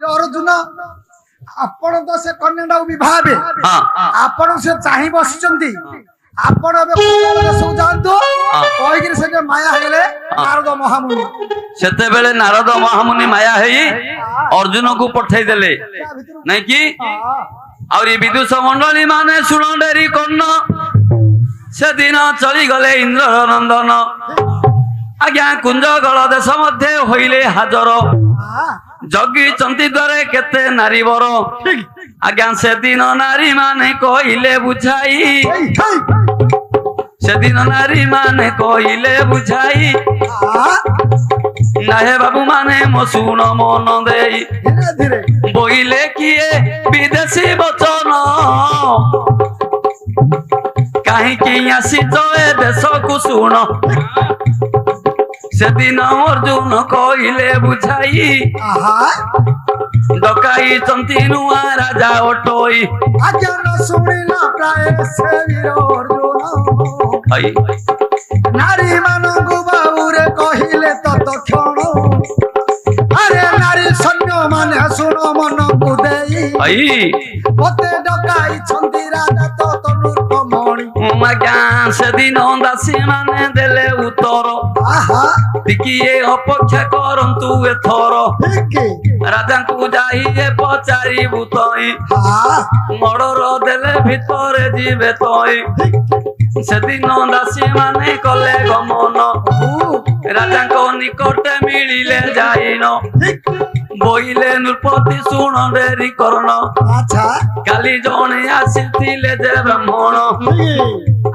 अर्जुन आपण तो से कन्या विवाह आपण से चाहि बसिचंती आपण सब जानतो कहि से माया हेले नारद महामुनि सेते बेले नारद महामुनि माया हेई अर्जुन को पठाई देले नहीं कि और विदुष मंडली माने सुण डेरी कर्ण से दिन चली गले इंद्र नंदन आज्ञा कुंज गल देश मध्य होइले हाजर जगी चंती द्वारे केते नारी बर आज्ञा से दिन नारी माने कहिले बुझाई से दिन नारी माने कहिले बुझाई नाहे बाबू माने मो सुन मन देई बोइले किए विदेशी वचन कहीं आसी तो ए देश को सुन से दिन अर्जुन कहिले बुझाई डकाई चंती नुआ राजा ओटोई अजन सुनिला प्राय से वीर अर्जुन नारी मानंगु बाबूरे कहिले तत्क्षण अरे नारी सैन्य माने सुन मन को देई मते डकाई चंती राजा तो तनुर कमणी माज्ञा से दिन दासी माने देले उत्तर टिकिए अपेक्षा करंतु एथर राजा को जाइए पचारि बुतई मर्डर देले भितर जीवे तई से दिन दासी माने कले गमन राजा को निकट मिलिले जाइन बोइले नृपति सुन डेरी करन काली जणे आसीथिले जे ब्राह्मण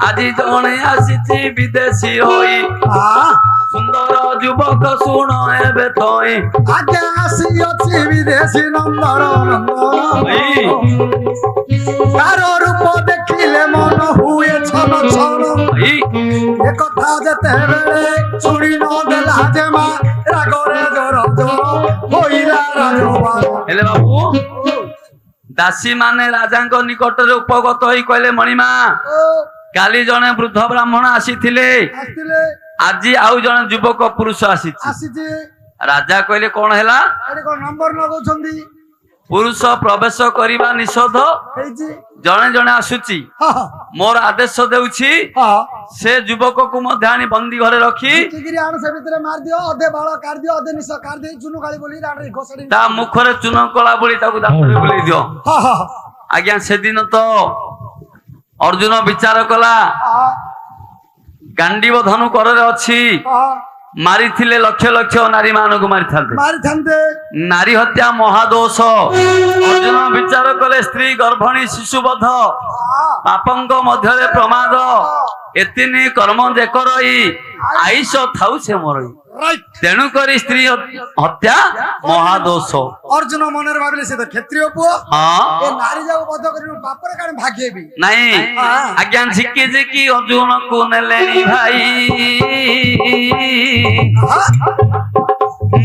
आज जणे आसीथि विदेशी होई सुंदर युवक सुन एबे तई आज आसी अछि विदेशी नंदन नंदन तार रूप देखिले मन हुए छन छन ए कथा जते बेले सुनी न देला जे मा रागरे जोर जोर होइला राजवा हेले बाबू दासी माने राजा को निकट रे उपगत होई कहले मणिमा काली जने वृद्ध ब्राह्मण आसीथिले आज आउ जने युवक पुरुष आसीछि राजा कहले कोन हेला अरे कोन नंबर लगौछंदी पुरुष प्रवेश करिबा निषेध जने जने आसुची मोर आदेश देउछि से युवक को मध्यानी बंदी घरे रखी टिगिरी आन से भीतर मार दियो अधे बाळ काट दियो अधे निस काट दे चुनु गाली बोली राडरी घोसड़ी ता मुखरे चुनु कला बोली ताकू दांतरे बोली दियो आज्ञा से दिन तो अर्जुन विचार कला गांडीव धनु कररे अछि मारी थिले लक्ष लक्ष नारी मान को मारी थांते नारी हत्या महादोष अर्जुन विचार कले स्त्री गर्भणी शिशुबध पापंक मध्य प्रमाद एतिनी कर्म जे करई आयुष थाउ से मरई तेणु करी स्त्री हत्या महादोष अर्जुन मनर भाबिले से तो क्षत्रिय पुओ ए नारी जाऊ बध करी बापर कान भागेबी नहीं आज्ञा झिकी झिकी अर्जुन को नेलेनी भाई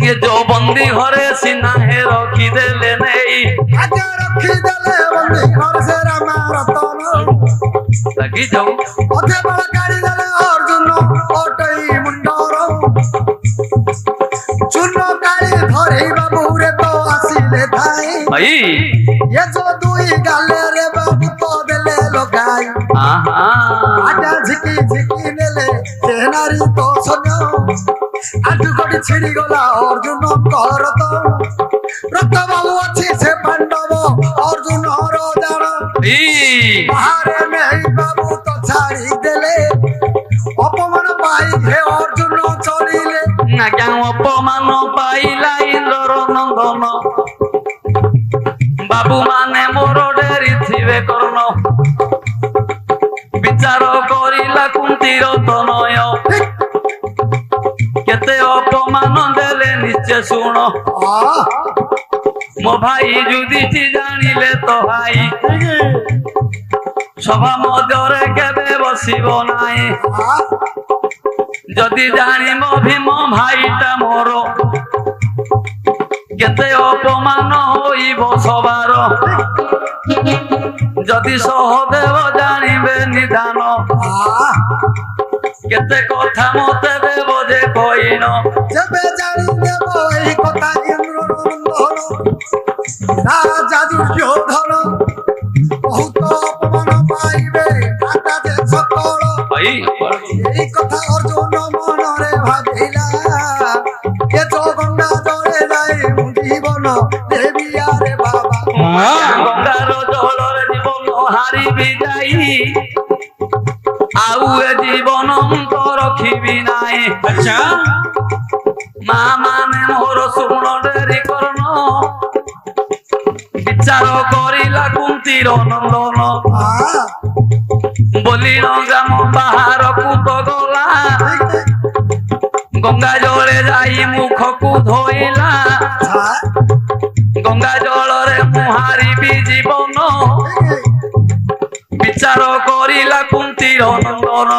ये जो बंदी घरे सिना है रखी देले नहीं आजा रखी देले बंदी घर से राम रतन लगी जाऊ ओथे बड़ गाड़ी देले अर्जुन ओटई मुंडर चुनो गाड़ी धरे बाबू रे तो आसीले थाई भाई ये जो दुई गाले रे बाबू तो देले लगाई आजा झिकी झिकी नेले तेनारी तो सन्यो आठु कोटी छिड़ी गला अर्जुन कर तो रक्त बाबू अच्छी से पांडव अर्जुन हर जान बाहर नहीं बाबू तो छाड़ी देले अपमान पाई हे अर्जुन चलिले ना क्या अपमान पाइला इंद्र नंदन बाबू माने मोर डेरी थिवे कर्ण विचार करिला कुंतीर तनय केते अपमान देले निश्चय सुन मो भाई युधिष्ठिर जानिले तो भाई सभा मध्यरे केबे बसिबो नाही जदि जानिब भीम भाईटा मोर केते अपमान होइब सबार जदि सहदेव जानिबे निधान केते कथा मते देव जे कहिन जबे जानि देव एई कथा इंद्र नंदन দেবী আরে বাবা গঙ্গার জলরে জীবন হারিবি যাই ଆଉ ଏ ଜୀବନ ତ ରଖିବି ନାହିଁ। আচ্ছা ମା ମାନେ ମୋର ଶୁଣ ଡେରି କରନ ବିଚାର କରିଲା କୁନ୍ତୀର ନନ୍ଦନ ବୋଲିଣ ଗ୍ରାମ ବାହାରକୁ ତ ଗଲା ଗଙ୍ଗା ଜଳେ ଯାଇ ମୁଖକୁ ଧୋଇଲା ଗଙ୍ଗା ଜଳରେ ମୁହାରିବି ଜୀବନ ବିଚାର କରିଲା କୁନ୍ତୀର ନନ୍ଦନ।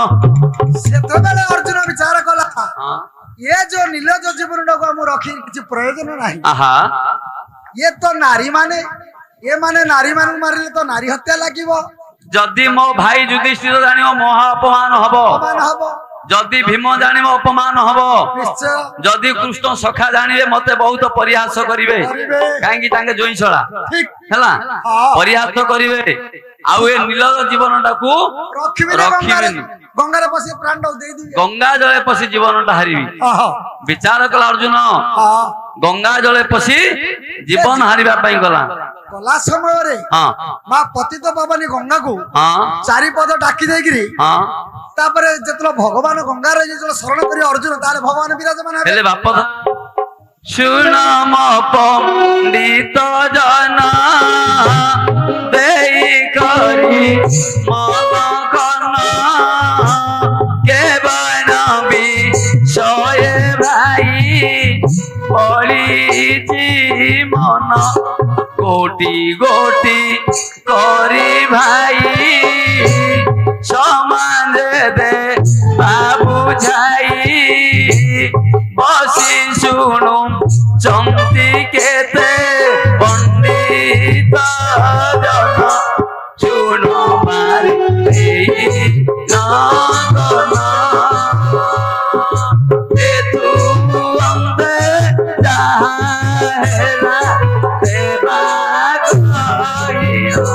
ସେତେବେଳେ ଅର୍ଜୁନ ବିଚାର କଲା ଏ ଯୋଉ ନିଲଜ ଜୀବନଟାକୁ ମୁଁ ରଖି କିଛି ପ୍ରୟୋଜନ ନାହିଁ। ଆହା ଇଏ ତ ନାରୀ ମାନେ ଏମାନେ ନାରୀ ମାନଙ୍କୁ ମାରିଲେ ତ ନାରୀ ହତ୍ୟା ଲାଗିବ ଯଦି ମୋ ଭାଇ ଯୁଧିଷ୍ଠିର ଜାଣିବ ମହା ଅପମାନ ହବ ଅପମାନ ହବ ଯଦି ଭୀମ ଜାଣିବ ଅପମାନ ହବ ନିଶ୍ଚୟ ଯଦି କୃଷ୍ଣ ସଖା ଜାଣିବେ ମତେ ବହୁତ ପରିହାସ କରିବେ କାହିଁକି ତାଙ୍କେ ଜୋଇଁଛଳା ଠିକ ହେଲା ହଁ। ପରିହାସ କରିବେ ଆଉ ଏ ନିଲଜ ଜୀବନଟାକୁ ରଖିବି ରଖିବେନି ଗଙ୍ଗାରେ ପଶି ପ୍ରାଣଟାକୁ ଦେଇଦେବି ଗଙ୍ଗା ଜଳେ ପଶି ଜୀବନଟା ହାରିବି ବିଚାର କଲା ଅର୍ଜୁନ ଗଙ୍ଗା ଜଳେ ପଶି ଜୀବନ ହାରିବା ପାଇଁ ଗଲା ଗଲା ସମୟରେ ହଁ ମା ପତିତ ପାବନୀ ଗଙ୍ଗାକୁ ହଁ ଚାରିପଦ ଡାକି ଦେଇକିରି ହଁ ତାପରେ ଯେତେବେଳେ ଭଗବାନ ଗଙ୍ଗାରେ ଯେତେବେଳେ ଶରଣ କରି ଅର୍ଜୁନ ତାହେଲେ ଭଗବାନ ବିରାଜମାନ ହେବେ। ହେଲେ ବାପ ଶୁଣ ମୋ ପଣ୍ଡିତ ଜନ ଦେଇ କରି ମନ କନ କେବଳ ବିଷୟ ଭାଇ ପଳିଛି ମନ ଗୋଟି ଗୋଟି କରି ଭାଇ ସମାନ ଦେ ବାବୁ ଝାଇ বসি শুনু চন্তি কেতে পণ্ডিত জন শুনো মারি নন্দন এ তু অন্তে যাহা হেলা দেবা কহিও।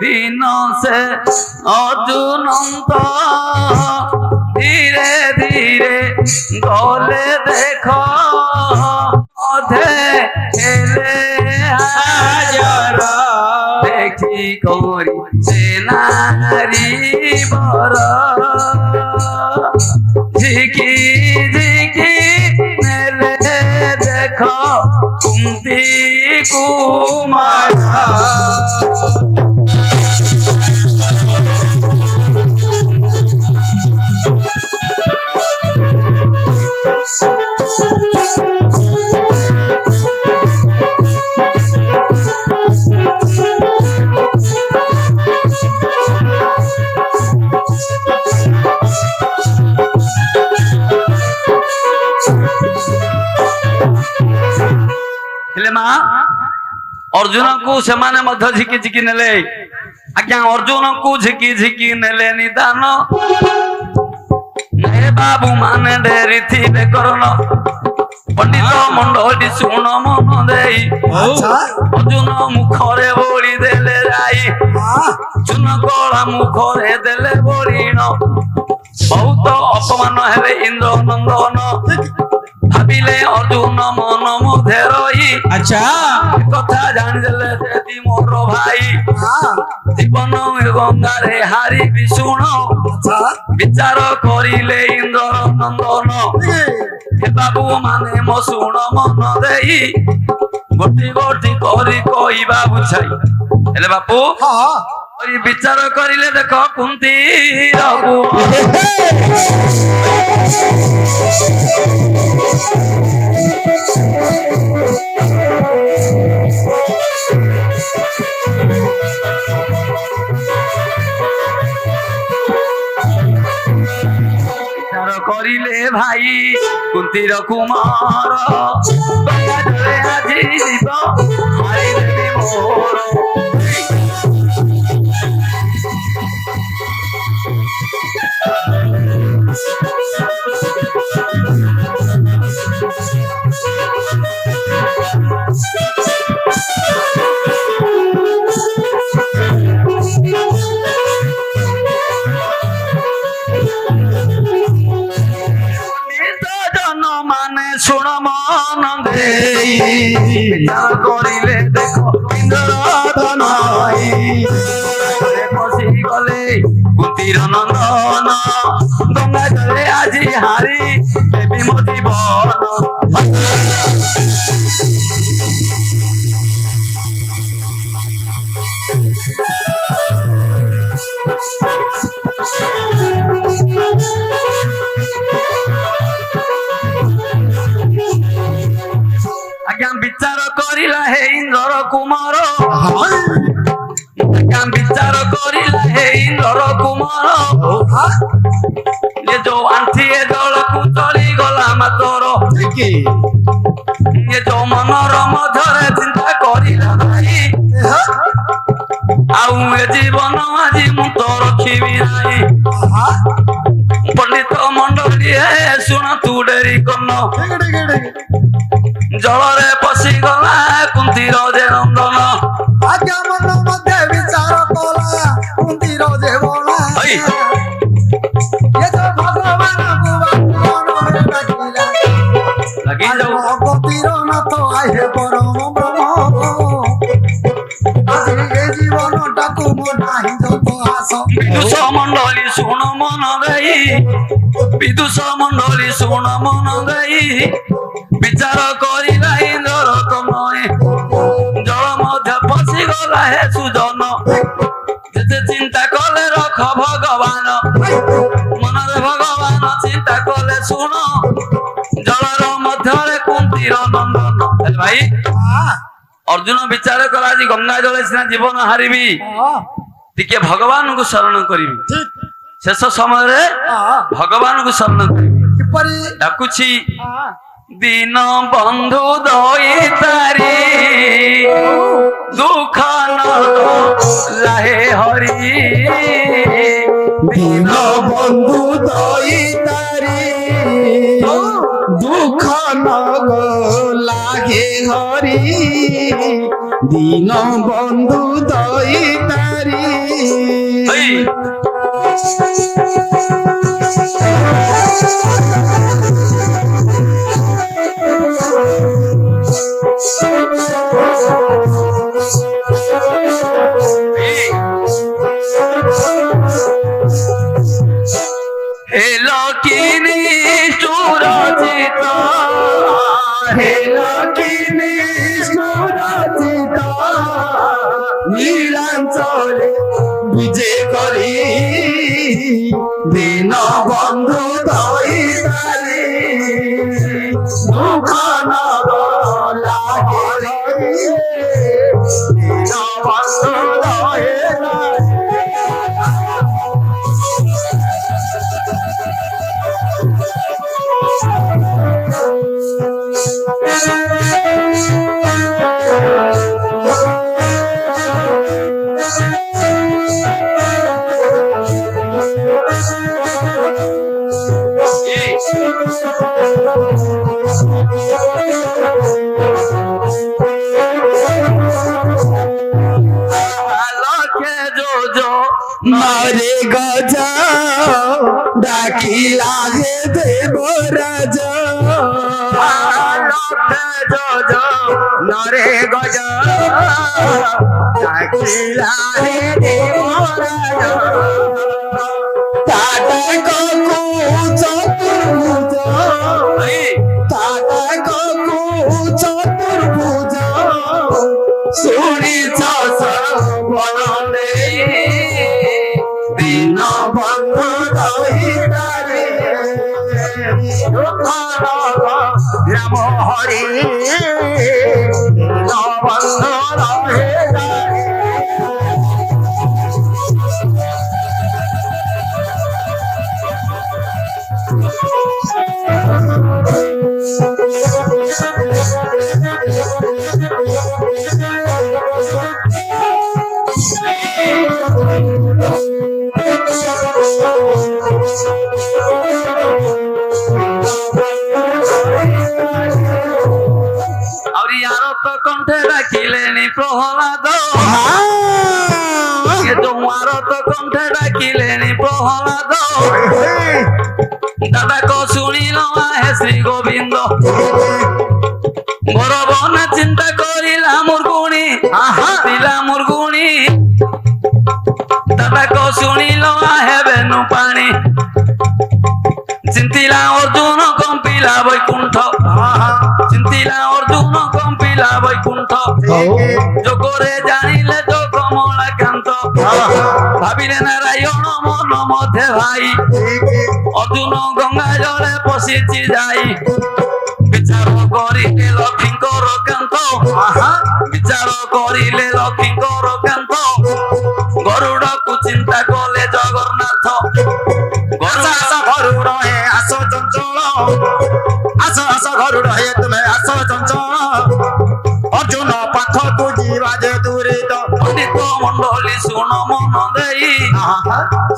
দিন সে অর্জুনন্ত ধীরে ধীরে গলে দেখ অধে হেলে হাজর দেখি করি সে নারী বর ঝিকি ঝিকি নেলে দেখ কুন্তি কুমার ହେଲେ ମା ଅର୍ଜୁନକୁ ସେମାନେ ମଧ୍ୟ ଝିକି ଝିକି ନେଲେ ଆଜ୍ଞା ଅର୍ଜୁନକୁ ଝିକି ଝିକି ନେଲେ ନିଦାନ ହେ ବାବୁ ମାନେ ଡେରି ଥିବେ କରନ ପଣ୍ଡିତ ମଣ୍ଡଳୀ ଶୁଣ ମନ ଦେଇ ଅର୍ଜୁନ ମୁଖରେ ବୋଳି ଦେଲେ ଯାଇ ଚୁନ କଳା ମୁଖରେ ଦେଲେ ବୋଳିଣ ବହୁତ ଅପମାନ ହେଲେ ଇନ୍ଦ୍ର ନନ୍ଦନ ভাবিলে অর্জুন মন মধ্যে রহি আচ্ছা কথা জানিদেলে যদি মোর ভাই জীবন গঙ্গারে হারিবি শুণ বিচার করিলে ইন্দ্র নন্দন হে বাবু মানে মো শুণ মন দেই গোটি গোটি করি কইবা বুঝাই হেলে বাপু বিচার করিলে দেখ কুন্তি রঘু বিচার করিলে ভাই কুন্তির কুমার গঙ্গা জলে আজি জীব হারিবে মোর মানে শুণ মন দেই বিচার করিলে দেখো ইন্দ্ররতন পশি গলে কুন্তির নন্দন গঙ্গা জলে আজি হারি দেবী মো জীবন আজ্ঞা বিচার করিলা হে ইন্দ্র কুমার আজ্ঞা বিচার করিলা হে ইন্দ্র কুমার যে যো আন্ঠিয়ে জলକୁ চলি গলা মাতর যে যো মনর মধ্যরে চিন্তা করিলা ভাই ଆଉ ଏ ଜୀବନ ଆଜି ମୁଁ ତ ରଖିବି ନାହିଁ ପଣ୍ଡିତ ମଣ୍ଡଳୀ ଶୁଣ ତୁ ଡେରି କନ ଜଳରେ ପଶିଗଲା କୁନ୍ତିର ଯେ ନନ୍ଦନ ଆଜ୍ଞା ମନ ମଧ୍ୟ ବିଚାର କଲା କୁନ୍ତିର ଯେ ବଳା ଏ ଯୋ ଭଗବାନଙ୍କୁ ମନରେ ଡାକିଲା ଲାଗି ଯାଉ ଗତିର ନାଥ ଆହେ ପରମ ବ୍ରହ୍ମ ଆଜି ଏ ଜୀବନଟାକୁ ମୋ ନାହିଁ ଯତ ଆସ ବିଦୁଷ ମଣ୍ଡଳୀ ଶୁଣ ମନ ଦେଇ ବିଦୁଷ ମଣ୍ଡଳୀ ଶୁଣ ମନ ଦେଇ বিচার করিলা ইন্দ্র তনয় জল মধ্যে পশিগলা হে সুজন যেতে চিন্তা কলে রখ ভগবান মନରେ ভগবান চিন্তা কলে শুণ জলর মধ্যরে কুন্তির নন্দন ভাই অর্জুন বিচার কলা আজ গঙ্গা জলে সিনা জীবন হারিবি টিকে ভগবানଙ୍କୁ শরণ করিবি শেষ সমୟରେ ভগবানଙ୍କୁ শরণ করিবি কিপরি ডাকুছি দিন বন্ধু দই তারি দুঃখ লাহে হরি দিন বন্ধু দই তারি দুঃখ নগ লাগে হরি দিন বন্ধু দই তারি হই হেলো কিনি সুরজিত হেলো কিনি সুরজিত নীলাঞ্চলে বিজে করি দিন বন্ধু দই তারি দুঃখ নগ লাগে হরি দিন বন্ধু দই তারি লক্ষে যোজো মারে গজা ডাকিলা হে দেবরাজ লক্ষে যোজো নরে গজ ডাকিলা হে দেবরাজ তাটাকু চতুর্ভুজ তাটাকু চতুর্ভুজ শুনিছ বলে দিন বন্ধু রহিতারে রাম হরি দিন বন্ধু রহিতারে ଶତ କଣ୍ଠେ ଡାକିଲେଣି ପ୍ରହ୍ଲାଦ ଦାଦାକ ଶୁଣିଲ ହେ ଶ୍ରୀ ଗୋବିନ୍ଦ ଗୌରବନ ଚିନ୍ତା କରିଲା ମୁର୍ଗୁଣୀ ପିଲା ମୁର୍ଗୁଣୀ ଦାଦାକ ଶୁଣିଲ ହେ ବେନୁ ପାଣି ଚିନ୍ତିଲା ଅର୍ଜୁନ କମ୍ପିଲା ବୈକୁଣ୍ଠ ଚିନ୍ତିଲା ଅର୍ଜୁନ କମ୍ପିଲା ବୈକୁଣ୍ଠ ଯୋଗରେ ଜାଣିଲେ ଯୋଗ କମଳାକାନ୍ତ ଭାବିଲେ ନାରାୟଣ ମନ ମଧ୍ୟେ ଭାଇ ଅର୍ଜୁନ ଗଙ୍ଗା ଜଳେ ପଶିଛି ଯାଇ ବିଚାର କରିଲେ ଲକ୍ଷ୍ମୀଙ୍କର କାନ୍ତ ବିଚାର କରିଲେ ଲକ୍ଷ୍ମୀଙ୍କର କାନ୍ତ ଗରୁଡକୁ ଚିନ୍ତା କଲେ ଜଗନ୍ନାଥ ঘরুড় হে আস চঞ্চল আস আস ঘরুড় হে তুমি আস চঞ্চল অর্জুন পাখকু ଯିବା ଯେ ଦୂରିତ ପଣ୍ଡିତ ମଣ୍ଡଳୀ ଶୁଣ ମନ ଦେଇ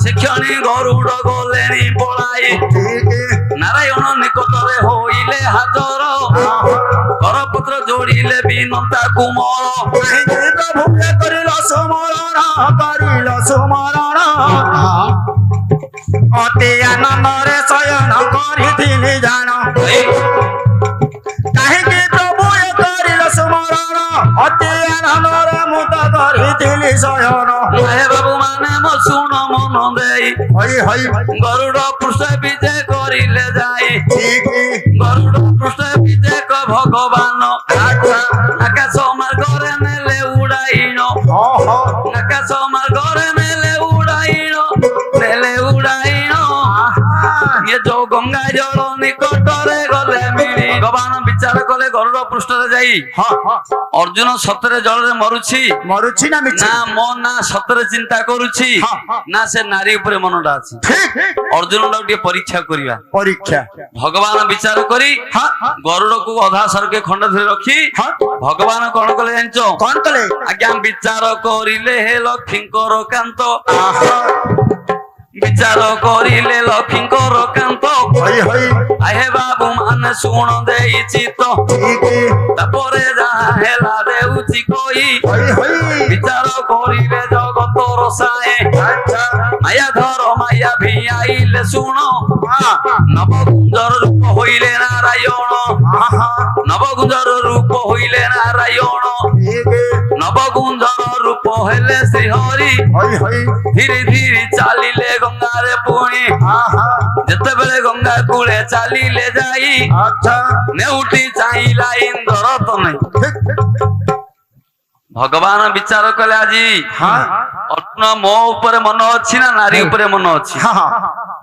ଶିକ୍ଷଣୀ ଗରୁଡ ଗଲେଣି ପଳାଇ ନାରାୟଣ ନିକଟରେ ହୋଇଲେ ହାଜର କରପତ୍ର ଯୋଡ଼ିଲେ ବିନତା କୁମଳ କାହିଁକି ପ୍ରଭୁ କରିଲ ସୁମରଣ କରିଲ ସୁମରଣ ଅତି ଆନନ୍ଦରେ ଶୟନ କରିଥିଲି ଜାଣ କାହିଁକି ପ୍ରଭୁ କରିଲ ସୁମରଣ ଅତି ଆନନ୍ଦରେ ମୁଁ ତ କରିଥିଲି ଶୟନ ହେ ବାବୁ ମାନେ ମୋ ଶୁଣ ମନ ଦେଇ ହଇ ହଇ ଗରୁଡ ପୃଷ୍ଠ ବିଜେ କରିଲେ ଯାଇ ଠିକ ଗରୁଡ ପୃଷ୍ଠ ବିଜେ ଭଗବାନ ଆକାଶ ମାର୍ଗରେ ନେଲେ ଉଡାଇଣ ଆକାଶ ମାର୍ଗରେ ନେଲେ ଉଡାଇଣ ଇଏ ଯୋଉ ଗଙ୍ଗା ଜଳ ନିକଟରେ ଗଲେ ମିଳି ଭଗବାନ ବିଚାର କଲେ ଗରୁଡ ପୃଷ୍ଠରେ ଯାଇ ଅର୍ଜୁନ ସତରେ ଜଳରେ ମରୁଛି ମରୁଛି ନା ମିଛ ନା ମୋ ନା ସତରେ ଚିନ୍ତା କରୁଛି ନା ସେ ନାରୀ ଉପରେ ମନଟା ଅଛି ଅର୍ଜୁନ ଟାକୁ ଟିକେ ପରୀକ୍ଷା କରିବା ପରୀକ୍ଷା ଭଗବାନ ବିଚାର କରି ଗରୁଡକୁ ଅଧା ସରକେ ଖଣ୍ଡ ଧରି ରଖି ଭଗବାନ କଣ କଲେ ଜାଣିଛ କଣ କଲେ ଆଜ୍ଞା ବିଚାର କରିଲେ ହେ ଲକ୍ଷ୍ମୀଙ୍କର କାନ୍ତ ବିଚାର କରିଲେ ଲକ୍ଷ୍ମୀଙ୍କର କାନ୍ତ ହଇ ହଇ ଆହେ ବାବୁ ମାନେ ଶୁଣ ଦେଇଛି ତ ଠିକ ତାପରେ ଯାହା ହେଲା ଦେଉଛି କହି ହଇ ହଇ ବିଚାର କରିଲେ ଜଗତର ସାଏ ଆଚ୍ଛା ମାୟା ଧର ମାୟା ଭିଆଇଲେ ଶୁଣ ନବକୁଞ୍ଜର ରୂପ ହୋଇଲେ ନାରାୟଣ ନବକୁଞ୍ଜର ରୂପ ହୋଇଲେ ନାରାୟଣ ଠିକ ନବକୁଞ୍ଜର ରୂପ ହେଲେ ଶ୍ରୀହରି ହଇ ହଇ ଧୀରେ ଧୀରେ ଚାଲିଲେ ଗଙ୍ଗାରେ ପୁଣି ଯେତେବେଳେ ଗଙ୍ଗା କୂଳେ ଚାଲିଲେ ଯାଇ ଆଚ୍ଛା ନେଉଟି ଚାହିଁଲା ଇନ୍ଦ୍ର ତମେ ଭଗବାନ ବିଚାର କଲେ ଆଜି ଅର୍ଜୁନ ମୋ ଉପରେ ମନ ଅଛି ନା ନାରୀ ଉପରେ ମନ ଅଛି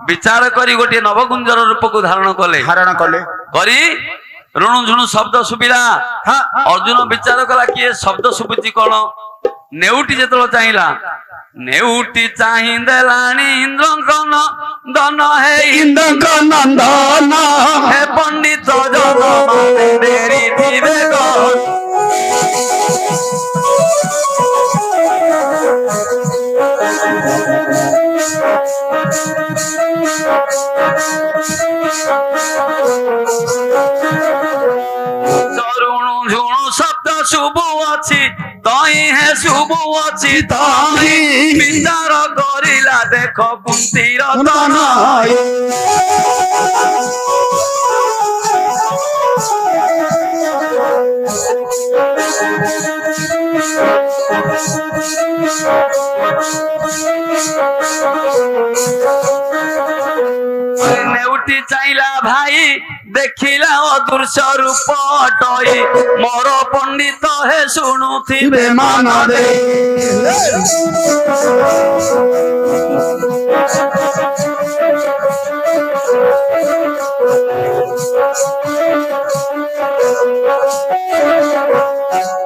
ବିଚାର କରି ଗୋଟିଏ ନବକୁଞ୍ଜର ରୂପକୁ ଧାରଣ କଲେ ଧାରଣ କଲେ କରି ଋଣୁ ଝୁଣୁ ଶବ୍ଦ ଶୁଭିଲା ଅର୍ଜୁନ ବିଚାର କଲା କିଏ ଶବ୍ଦ ଶୁଭୁଛି କଣ ନେଉଟି ଯେତେବେଳେ ଚାହିଁଲା ନେଉଟି ଚାହିଁ ଦେଲାଣି ଇନ୍ଦ୍ରଙ୍କ ଦନ ହେ ଇନ୍ଦ୍ରଙ୍କ ନନ୍ଦନ ହେ ପଣ୍ଡିତ ଜନ ଡେରି ଥିବେ ଋଣୁ ଝୁଣୁ ଶବ୍ଦ ଶୁଭୁ ଅଛି ତଇ হে শুভ ଅଛି ତଇ ବିଚାର କରିଲା ଦେଖ କୁନ୍ତୀର ତନ ନେଉଟି ଚାହିଁଲା ଭାଇ ଦେଖିଲା ଅଦୃଶ୍ୟ ରୂପ ଅଟଇ ମୋର ପଣ୍ଡିତ ହେ ଶୁଣୁଥିବେ ମାନ ଦେଇ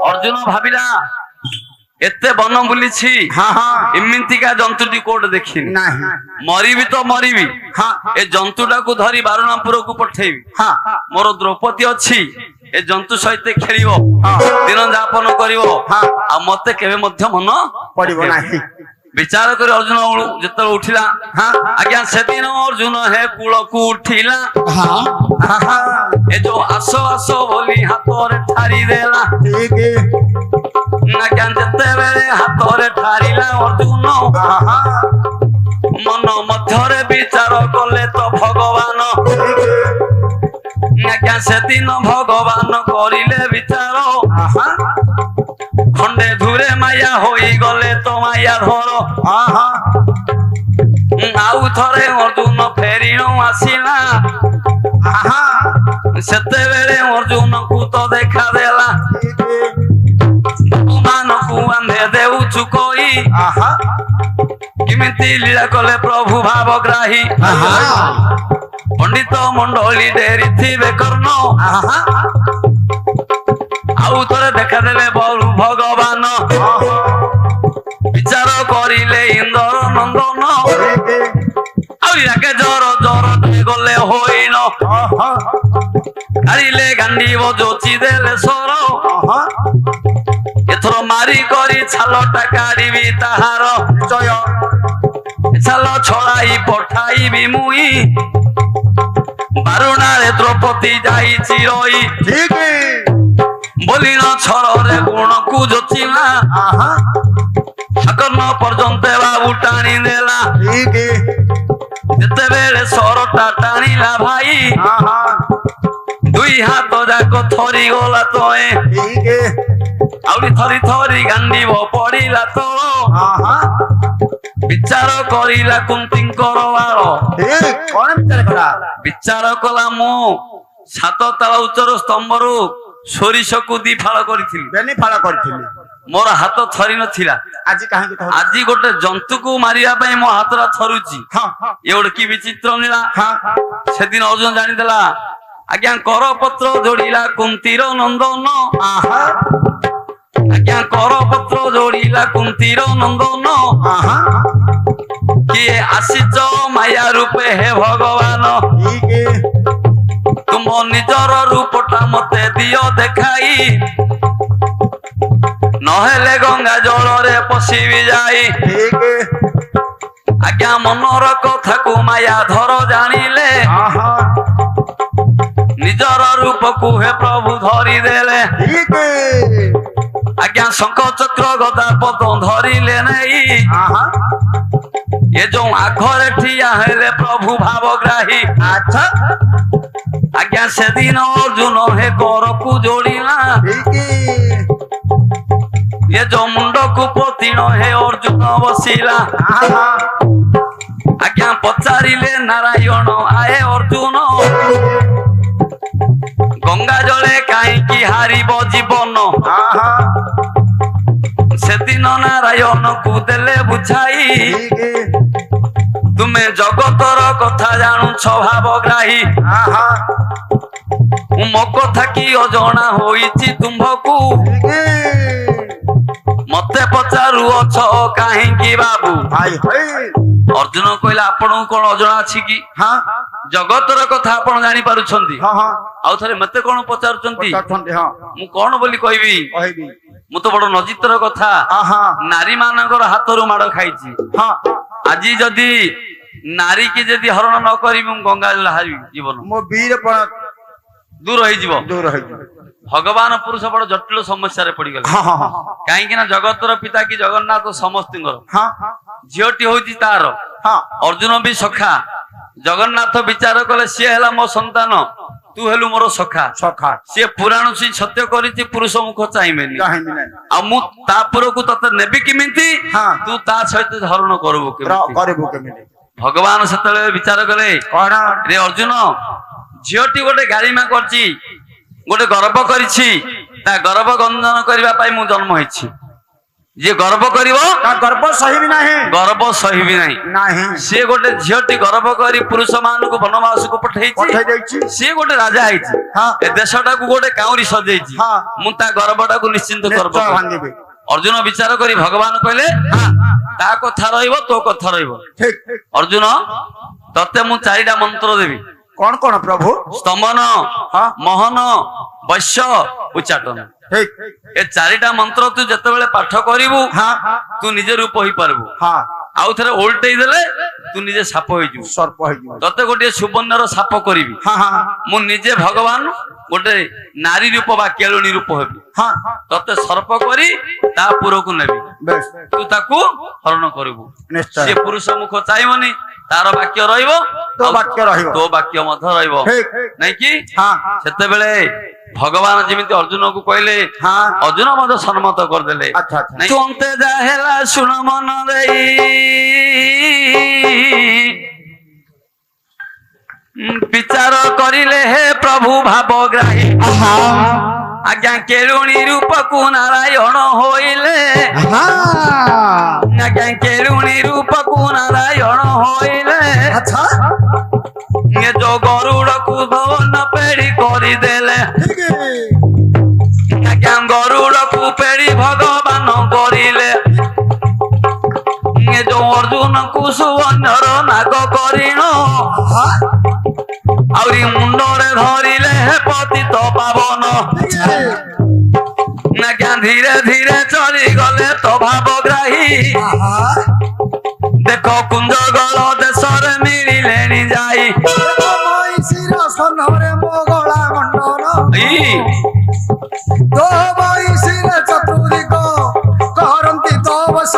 ଅର୍ଜୁନ ଭାବିଲା ଏତେ ବନ ବୁଲିଛି ଏମିତିକା ଜନ୍ତୁଟି କୋଉଠି ଦେଖିନି ମରିବି ତ ମରିବି ଏ ଜନ୍ତୁଟାକୁ ଧରି ବାରୁଣାପୁରକୁ ପଠେଇବି ମୋର ଦ୍ରୌପଦୀ ଅଛି ଏ ଜନ୍ତୁ ସହିତ ଖେଳିବ ଦିନ ଯାପନ କରିବ ଆଉ ମତେ କେବେ ମଧ୍ୟ ମନ ପଡିବ ନାହିଁ ବିଚାର କରି ଅର୍ଜୁନ ଯେତେବେଳେ ଉଠିଲା ଆଜ୍ଞା ସେଦିନ ଅର୍ଜୁନ ହେ କୂଳକୁ ଉଠିଲା ଏ ଯୋଉ ଆସ ଆସ ବୋଲି ହାତରେ ଠାରି ଦେଲା ଆଜ୍ଞା ଯେତେବେଳେ ହାତରେ ଠାରିଲା ଅର୍ଜୁନ ଆହା ମନ ମଧ୍ୟରେ ବିଚାର କଲେ ତ ଭଗବାନ ଆଜ୍ଞା ସେଦିନ ଭଗବାନ କରିଲେ ବିଚାର ଆହା ଖଣ୍ଡେ ଧୂରେ ମାୟା ହୋଇଗଲେ ତ ମାୟା ଧର ଆହା ଆଉ ଥରେ ଅର୍ଜୁନ ଫେରିଣ ଆସିଲା ଆହା ସେତେବେଳେ ଅର୍ଜୁନକୁ ତ ଦେଖାଦେଲା ମାନଙ୍କୁ ଆମ୍ଭେ ଦେଉଛୁ କହି ଆହା କେମିତି ଲୀଳା କଲେ ପ୍ରଭୁ ଭାବଗ୍ରାହୀ ଆହା ପଣ୍ଡିତ ମଣ୍ଡଳୀ ଡେରିଥିବେ କର୍ଣ୍ଣ ଆହା ଆଉ ଥରେ ଦେଖାଦେଲେ ବରୁ ଭଗବାନ ବିଚାର କରିଲେ ଇନ୍ଦ୍ର ନନ୍ଦନ ଆଉ ୟାକେ ଜର ଜର ଗଲେ ହୋଇନ ଆହା କାଢିଲେ ଗାଣ୍ଡିବ ଯୋଚି ଦେଲେ ସର ଏଥର ମାରି କରି ଛାଲଟା କାଢିବି ତାହାର ଜୟ ଛାଲ ଛଡାଇ ପଠାଇବି ମୁଇଁ ବାରୁଣାରେ ଦ୍ରୌପଦୀ ଯାଇଛି ରହି ଠିକ ବୋଲିନ ଛଳରେ ଗୁଣକୁ ଯୋଚିଲା ଆହା କର୍ଣ୍ଣ ପର୍ଯ୍ୟନ୍ତ ବାବୁ ଟାଣି ଦେଲା ଠିକ ଯେତେବେଳେ ସରଟା ଟାଣିଲା ଭାଇ ଆହା ଦୁଇ ହାତ ଯାକ ଥରି ଗଲା ତଏ ଠିକ ଆହୁରି ଥରି ଥରି ଗାଣ୍ଡିବ ପଡିଲା ତଳ ଆହା ବିଚାର କରିଲା କୁନ୍ତୀଙ୍କର ବାଳ ଠିକ କଣ ବିଚାର କଲା ବିଚାର କଲା ମୁଁ 7 ତାଳ ଉଚ୍ଚର ସ୍ତମ୍ଭରୁ ସୋରିଷକୁ ଦି ଫାଳ କରିଥିଲି ବେନି ଫାଳ କରିଥିଲି ମୋର ହାତ ଥରି ନଥିଲା ଆଜି କାହିଁକି ତ ଆଜି ଗୋଟେ ଜନ୍ତୁକୁ ମାରିବା ପାଇଁ ମୋ ହାତଟା ଥରୁଛି ହଁ ଏ ଗୋଟେ କି ବିଚିତ୍ର ନୀଳା ହଁ ସେଦିନ ଅର୍ଜୁନ ଜାଣିଦେଲା ଆଜ୍ଞା କରପତ୍ର ଯୋଡିଲା କୁନ୍ତୀର ନନ୍ଦନ ଆହା ଆଜ୍ଞା କରପତ୍ର ଯୋଡିଲା କୁନ୍ତୀର ନନ୍ଦନ ଆହା କିଏ ଆସିଛ ମାୟା ରୂପେ ହେ ଭଗବାନ ଠିକ ତୁମ ନିଜର ରୂପଟା ମତେ ଦିଅ ଦେଖାଇ ନହେଲେ ଗଙ୍ଗା ଜଳରେ ପଶିବି ଯାଇ ଠିକ ଆଜ୍ଞା ମନର କଥାକୁ ମାୟା ଧର ଜାଣିଲେ ଆହା ନିଜର ରୂପକୁ ହେ ପ୍ରଭୁ ଧରିଦେଲେ ଠିକ ଆଜ୍ଞା ଶଙ୍ଖ ଚକ୍ର ଗଦା ପଦ ଧରିଲେ ନେଇ ଆହା ଏ ଯୋଉ ଆଘରେ ଠିଆ ହେଲେ ପ୍ରଭୁ ଭାବଗ୍ରାହୀ ଆଚ୍ଛା ଆଜ୍ଞା ସେଦିନ ଅର୍ଜୁନ ହେ କରକୁ ଯୋଡିଲା ଠିକ ଏ ଯୋଉ ମୁଣ୍ଡକୁ ପତିଣ ହେ ଅର୍ଜୁନ ବସିଲା ଆହା ଆଜ୍ଞା ପଚାରିଲେ ନାରାୟଣ ଆଏ ଅର୍ଜୁନ ଗଙ୍ଗା ଜଳେ କାହିଁକି ହାରିବ ଜୀବନ ଆହା ସେଦିନ ନାରାୟଣକୁ ଦେଲେ ବୁଝାଇ ଠିକ ତୁମେ ଜଗତର କଥା ଜାଣୁଛ ଭାବଗ୍ରାହୀ ଆହା ମୋ କଥା କି ଅଜଣା ହୋଇଛି ତୁମ୍ଭକୁ ଠିକ ମତେ ପଚାରୁଅଛ କାହିଁକି ବାବୁ ହାଇ ହାଇ ଅର୍ଜୁନ କହିଲା ଆପଣଙ୍କୁ କଣ ଅଜଣା ଅଛି କି ହଁ ଜଗତର କଥା ଆପଣ ଜାଣିପାରୁଛନ୍ତି ହଁ ହଁ ଆଉ ଥରେ ମତେ କଣ ପଚାରୁଛନ୍ତି ପଚାରୁଛନ୍ତି ହଁ ମୁଁ କଣ ବୋଲି କହିବି କହିବି ମୁଁ ତ ବଡ ନଜିତର କଥା ଆହା ନାରୀ ମାନଙ୍କର ହାତରୁ ମାଡ ଖାଇଛି ହଁ ଆଜି ଯଦି ନାରୀ କି ଯଦି ହରଣ ନ କରିବି ମୁଁ ଗଙ୍ଗା ଜଳ ହାରିବି ଜୀବନ ମୋ ବୀର ପଣ ଦୂର ହେଇଯିବ ଦୂର ହେଇଯିବ ଭଗବାନ ପୁରୁଷ ବଡ ଜଟିଳ ସମସ୍ୟାରେ ପଡିଗଲେ ହଁ ହଁ କାହିଁକି ନା ଜଗତର ପିତା କି ଜଗନ୍ନାଥ ସମସ୍ତଙ୍କର ହଁ ଝିଅଟି ହଉଛି ତାର ହଁ ଅର୍ଜୁନ ବି ସଖା ଜଗନ୍ନାଥ ବିଚାର କଲେ ସିଏ ହେଲା ମୋ ସନ୍ତାନ ତୁ ହେଲୁ ମୋର ସଖା ସଖା ସିଏ ପୁରାଣ ସେ ସତ୍ୟ କରିଛି ପୁରୁଷ ମୁଖ ଚାହିଁବେନି ଚାହିଁବି ନାହିଁ ଆଉ ମୁଁ ତା ପୁରକୁ ତତେ ନେବି କେମିତି ହଁ। ତୁ ତା ସହିତ ହରଣ କରିବୁ କେମିତି କରିବୁ କେମିତି ଭଗବାନ ସେତେବେଳେ ବିଚାର କଲେ କଣ ରେ ଅର୍ଜୁନ ଝିଅଟି ଗୋଟେ ଗାଳିମା କରିଛି ଗୋଟେ ଗର୍ବ କରିଛି ତା ଗର୍ବ ଗଞ୍ଜନ କରିବା ପାଇଁ ମୁଁ ଜନ୍ମ ହେଇଛି ଯିଏ ଗର୍ବ କରିବ ତା ଗର୍ବ ସହିବି ନାହିଁ ଗର୍ବ ସହିବି ନାହିଁ ନାହିଁ ସିଏ ଗୋଟେ ଝିଅଟି ଗର୍ବ କରି ପୁରୁଷ ମାନଙ୍କୁ ବନବାସକୁ ପଠେଇ ପଠେଇଛି ଦେଇଛି ସିଏ ଗୋଟେ ରାଜା ହେଇଛି ହଁ। ଏ ଦେଶଟାକୁ ଗୋଟେ କାଉଁରୀ ସଜେଇଛି ହଁ। ମୁଁ ତା ଗର୍ବଟାକୁ ନିଶ୍ଚିନ୍ତ ଗର୍ବ ନିଶ୍ଚୟ କରିବି। ଭାଙ୍ଗିବି ଅର୍ଜୁନ ବିଚାର କରି ଭଗବାନ କହିଲେ ତା କଥା ରହିବ ତୋ କଥା ରହିବ ଠିକ ଅର୍ଜୁନ ତତେ ମୁଁ 4ଟା ମନ୍ତ୍ର ଦେବି କଣ କଣ ପ୍ରଭୁ ସ୍ତମ୍ଭନ ହଁ। ମୋହନ ବୈଶ୍ୟ ଉଚ୍ଚାଟନ ଠିକ ଏ 4ଟା ମନ୍ତ୍ର ତୁ ଯେତେବେଳେ ପାଠ କରିବୁ ହଁ ତୁ ନିଜେ ରୂପ ହେଇପାରିବୁ ହଁ ଆଉ ଥରେ ଓଲଟେଇ ଦେଲେ ତୁ ନିଜେ ସାପ ହେଇଯିବୁ। ସର୍ପ ହେଇଯିବ। ତତେ ଗୋଟିଏ ସୁବର୍ଣ୍ଣର ସାପ କରିବି, ହଁ ହଁ ମୁଁ ନିଜେ ଭଗବାନ ଗୋଟେ ନାରୀ ରୂପ ବା କେଳୁଣୀ ରୂପ ହେବି, ହଁ ତତେ ସର୍ପ କରି ତା ପୁରକୁ ନେବି, ବେଶ ତୁ ତାକୁ ହରଣ କରିବୁ। ନିଶ୍ଚୟ ସିଏ ପୁରୁଷ ମୁଖ ଚାହିଁବନି, ତାର ବାକ୍ୟ ରହିବ, ତୋ ବାକ୍ୟ ରହିବ। ତୋ ବାକ୍ୟ ମଧ୍ୟ ରହିବ, ଠିକ ନାଇଁ କି? ହଁ ସେତେବେଳେ ଭଗବାନ ଯେମିତି ଅର୍ଜୁନକୁ କହିଲେ, ହଁ ଅର୍ଜୁନ ମଧ୍ୟ ସମ୍ମତ କରିଦେଲେ। ଆଚ୍ଛା ଆଚ୍ଛା ନାଇଁ, ଅନ୍ତେ ଯାହା ହେଲା ଶୁଣ ମନ ଦେଇ, ବିଚାର କରିଲେ ହେ ପ୍ରଭୁ ଭାବଗ୍ରାହୀ। ଆଜ୍ଞା କେଳୁଣୀ ରୂପକୁ ନାରାୟଣ ହୋଇଲେ, ଆଜ୍ଞା କେଳୁଣୀ ରୂପକୁ ନାରାୟଣ ହୋଇଲେ, ଆଚ୍ଛା ଏ ଯୋଉ ଗରୁଡକୁ ଭବନ ପେଡି କରିଦେଲେ, ଠିକ ଆଜ୍ଞା ଗରୁଡକୁ ପେଡି ଭଗବାନ କରିଲେ, ଏ ଯୋଉ ଅର୍ଜୁନକୁ ସୁବର୍ଣ୍ଣର ନାଗ କରିଣ, ଆହୁରି ମୁଣ୍ଡରେ ଧରିଲେ ହେ ପତିତ ପାବନ। ଆଜ୍ଞା ଧୀରେ ଧୀରେ ଚଳିଗଲେ ତ ଭାବଗ୍ରାହୀ, ଦେଖ କୁଞ୍ଜଗଳ ଦେଶରେ ମିଳିଲେଣି ଯାଇ। ମଇଁଷିର ସନରେ ମୋଗଳା ମଣ୍ଡନ, ତୋ ମଇଁଷିରେ ଚତୁର୍ଦିଗ କରନ୍ତି ତୋ ବସ,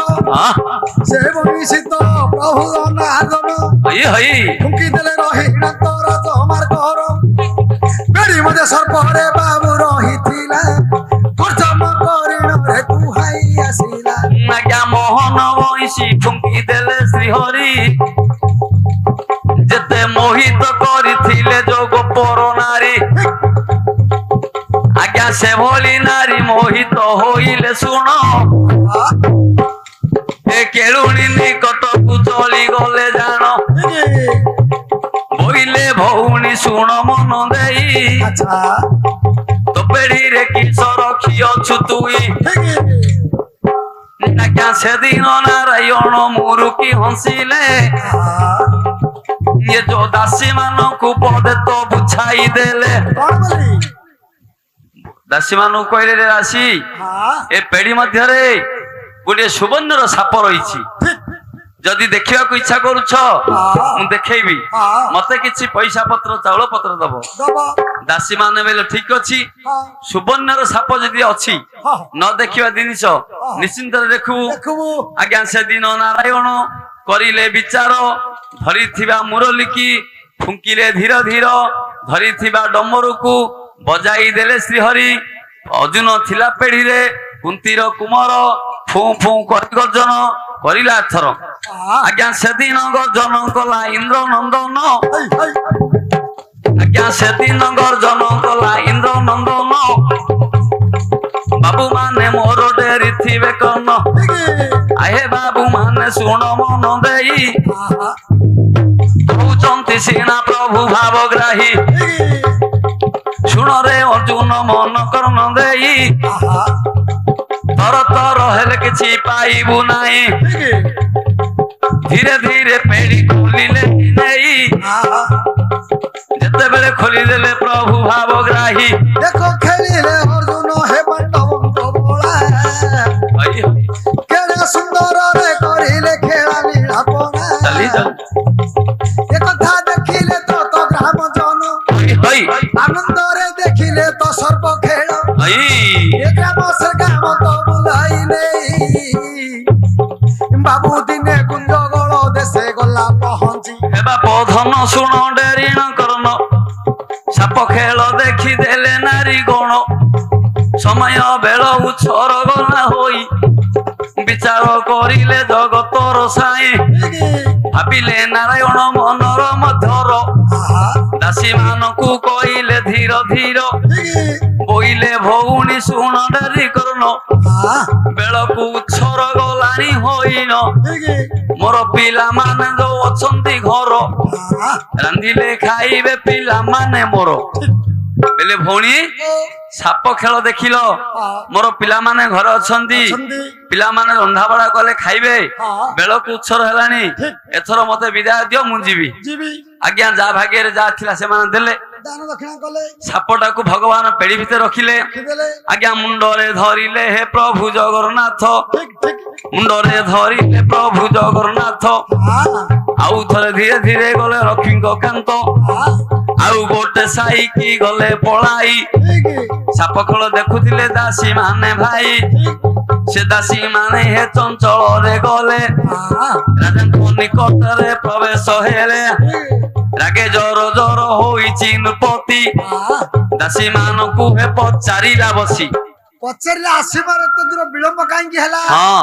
ସେ ମଇଁଷି ତ ପ୍ରଭୁ ନାଦନ, ଫୁଙ୍କି ଦେଲେ ରହିଣ ତୋର ଜମାର କର, ବେଡି ମଧ୍ୟ ସର୍ପରେ ବାବୁ ରହିଥିଲା, ଗର୍ଜନ କରିଣରେ କୁହାଇ ଆସିଲା। ଆଜ୍ଞା ମୋହନ ମଇଁଷି ଫୁଙ୍କି ଦେଲେ ଶ୍ରୀହରି, ଯେତେ ମୋହିତ କରିଥିଲେ ଯୋଗ ପର ନାରୀ, ଆଜ୍ଞା ସେଭଳି ନାରୀ ମୋହିତ ହୋଇଲେ ଶୁଣ, ଏ କେଳୁଣୀ ନିକଟକୁ ଚଳିଗଲେ ଜାଣ, ବୋଇଲେ ଭଉଣୀ ଶୁଣ ମନ ଦେଇ, ଆଚ୍ଛା ତୋ ପେଢିରେ କିସ ରଖିଅଛୁ ତୁଇ, ଆଜ୍ଞା ସେଦିନ ନାରାୟଣ ମୁରୁକି ହସିଲେ, ଇଏ ଯୋଉ ଦାସୀ ମାନଙ୍କୁ ପଦେ ତ ବୁଝାଇ ଦେଲେ, କଣ ବୋଲି? ଦାସୀ ମାନଙ୍କୁ କହିଲେ ରେ ଦାସୀ, ହଁ ଏ ପେଢି ମଧ୍ୟରେ ଗୋଟିଏ ସୁବର୍ଣ୍ଣର ସାପ ରହିଛି, ଯଦି ଦେଖିବାକୁ ଇଚ୍ଛା କରୁଛ ମୁଁ ଦେଖେଇବି, ମତେ କିଛି ପଇସା ପତ୍ର ଚାଉଳ ପତ୍ର ଦବ। ଦବ ଦାସୀ ମାନେ ବୋଇଲେ ଠିକ ଅଛି, ହଁ ସୁବର୍ଣ୍ଣର ସାପ ଯଦି ଅଛି, ହଁ ନ ଦେଖିବା ଜିନିଷ ନିଶ୍ଚିନ୍ତରେ ଦେଖିବୁ। ଦେଖିବୁ ଆଜ୍ଞା ସେଦିନ ନାରାୟଣ କରିଲେ ବିଚାର, ଧରିଥିବା ମୁରଲିକି ଫୁଙ୍କିଲେ ଧୀର ଧୀର, ଧରିଥିବା ଡମରୁକୁ ବଜାଇ ଦେଲେ ଶ୍ରୀହରି, ଅର୍ଜୁନ ଥିଲା ପେଢିରେ କୁନ୍ତିର କୁମର, ଫୁଁ ଫୁଁ କରି ଗର୍ଜନ କରିଲା ଏଥର, ଆଜ୍ଞା ସେଦିନ ଗର୍ଜନ କଲା ଇନ୍ଦ୍ର ନନ୍ଦନ, ହେଇ ହେଇ ଆଜ୍ଞା ସେଦିନ ଗର୍ଜନ କଲା ଇନ୍ଦ୍ର ନନ୍ଦନ, ବାବୁ ମାନେ ମୋର ଡେରି ଥିବେ କର୍ଣ୍ଣ, ଆହେ ବାବୁ ମାନେ ଶୁଣ ମନ ଦେଇ, କହୁଛନ୍ତି ସିନା ପ୍ରଭୁ ଭାବଗ୍ରାହୀ, ଶୁଣରେ ଅର୍ଜୁନ ମନ କର୍ଣ୍ଣ ଦେଇ, ତର ତର ହେଲେ କିଛି ପାଇବୁ ନାହିଁ, ଧୀରେ ଧୀରେ ପେଢି ଖୋଲିଲେ ନେଇ, ଯେତେବେଳେ ଖୋଲିଦେଲେ ପ୍ରଭୁ ଭାବଗ୍ରାହୀ, ଦେଖ ଖେଳିଲେ ଅର୍ଜୁନ ହେ ପାଣ୍ଡବଙ୍କ ବୋଳା, କେଡ଼େ ସୁନ୍ଦରରେ କରିଲେ ଖେଳା ନୀଳାପନା, ଏକଥା ଦେଖିଲେ ତ ଗ୍ରାମ ଜନ, ଆନନ୍ଦରେ ଦେଖିଲେ ତ ସର୍ବ ଖେଳ, ଏ ଗ୍ରାମ ସେ ଗ୍ରାମ ତ ବୁଲାଇଲେ, ବାବୁ ଦିନେ କୁଞ୍ଜଗଳ ଦେଶେ ଗଲା ପହଞ୍ଚି, ହେବା ପଧନ ଶୁଣ ଡେରିଣ କରନ, ସାପ ଖେଳ ଦେଖି ଦେଲେ ନାରୀ ଗଣ, ସମୟ ବେଳ ଉଛର ଗଲା ହୋଇ, ବିଚାର କରିଲେ ଜଗତର ସାଇ, ଭାବିଲେ ନାରାୟଣ ମନର ମଧ୍ୟର, ଦାସୀ ମାନଙ୍କୁ କହିଲେ ଧୀର ଧୀର, ବୋଇଲେ ଭଉଣୀ ଶୁଣ ଡେରି କରନ, ବେଳକୁ ଉଛର ଗଲାଣି ହୋଇନ, ମୋର ପିଲାମାନେ ଯୋଉ ଅଛନ୍ତି ଘର, ରାନ୍ଧିଲେ ଖାଇବେ ପିଲାମାନେ ମୋର, ବେଲେ ଭଉଣୀ ସାପ ଖେଳ ଦେଖିଲ, ମୋର ପିଲାମାନେ ଘରେ ଅଛନ୍ତି, ପିଲାମାନେ ରନ୍ଧାବଢା କଲେ ଖାଇବେ, ବେଳକୁ ଉତ୍ସର ହେଲାଣି, ଏଥର ମତେ ବିଦାୟ ଦିଅ ମୁଁ ଯିବି। ଆଜ୍ଞା ଯାହା ଭାଗ୍ୟରେ ଯାହା ଥିଲା ସେମାନେ ଦେଲେ, ଦାନ ଦକ୍ଷିଣା କଲେ ସାପଟାକୁ ଭଗବାନ ପେଡି ଭିତରେ ରଖିଲେ ରଖିଦେଲେ ଆଜ୍ଞା ମୁଣ୍ଡରେ ଧରିଲେ ହେ ପ୍ରଭୁ ଜଗନ୍ନାଥ ଠିକ ଠିକ ମୁଣ୍ଡରେ ଧରିଲେ ପ୍ରଭୁ ଜଗନ୍ନାଥ ହଁ ଆଉ ଥରେ ଧୀରେ ଧୀରେ ଗଲେ ଲକ୍ଷ୍ମୀଙ୍କ କାନ୍ତ ହଁ ଆଉ ଗୋଟେ ସାଇକି ଗଲେ ପଳାଇ ଠିକ ସାପ ଖୋଳ ଦେଖୁଥିଲେ ଦାସୀ ମାନେ ଭାଇ ସେ ଦାସୀ ମାନେ ହେ ଚଞ୍ଚଳରେ ଗଲେ ହଁ ରାଜାଙ୍କ ନିକଟରେ ପ୍ରବେଶ ହେଲେ ରାଗେ ଜର ଜର ହୋଇଛି ନୃପତି ହଁ ଦାସୀ ମାନଙ୍କୁ ହେ ପଚାରିଲା ବସି ପଚାରିଲେ ଆସିବାର ଏତେ ଦୂର ବିଳମ୍ବ କାହିଁକି ହେଲା ହଁ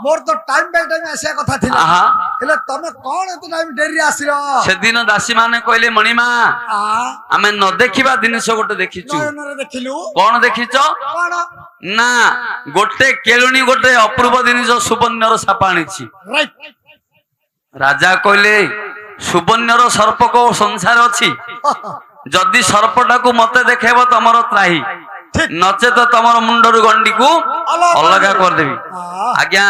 ମୋର ତ ଟାଇମ ବାଇ ଟାଇମ ଆସିବା କଥା ଥିଲା ଆହା ହେଲେ ତମେ କଣ ଏତେ ଟାଇମ ଡେରିରେ ଆସିଲ ସେଦିନ ଦାସୀ ମାନେ କହିଲେ ମଣିମା ଆମେ ନ ଦେଖିବା ଜିନିଷ ଗୋଟେ ଦେଖିଛୁ ନୟନରେ ଦେଖିଲୁ କଣ ଦେଖିଛ କଣ ନା ଗୋଟେ କେଳୁଣୀ ଗୋଟେ ଅପୂର୍ବ ଜିନିଷ ସୁବର୍ଣ୍ଣର ସାପ ଆଣିଛି ରାଇଟ ରାଜା କହିଲେ ସୁବର୍ଣ୍ଣର ସର୍ପ କୋଉ ସଂସାର ଅଛି ଯଦି ସର୍ପଟାକୁ ମତେ ଦେଖେଇବ ତମର ତ୍ରାହି ଠିକ ନଚେତ ତମର ମୁଣ୍ଡରୁ ଗଣ୍ଡିକୁ ଅଲଗା କରିଦେବି ହଁ ଆଜ୍ଞା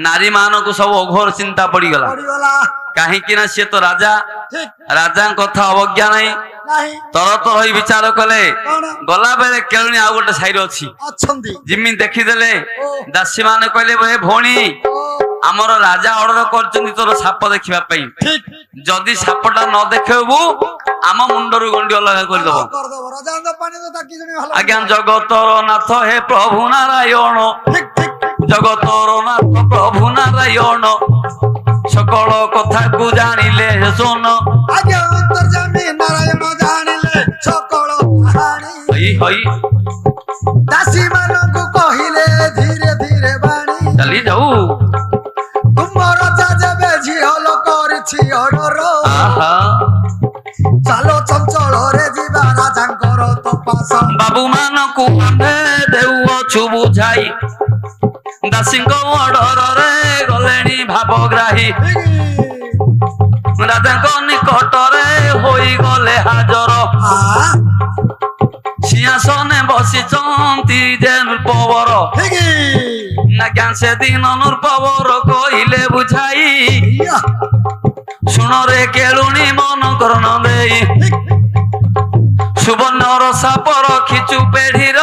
ନାରୀ ମାନଙ୍କୁ ସବୁ ଅଘୋର ଚିନ୍ତା ପଡିଗଲା ପଡିଗଲା କାହିଁକି ନା ସିଏ ତ ରାଜା ଠିକ ରାଜାଙ୍କ କଥା ଅବଜ୍ଞା ନାହିଁ ନାହିଁ ତରତ ହୋଇ ବିଚାର କଲେ କଣ ଗଲା ବେଳେ କେଳୁଣୀ ଆଉ ଗୋଟେ ସାଇରେ ଅଛି ଅଛନ୍ତି ଜିମି ଦେଖିଦେଲେ ଓ ଦାସୀ ମାନେ କହିଲେ ହେ ଭଉଣୀ ଓ ଆମର ରାଜା ଅର୍ଡର କରିଛନ୍ତି ତୋର ସାପ ଦେଖିବା ପାଇଁ ଠିକ ଯଦି ସାପଟା ନ ଦେଖେଇବୁ ଆମ ମୁଣ୍ଡରୁ ଗଣ୍ଡି ଅଲଗା କରିଦବ କରିଦବ ରାଜାଙ୍କ ପାଣି ତ ତାକି ଜଣେ ଭଲ ଆଜ୍ଞା ଜଗତର ନାଥ ହେ ପ୍ରଭୁ ନାରାୟଣ ଠିକ ଠିକ ଜଗତର ନାଥ ପ୍ରଭୁ ନାରାୟଣ ସକଳ କଥାକୁ ଜାଣିଲେ ହେ ଶୁଣ ଆଜ୍ଞା ଅନ୍ତର୍ଯାମୀ ନାରାୟଣ ଜାଣିଲେ ସକଳ କାହାଣୀ ହଇ ହଇ ଦାସୀ ମାନଙ୍କୁ କହିଲେ ଧୀରେ ଧୀରେ ବାଣୀ ଚାଲି ଯାଉ ତୁମର ଯେବେ ଝିଅଲ କରିଛି ଅଡର ଆହା ଚାଲ ଚଞ୍ଚଳରେ ଯିବା ରାଜାଙ୍କର ତପାସ ବାବୁ ମାନଙ୍କୁ ଆମେ ଦେଉଅଛୁ ବୁଝାଇ ଦାସୀଙ୍କ ଅଡରରେ ଗଲେଣି ଭାବଗ୍ରାହୀ ରାଜାଙ୍କ ନିକଟରେ ହୋଇଗଲେ ହାଜର ସିଂହାସନେ ବସିଛନ୍ତି ଯେ ନୃପବର ଆଜ୍ଞା ସେଦିନ ନୃପବର କହିଲେ ବୁଝାଇ ଶୁଣରେ କେଳୁଣୀ ମନ କରଣ ଦେଇ ସୁବର୍ଣ୍ଣର ସାପ ରଖିଛୁ ପେଢିର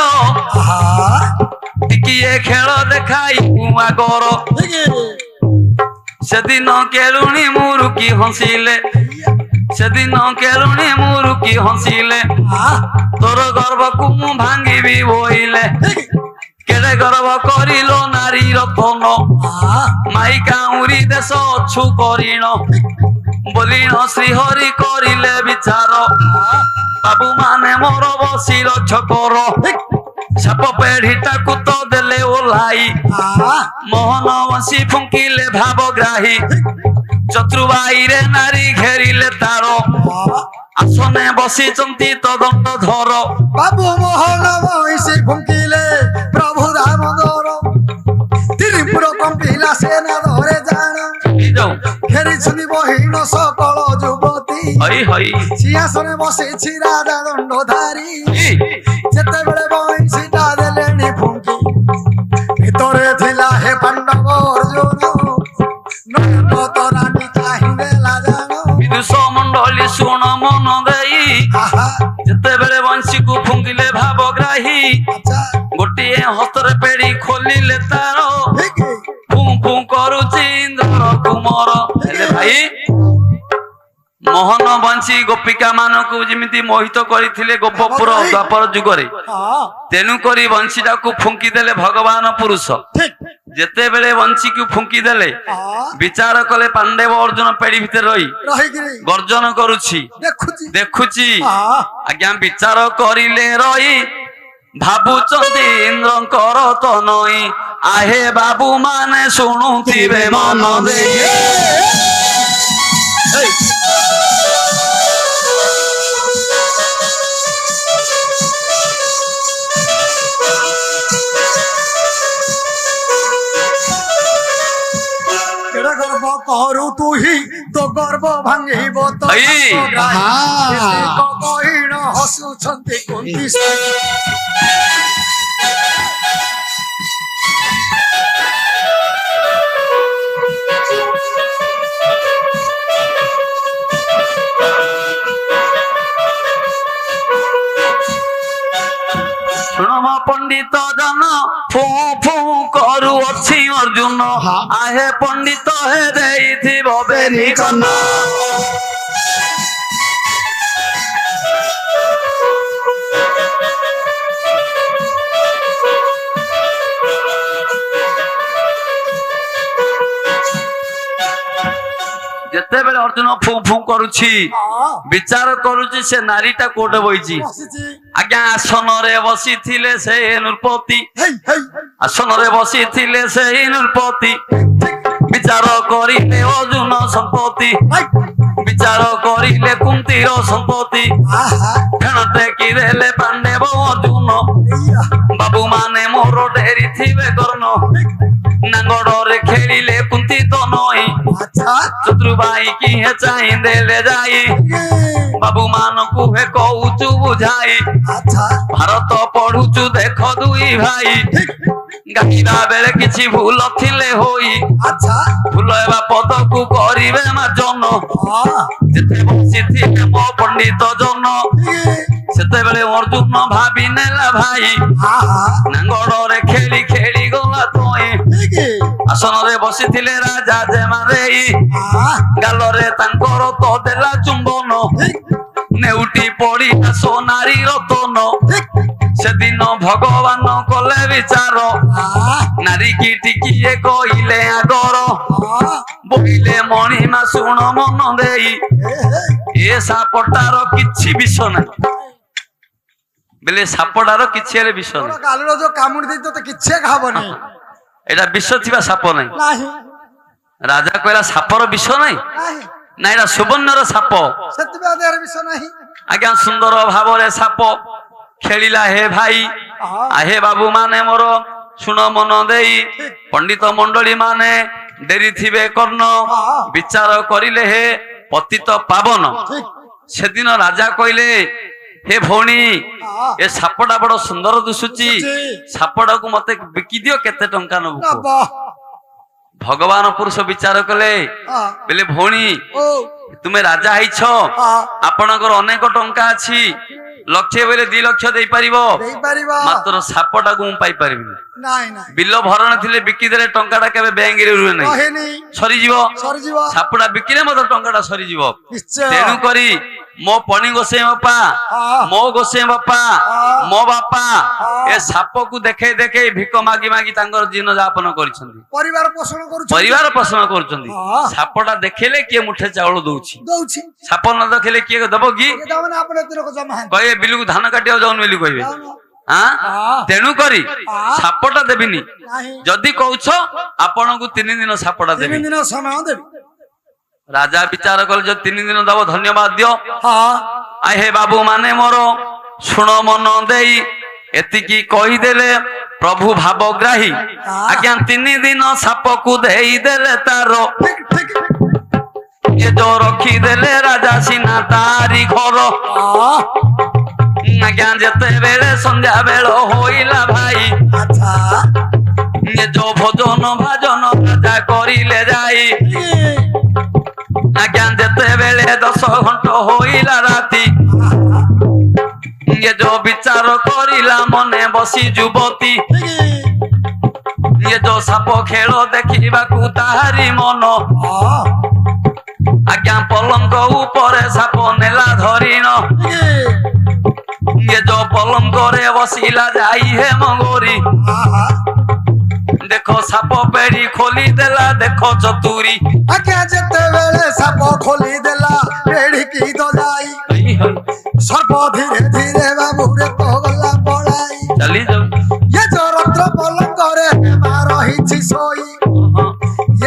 ଟିକିଏ ଖେଳ ଦେଖାଇ ଆଗର ସେଦିନ କେଳୁଣୀ ମୁରୁକି ହସିଲେ ସେଦିନ କେଳୁଣୀ ମୁରୁକି ହସିଲେ ତୋର ଗର୍ଭକୁ ମୁଁ ଭାଙ୍ଗିବି ବୋଇଲେ କେଡେ ଗର୍ବ କରିଲ ନାରୀ ରତନ ମାଇ କାଉଁରୀ ଦେଶ ଅଛୁ କରିଣ ବୋଲିଣ ଶ୍ରୀହରି କରିଲେ ବିଚାର ବାବୁ ମାନେ ମୋର ବସି ଲକ୍ଷ୍ୟ କର ସାପ ପେଢିଟାକୁ ତ ଦେଲେ ଓହ୍ଲାଇ ମୋହନ ବସି ଫୁଙ୍କିଲେ ଭାବଗ୍ରାହୀ ଚତୁର୍ବାଇରେ ନାରୀ ଘେରିଲେ ତାର ଆସନେ ବସିଛନ୍ତି ତଦନ୍ତ ଧର ବାବୁ ମୋହନ ମହିଷୀ ଫୁଙ୍କିଲେ ପ୍ରଭୁ ଦାମୋଦର ତ୍ରିପୁର କମ୍ପିଲା ସେନା ଧରେ ଜାଣ ଘେରିଛନ୍ତି ବହିଣ ସକଳ ଯୁବତୀ ହଇ ହଇ ସିଂହାସନେ ବସିଛି ରାଜା ଦଣ୍ଡଧାରୀ ଯେତେବେଳେ ବହିଷୀଟା ଦେଲେଣି ଫୁଙ୍କି ଭିତରେ ଥିଲା ହେ ପାଣ୍ଡବ ଅର୍ଜୁନ ନୟନ ରାଣୀ ଚାହିଁଦେଲା ଜାଣ ବିଦୁଷ ମଣ୍ଡଳୀ ଶୁଣ ମନ ଦେଇ ଆହା ଯେତେବେଳେ ବଂଶୀକୁ ଫୁଙ୍କିଲେ ଭାବଗ୍ରାହୀ ଆଚ୍ଛା ଗୋଟିଏ ହସ୍ତରେ ପେଢି ଖୋଲିଲେ ତାର ଠିକ ଫୁ ଫୁ କରୁଛି ଇନ୍ଦ୍ର କୁମର ହେଲେ ଭାଇ ମୋହନ ବଂଶୀ ଗୋପିକା ମାନଙ୍କୁ ଯେମିତି ମୋହିତ କରିଥିଲେ ଗୋପପୁର ଦ୍ୱାପର ଯୁଗରେ ହଁ ତେଣୁ କରି ବଂଶୀଟାକୁ ଫୁଙ୍କି ଦେଲେ ଭଗବାନ ପୁରୁଷ ଠିକ ଯେତେବେଳେ ବଂଶୀକୁ ଫୁଙ୍କି ଦେଲେ ହଁ ବିଚାର କଲେ ପାଣ୍ଡବ ଅର୍ଜୁନ ପେଢି ଭିତରେ ରହି ରହିକିରି ଗର୍ଜନ କରୁଛି ଦେଖୁଛି ଦେଖୁଛି ହଁ ଆଜ୍ଞା ବିଚାର କରିଲେ ରହି ଭାବୁଛନ୍ତି ଇନ୍ଦ୍ରଙ୍କର ତ ନଈ ଆହେ ବାବୁ ମାନେ ଶୁଣୁଥିବେ ମନ ଦେଇ କେଡେ ଗର୍ବ କରୁ ତୁ ହିଁ ତୋ ଗର୍ବ ଭାଙ୍ଗିବ ତ ଏଇ। କହିଣ ହସୁଛନ୍ତି କୁନ୍ତି ପଣ୍ଡିତ ଜନ ଫୁ ଫୁ କରୁଅଛି ଅର୍ଜୁନ ଆହେ ପଣ୍ଡିତ ହେ ଦେଇଥିବ ବେରି କନ ଯେତେବେଳେ ଅର୍ଜୁନ ଫୁ ଫୁ କରୁଛି ବିଚାର କରୁଛି ସେ ନାରୀଟା କୋଉଟେ ବଇଛି ବସିଛି ଆଜ୍ଞା ଆସନରେ ବସିଥିଲେ ସେ ନୃପତି ଆସନରେ ବସିଥିଲେ ସେଇ ନୃପତି ବିଚାର କରିଲେ ଅର୍ଜୁନ ସମ୍ପତ୍ତି ବିଚାର କରିଲେ କୁନ୍ତୀର ସମ୍ପତ୍ତି ଫେଣ ଟେକି ଦେଲେ ପାଣ୍ଡବ ଅର୍ଜୁନ ବାବୁ ମାନେ ମୋର ଡେରି ଥିବେ କର୍ଣ୍ଣ ନାଙ୍ଗଡରେ ଖେଳିଲେ କୁନ୍ତି ତ ନଈ ଶତ୍ରୁବାଇ କି ହେ ଚାହିଁ ଦେଲେ ଯାଇ ବାବୁ ମାନଙ୍କୁ ହେ କହୁଛୁ ବୁଝାଇ ଭାରତ ପଢୁଛୁ ଦେଖ ଦୁଇ ଭାଇ ଗାଇଲା ବେଳେ କିଛି ଭୁଲ ଥିଲେ ହୋଇ ଭୁଲ ହେବା ପଦକୁ କରିବେ ମାର୍ଜନ ଯେତେ ବସିଥିଲେ ମୋ ପଣ୍ଡିତ ଜନ ସେତେବେଳେ ଅର୍ଜୁନ ଭାବି ନେଲା ଭାଇ ନାଙ୍ଗଡରେ ଖେଳି ଖେଳି ଗଲା ତୋଇ ଆସନରେ ବସିଥିଲେ ରାଜା ଯେମାରେଇ ଗାଲରେ ତାଙ୍କର ତ ଦେଲା ଚୁମ୍ବନ ନେଉଟି ପଡିଲା সোনারি ରତନ ସେଦିନ ଭଗବାନ କଲେ ବିଚାର ନାରୀ କି ଟିକିଏ କହିଲେ ଆଗର ବୋଇଲେ ମଣିମା ଶୁଣ ମନ ଦେଇ ଏ ସାପଟାର କିଛି ବିଷ ନାହିଁ ବେଲେ ସାପଟାର କିଛି ହେଲେ ବିଷ ନାହିଁ କାଲିର ଯୋଉ କାମୁଡି ଦେଇ ତତେ କିଛି ଖାବନି ଏଟା ବିଷ ଥିବା ସାପ ନାହିଁ ନାହିଁ ରାଜା କହିଲା ସାପର ବିଷ ନାହିଁ ନାହିଁ ନା ଏଟା ସୁବର୍ଣ୍ଣର ସାପ ସେଥିପାଇଁ ଦେହରେ ବିଷ ନାହିଁ ଆଜ୍ଞା ସୁନ୍ଦର ଭାବରେ ସାପ ଖେଳିଲା ହେ ଭାଇ ଆହେ ବାବୁ ମାନେ ମୋର ଶୁଣ ମନ ଦେଇ ପଣ୍ଡିତ ମଣ୍ଡଳୀ ମାନେ ଡେରି ଥିବେ କର୍ଣ୍ଣ ବିଚାର କରିଲେ ହେ ପତିତ ପାବନ ସେଦିନ ରାଜା କହିଲେ ହେ ଭଉଣୀ ଏ ସାପଟା ବଡ ସୁନ୍ଦର ଦିଶୁଛି ସାପଟାକୁ ମତେ ବିକି ଦିଅ କେତେ ଟଙ୍କା ନବୁ ଭଗବାନ ପୁରୁଷ ବିଚାର କଲେ ବେଲେ ଭଉଣୀ ତୁମେ ରାଜା ହେଇଛ ଆପଣଙ୍କର ଅନେକ ଟଙ୍କା ଅଛି ଲକ୍ଷେ ବେଲେ 2 ଲକ୍ଷ ଦେଇପାରିବ ମାତ୍ର ସାପଟାକୁ ମୁଁ ପାଇପାରିବିନି ବିଲ ଭରଣ ଥିଲେ ବିକିଦେଲେ ଟଙ୍କାଟା କେବେ ବ୍ୟାଙ୍କରେ ରୁହେ ନାହିଁ ସରିଯିବ ସାପଟା ବିକିଲେ ମଧ୍ୟ ଟଙ୍କାଟା ସରିଯିବ ତେଣୁ କରି ମୋ ପଣି ଗୋସେଇ ବାପା ମୋ ଗୋସେଇ ବାପା ମୋ ବାପା ଏ ସାପକୁ ଦେଖେଇ ଦେଖେଇ ଭିକ ମାଗି ମାଗି ତାଙ୍କର ଜୀବନ ଯାପନ କରିଛନ୍ତି ପରିବାର ପୋଷଣ କରୁଛନ୍ତି ସାପଟା ଦେଖେଇଲେ କିଏ ମୁଠେ ଚାଉଳ ଦଉଛି ସାପ ନ ଦେଖେଇଲେ କିଏ ଦବ କି କହିବେ ବିଲକୁ ଧାନ କାଟିବାକୁ ଯାଉନି ବୋଲି କହିବେ ତେଣୁ କରି ସାପଟା ଦେବିନି ଯଦି କହୁଛ ଆପଣଙ୍କୁ 3 ଦିନ ସାପଟା ଦେବି ରାଜା ବିଚାର କଲେ ଯଦି 3 ଦିନ ଦବ ଧନ୍ୟବାଦ ଦିଅ ଆହେ ବାବୁ ମାନେ ମୋର ଶୁଣ ମନ ଦେଇ ଏତିକି କହିଦେଲେ ପ୍ରଭୁ ଭାବଗ୍ରାହୀ ଆଜ୍ଞା 3 ଦିନ ସାପକୁ ଦେଇଦେଲେ ତାର ଏ ଯୋ ରଖିଦେଲେ ରାଜା ସିନା ତାରି ଘର ଆଜ୍ଞା ଯେତେବେଳେ ସନ୍ଧ୍ୟା ବେଳ ହୋଇଲା ଭାଇ ଏ ଯୋ ଭୋଜନ ଭାଜନ ରାଜା କରିଲେ ଯାଇ ଆଜ୍ଞା ଯେତେବେଳେ 10 ଘଣ୍ଟ ହୋଇଲା ରାତି ଏ ଯୋ ବିଚାର କରିଲା ମନେ ବସି ଯୁବତୀ ଏ ଯୋ ସାପ ଖେଳ ଦେଖିବାକୁ ତାହାରି ମନ ଆଜ୍ଞା ପଲଙ୍କ ଉପରେ ସାପ ନେଲା ଧରିଣ ଏ ଯୋ ପଲଙ୍କରେ ବସିଲା ଯାଇ ହେ ମଙ୍ଗୋରି ଦେଖ ସାପ ପେଡି ଖୋଲି ଦେଲା ଦେଖ ଚତୁରୀ ଆଜ୍ଞା ଯେତେବେଳେ ସାପ ଖୋଲି ଦେଲା ପେଢିକି ତ ଯାଇ ସର୍ପ ଧୀରେ ଧୀରେ ବାବୁରେ ତ ଗଲା ପଳାଇ ଚାଲି ଯାଉ ଏ ଯୋ ରତ୍ନ ପଲଙ୍କରେ ମା ରହିଛି ଶୋଇ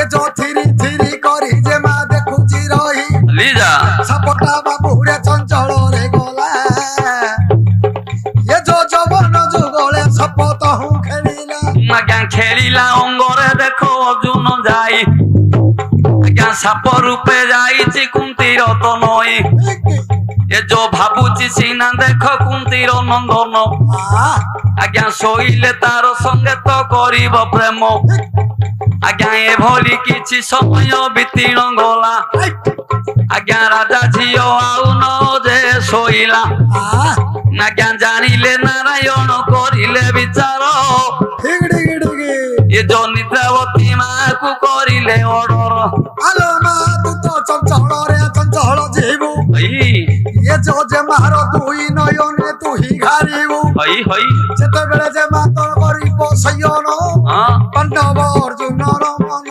ଏ ଯୋ ଥିରି ଥିରି କରି ଯେ ମା ଦେଖୁଛି ରହି ଚାଲି ଯା ସାପଟା ବାବୁରେ ଚଞ୍ଚଳରେ ଗଲା ଏ ଯୋ ଯବନ ଯୁଗଳେ ସାପ ତହୁଁ ଖେଳିଲା ଆଜ୍ଞା ଖେଳିଲା ଅଙ୍ଗରେ ଦେଖ ଅର୍ଜୁନ ଯାଇ ଆଜ୍ଞା ସାପ ରୂପେ ଯାଇଛି କୁନ୍ତୀର ତ ନଈ ଏ ଯୋ ଭାବୁଛି ସିନା ଦେଖ କୁନ୍ତୀର ନନ୍ଦନ ଆଜ୍ଞା ଶୋଇଲେ ତାର ସଙ୍ଗେ ତ କରିବ ପ୍ରେମ ଆଜ୍ଞା ଏଭଳି କିଛି ସମୟ ବିତିଣ ଗଲା ଆଜ୍ଞା ରାଜା ଝିଅ ଆଉ ନ ଯେ ଶୋଇଲା ଆଜ୍ଞା ଜାଣିଲେ ନାରାୟଣ କରିଲେ ବିଚାର ଠିକ ଠିକ ଠିକ ଏ ଯୋଉ ନିଦ୍ରାବତୀ ମାକୁ କରିଲେ ଅର୍ଡର ଆଲୋ ମା ତୁ ତ ଚଞ୍ଚଳରେ ଚଞ୍ଚଳ ଯିବୁ ହଇ ଏ ଯୋ ଯେ ମାର ଦୁଇ ନୟନେ ତୁ ହିଁ ଘାରିବୁ ହଇ ହଇ ଯେତେବେଳେ ଯେ ମାତର କରିବ ସୟନ ହଁ ପାଣ୍ଡବ ଅର୍ଜୁନର ମନ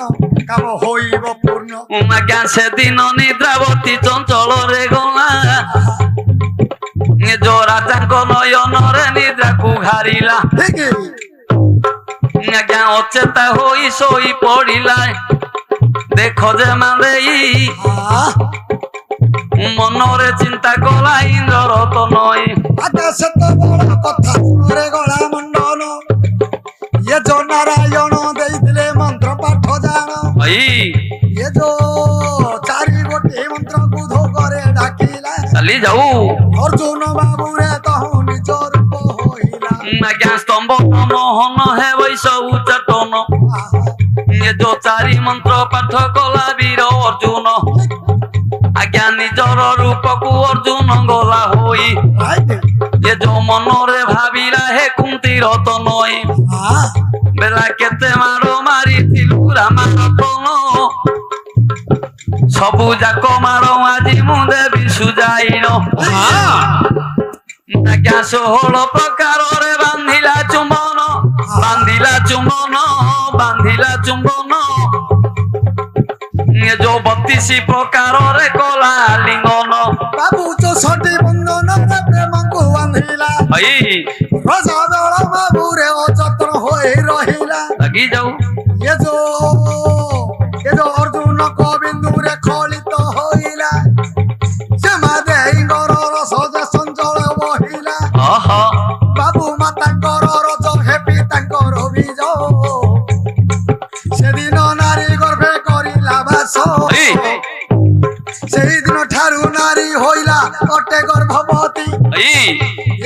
କାମ ହୋଇବ ପୂର୍ଣ୍ଣ ଆଜ୍ଞା ସେଦିନ ନିଦ୍ରାବତୀ ଚଞ୍ଚଳରେ ଗଲା ଏ ଯୋଉ ରାଜାଙ୍କ ନୟନରେ ନିଦ୍ରାକୁ ଘାରିଲା ଠିକ ଆଜ୍ଞା ଅଚେତା ହୋଇ ଶୋଇ ପଡିଲା ଦେଖ ଯେ ମାଦେଇ ମନରେ ଚିନ୍ତା କଲା ଇନ୍ଦ୍ର ତ ନଈ ଆକା ସେତ ବଡ କଥା ଶୁଣରେ ଗଳା ମଣ୍ଡନ ଏ ଯୋ ନାରାୟଣ ଦେଇଥିଲେ ମନ୍ତ୍ର ପାଠ ଜାଣ ହଇ ଏ ଯୋ ଚାରି ଗୋଟି ମନ୍ତ୍ର ବୁଧ করে ডাকিলা ଚାଲି ଯାଉ অর্জুন বাবুরে তহু নিজ রূপ হইলা ଆଜ୍ଞା ସ୍ତମ୍ଭ ହନ ହେ ବୈଶବୁ ଚଟନ ଏ ଯୋଉ ଚାରି ମନ୍ତ୍ର ପାଠ କଲା ବୀର ଅର୍ଜୁନ ଆଜ୍ଞା ନିଜର ରୂପକୁ ଅର୍ଜୁନ ଗଲା ହୋଇ ଏ ଯୋଉ ମନରେ ଭାବିଲା ହେ କୁନ୍ତୀର ତ ନଈ ବେଲା କେତେ ମାର ମାରିଥିଲୁ ରାମାରତନ ସବୁ ଯାକ ମାର ଆଜି ମୁଁ ଦେବି ସୁଜାଇନ ଆଜ୍ଞା 16 ପ୍ରକାରରେ ବାନ୍ଧିଲା ଚୁମ୍ବନ ବାନ୍ଧିଲା ଚୁମ୍ବନ ବାନ୍ଧିଲା ଚୁମ୍ବନ ଏ ଯୋଉ 32 ପ୍ରକାରରେ କଲା লিঙ্গন বাবু 64 বন্ধନରେ প্রেমକୁ বাঁধিলা ହଇ রসা দଳ বাবুরে অযত্ন হয়ে রহিলা লাগি যাও এ যে অর্জুন গোবিন্দুরে খলিত হইলা সেমা দেইঙ্গর রস যে সঞ্চল বহিলা অহ বাবু মাতাঙ্কর রজ হেপি তাঙ্কর বীজ সেদিন নারী গর্ভে করিলা বাস হই সেইদিন ঠারু নারী হইলা অটে গর্ভবতী হই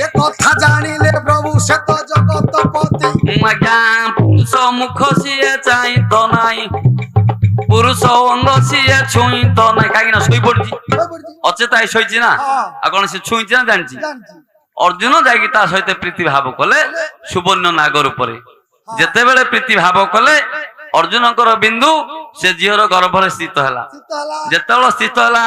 এ কথা জানিলে প্রভু শ্বেত জগতপতি আজ্ঞা পুরুষ মুখ সিଏ চাই তো নাই পুরুষ অঙ্গ সিଏ ছুঁই তো নাই কাহিনা শোই পড়ছি অচেতায় শোইছি না আর কোন সে ছুঁইছি না জানছি অর্জুন ଯାଇକି ତା ସହିତ ପ୍ରୀତି ଭାବ କଲେ ସୁବର୍ଣ୍ଣ ନାଗର ଉପରେ ଯେତେବେଳେ ପ୍ରୀତି ଭାବ କଲେ ଅର୍ଜୁନଙ୍କର ବିନ୍ଦୁ ସେ ଝିଅର ଗର୍ଭରେ ସ୍ଥିତ ହେଲା ଯେତେବେଳେ ସ୍ଥିତ ହେଲା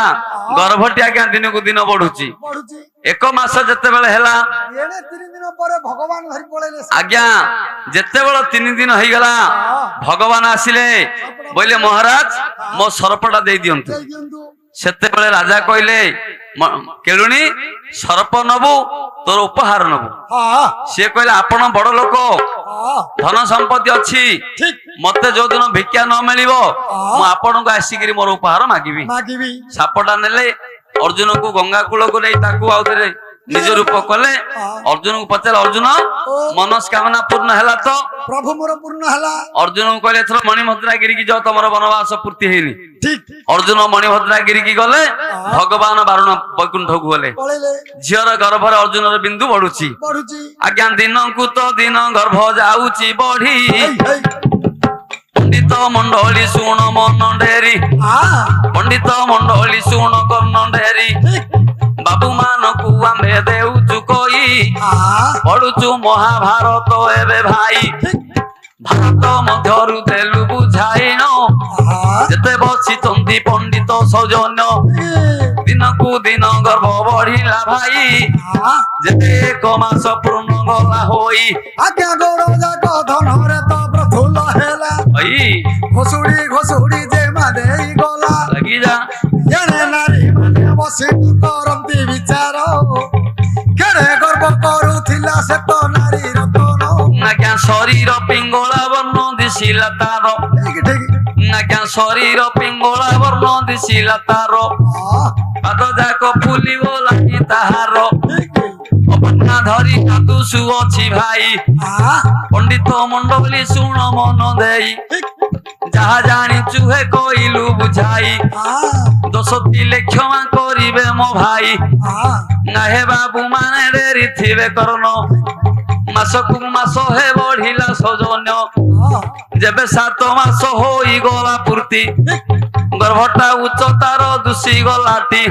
ଗର୍ଭଟି ଆଜ୍ଞା ଦିନକୁ ଦିନ ବଢୁଛି ପଢୁଛି 1 ମାସ ଯେତେବେଳେ ହେଲା ଏଣେ 3 ଦିନ ପରେ ଭଗବାନ ଧରି ପଳେଇଲେ ଆଜ୍ଞା ଯେତେବେଳେ 3 ଦିନ ହେଇଗଲା ଭଗବାନ ଆସିଲେ ବୋଇଲେ ମହାରାଜ ମୋ ସରପଟା ଦେଇ ଦିଅନ୍ତୁ ଦେଇ ଦିଅନ୍ତୁ ସେତେବେଳେ ରାଜା କହିଲେ କେଳୁଣି ସରପ ନବୁ ତୋର ଉପହାର ନବୁ ହଁ ସିଏ କହିଲେ ଆପଣ ବଡ ଲୋକ ହଁ ଧନ ସମ୍ପତ୍ତି ଅଛି ଠିକ ମତେ ଯୋଉଦିନ ଭିକ୍ଷା ନ ମିଳିବ ମୁଁ ଆପଣଙ୍କୁ ଆସିକିରି ମୋର ଉପହାର ମାଗିବି ମାଗିବି ସାପଟା ନେଲେ ଅର୍ଜୁନକୁ ଗଙ୍ଗା କୂଳକୁ ନେଇ ତାକୁ ଆଉ ଥରେ ନିଜ ରୂପ କଲେ ଅର୍ଜୁନକୁ ପଚାରିଲେ ଅର୍ଜୁନ ମନସ୍କାମନା ପୂର୍ଣ୍ଣ ହେଲା ତ ପ୍ରଭୁ ମୋର ପୂର୍ଣ୍ଣ ହେଲା ଅର୍ଜୁନକୁ କହିଲେ ଏଥର ମଣିଭଦ୍ରାଗିରି କି ଯାଅ ତମର ବନବାସ ପୂର୍ତ୍ତି ହେଇନି ଠିକ ଅର୍ଜୁନ ମଣିଭଦ୍ରାଗିରି କି ଗଲେ ଭଗବାନ ବାରୁଣ ବୈକୁଣ୍ଠକୁ ଗଲେ ପଳେଇଲେ ଝିଅର ଗର୍ଭରେ ଅର୍ଜୁନର ବିନ୍ଦୁ ବଢୁଛି ପଢୁଛି ଆଜ୍ଞା ଦିନକୁ ତ ଦିନ ଗର୍ଭ ଯାଉଛି ବଢି ହେଇ ହେଇ ପଣ୍ଡିତ ମଣ୍ଡଳୀ ଶୁଣ ମନ ଡେରି ପଣ୍ଡିତ ମଣ୍ଡଳୀ ଶୁଣ କର୍ଣ୍ଣ ଡେରି ବାବୁ ମାନଙ୍କୁ ଆମେ ଦେଉଛୁ କହି ପଢୁଛୁ ମହାଭାରତ ଏବେ ଭାଇ ଭାରତ ମଧ୍ୟରୁ ଦେଲୁ ବୁଝାଇନ ଯେତେ ବସିଛନ୍ତି ପଣ୍ଡିତ ସୌଜନ୍ୟ ଦିନକୁ ଦିନ ଗର୍ଭ ବଢିଲା ଭାଇ ଯେତେ 1 ମାସ ପୂର୍ଣ୍ଣ ଗଲା ହୋଇ ଆଜ୍ଞା ଗୋଡ଼ ଯାକ ଧନରେ ତ ପ୍ରଫୁଲ୍ଲ ହେଲା ଭାଇ ଘୋଷୁଡି ଘୋଷୁଡି ଯେ ମାଦେଇ ଗଲା ଲାଗି ଯା ଏଣେ ନାରୀ ମାନେ ବସି କରନ୍ତି ବିଚାର କେଡ଼େ ଗର୍ବ କରୁଥିଲା ସେ ତ ନାରୀ ରତନ ଆଜ୍ଞା ଶରୀର ପିଙ୍ଗଳା ବର୍ଣ୍ଣ ଦିଶିଲା ତାର ଠିକ ଠିକ ଆଜ୍ଞା ଶରୀର ପିଙ୍ଗଳା ବର୍ଣ୍ଣ ଦିଶିଲା ତାର ପାଦ ଯାକ ଫୁଲିଗଲାଣି ତାହାର ଅପନା ଧରି କାଦୁସୁ ଅଛି ଭାଇ ପଣ୍ଡିତ ମଣ୍ଡଳୀ ଶୁଣ ମନ ଦେଇ ଯାହା ଜାଣିଛୁ ହେ କହିଲୁ ବୁଝାଇ ଦୋଷ ଥିଲେ କ୍ଷମା କରିବେ ମୋ ଭାଇ ହେ ବାବୁ ମାନେ ଡେରି ଥିବେ କର୍ଣ୍ଣ ମାସକୁ ମାସ ହେ ବଢିଲା ସୌଜନ୍ୟ ଯେବେ 7 ମାସ ହୋଇଗଲା ପୂର୍ତ୍ତି ଗର୍ଭଟା ଉଚ୍ଚତାର ଦୁଷି ଗଲାଟି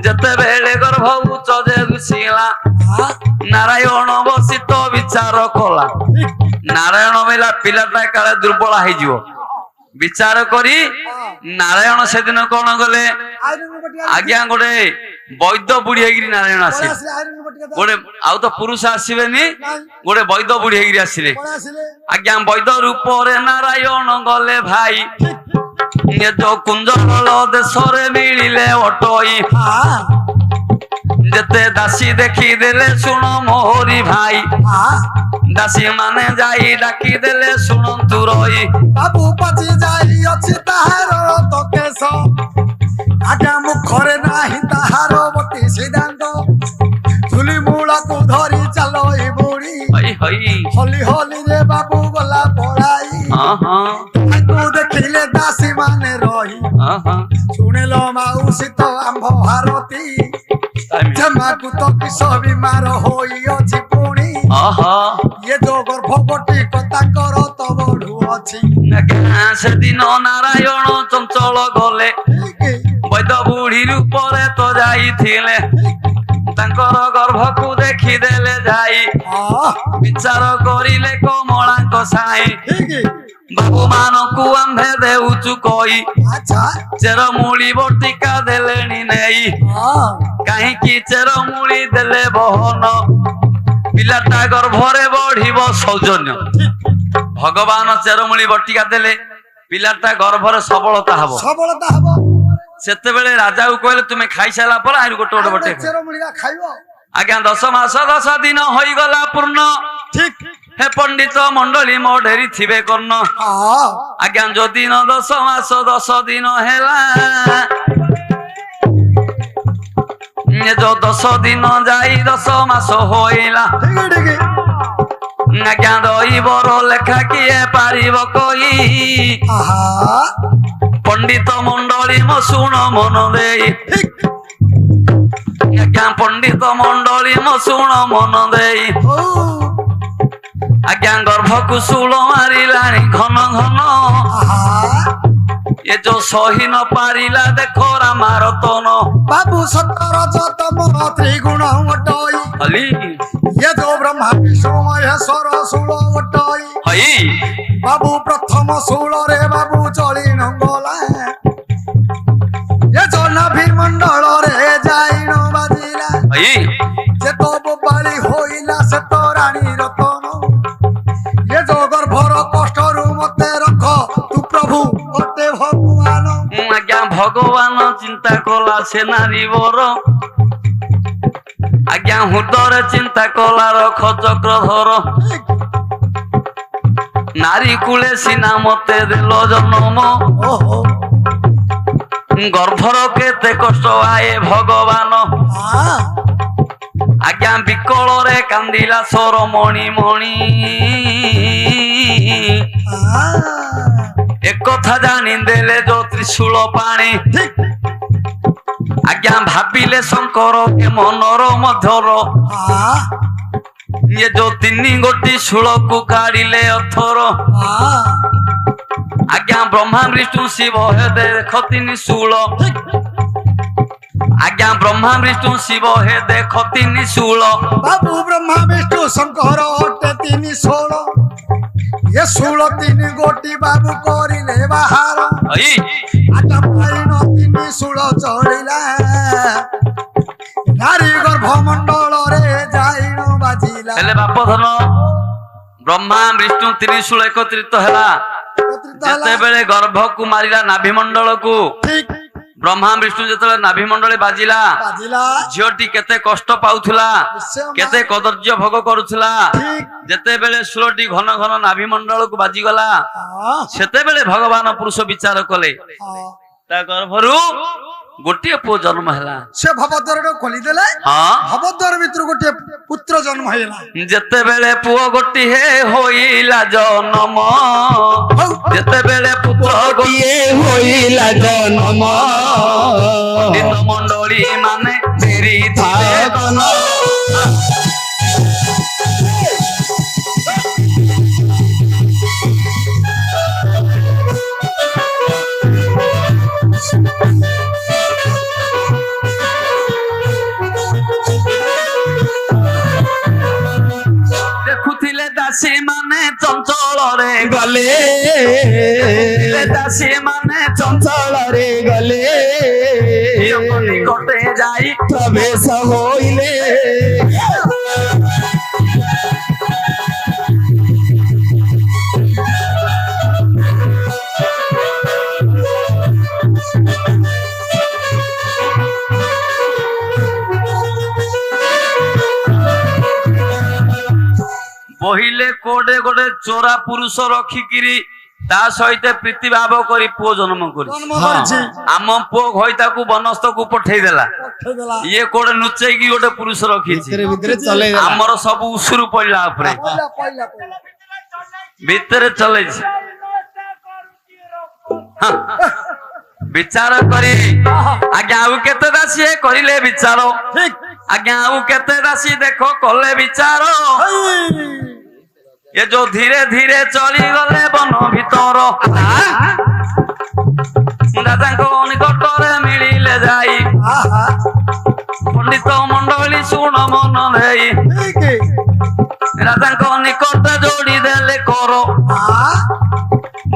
ଯେତେବେଳେ ଗର୍ଭ ଉଚ୍ଚ ଯେ ଦୁଷିଲା ନାରାୟଣ ବସିତ ବିଚାର କଲା ନାରାୟଣ କହିଲା ପିଲାଟା କାଳେ ଦୁର୍ବଳ ହେଇଯିବ ବିଚାର କରି ନାରାୟଣ ସେଦିନ କଣ କଲେ ଆଜ୍ଞା ଗୋଟେ ବୈଦ୍ୟ ବୁଢୀ ହେଇକିରି ନାରାୟଣ ଆସିଲେ ଗୋଟେ ଆଉ ତ ପୁରୁଷ ଆସିବେନି ଗୋଟେ ବୈଦ୍ୟ ବୁଢୀ ହେଇକିରି ଆସିଲେ ଆଜ୍ଞା ବୈଦ୍ୟ ରୂପରେ ନାରାୟଣ ଗଲେ ଭାଇ ଯୋଉ କୁଞ୍ଜଳ ଦେଶରେ ମିଳିଲେ ଅଟଇ ଯେତେ ଦାସୀ ଦେଖିଦେଲେ ଶୁଣ ମୋହରି ଭାଇ ଦାସୀ ମାନେ ଯାଇ ଡାକିଦେଲେ ଶୁଣନ୍ତୁ ରହି ବାବୁ ପଚି ଯାଇ ଅଛି ତାହାର ତ କେଶ ଆଜ୍ଞା ମୁଖରେ ନାହିଁ ତାହାର ବତି ସିଦ୍ଧାନ୍ତ ଚୁଲି ମୂଳକୁ ଧରି ଚାଲ ଏ ବୁଢୀ ହଇ ହଇ ହଲି ହଲି ରେ ବାବୁ ଗଲା ପଳାଇ ତାକୁ ଦେଖିଲେ ଦାସୀ ମାନେ ରହି ଶୁଣିଲ ମାଉସୀ ତ ଆମ୍ଭ ଭାରତୀ ଜମାକୁ ତ କିସ ବିମାର ହୋଇଅଛି ପୁଣି ଇଏ ଯୋଉ ଗର୍ଭବତୀ ତାଙ୍କର ତ ବଢୁ ଅଛି ସେଦିନ ନାରାୟଣ ଚଞ୍ଚଳ ଗଲେ ବୈଦ୍ୟ ବୁଢୀ ରୂପରେ ତ ଯାଇଥିଲେ ତାଙ୍କର ଗର୍ଭକୁ ଦେଖିଦେଲେ ଯାଇ ବିଚାର କରିଲେ କମଳାଙ୍କ ସାଇ ବାବୁ ମାନଙ୍କୁ ଆମ୍ଭେ ଦେଉଛୁ କହି ଚେରମୂଳି ବଟିକା ଦେଲେଣି ନେଇ କାହିଁକି ଚେରମୂଳି ଦେଲେ ବହନ ପିଲାଟା ଗର୍ଭରେ ବଢିବ ସୌଜନ୍ୟ ଭଗବାନ ଚେରମୂଳି ବଟିକା ଦେଲେ ପିଲାଟା ଗର୍ଭରେ ସବଳତା ହବ ସେତେବେଳେ ରାଜାକୁ କହିଲେ ତୁମେ ଖାଇସାରିଲା ପରେ ଆହୁରି ଗୋଟେ ଗୋଟେ ବଟିକା ଖାଇବ ଆଜ୍ଞା 10 ମାସ 10 ଦିନ ହୋଇଗଲା ପୂର୍ଣ୍ଣ ଠିକ हे पंडित मंडली मो ढेरी थिबे कर्ण आज्ञा जो दिन 10 मास 10 दिन हेला जो 10 दिन जाई 10 मास होइला आज्ञा दई बर लेखा किए पारिब कई पंडित मंडली मो सुण मन देई आज्ञा पंडित मंडली मो सुण मन देई आज्ञा गर्भ कुशूल मारिलाणी घन घन ये जो सही न पारिला देखो रामारतन बाबू सतर तम त्रिगुण वटई ये जो ब्रह्मा विष्णु महेश्वर शूल वटई हई बाबू प्रथम शूल रे बाबू चली नंगला ये जो नाभि मंडल रे जाइन बाजिला हई जे तो बोबाली होइला से तो रानी रतन ये जो गर्भर कष्ट रु मते रख तू प्रभु मते भगवान आज्ञा भगवान चिंता कला से नारी बर आज्ञा हृदय चिंता कला रख चक्रधर नारी कूले सीना मते दिल जन्म गर्भर केते कष्ट आए भगवान आज्ञा विकल रे कांदिला सोर मणि मणि एक कथा जानी देले जो त्रिशूल पाणी आज्ञा भाबिले शंकर के मनर मधर ये जो 3 गोटी शूल को काढ़िले अथर आज्ञा ब्रह्मा विष्णु शिव हे देख 3 शूल आज्ञा ब्रह्मा विष्णु शिव हे देख 3 शूल बाबू ब्रह्मा विष्णु शंकर अटे 3 शूल ये शूल 3 गोटी बाबू करिले बाहर आटा पाइन 3 शूल चढ़िला नारी गर्भ मंडल रे जाइन बाजिला हेले बाप धन ब्रह्मा विष्णु 3 शूल एकत्रित हैला जते बेले गर्भ को मारिला नाभि मंडल को ठीक ब्रह्मा विष्णु जते नाभि मंडले बाजिला झियोटी केते कष्ट पाउथुला केते कदर्य भोग करूथुला जते बेले शूलटी घन घन नाभि मंडल को बाजी गला सेते बेले भगवान पुरुष विचार कले ता गर्भरु गोटे पु जन्म हैला से भवद्वार खोली देले भवद्वार भितर गोटे पुत्र जन्म हैला जते बेले पुओ गोटी हे होइला जन्म जते बेले पुत्र गोटी होइला जन्म पंडित मंडली माने तेरी थाए गन ଦାସୀ ମାନେ ଚଞ୍ଚଳରେ ଗଲେ ଦାସୀ ମାନେ ଚଞ୍ଚଳରେ ଗଲେ ନିକଟେ ଯାଇ ପ୍ରବେଶ ହୋଇଲେ বহিলে কোডে গোটে চোরা পুরুষ রখিকিরি তা সহিত প্রীতি ভাব করে পুଅ জন্ম କରିଛି ଜନ୍ମ କରିଛି ଆମ ପୁଅ ଘଇ ତାକୁ ବନସ୍ତକୁ ପଠେଇ ଦେଲା ପଠେଇଦେଲା ଇଏ କୋଡେ ନୁଚେଇକି ଗୋଟେ ପୁରୁଷ ରଖିଛି ଭିତରେ ଚଲେଇ ଦେଲା ଆମର ସବୁ ଉସୁରୁ ପଡିଲା ଉପରେ ପଇଲା ପଇଲା ପଇଲା ଭିତରେ ଚଲେଇଛି ହଁ। ବିଚାର କରି ଆଜ୍ଞା ଆଉ କେତେ ଦାସୀ କରିଲେ ବିଚାର ଠିକ ଆଜ୍ଞା ଆଉ କେତେ ଦାସୀ ଦେଖ କଲେ ବିଚାର ଏ ଯୋଉ ଧୀରେ ଧୀରେ ଚଳିଗଲେ ବନ ଭିତର ଦାଦାଙ୍କ ନିକଟରେ ମିଳିଲେ ଯାଇ ଆହା ପଣ୍ଡିତ ମଣ୍ଡଳୀ ଶୁଣ ମନ ଦେଇ ଠିକ ରାଜାଙ୍କ ନିକଟ ଯୋଡି ଦେଲେ କର ଆ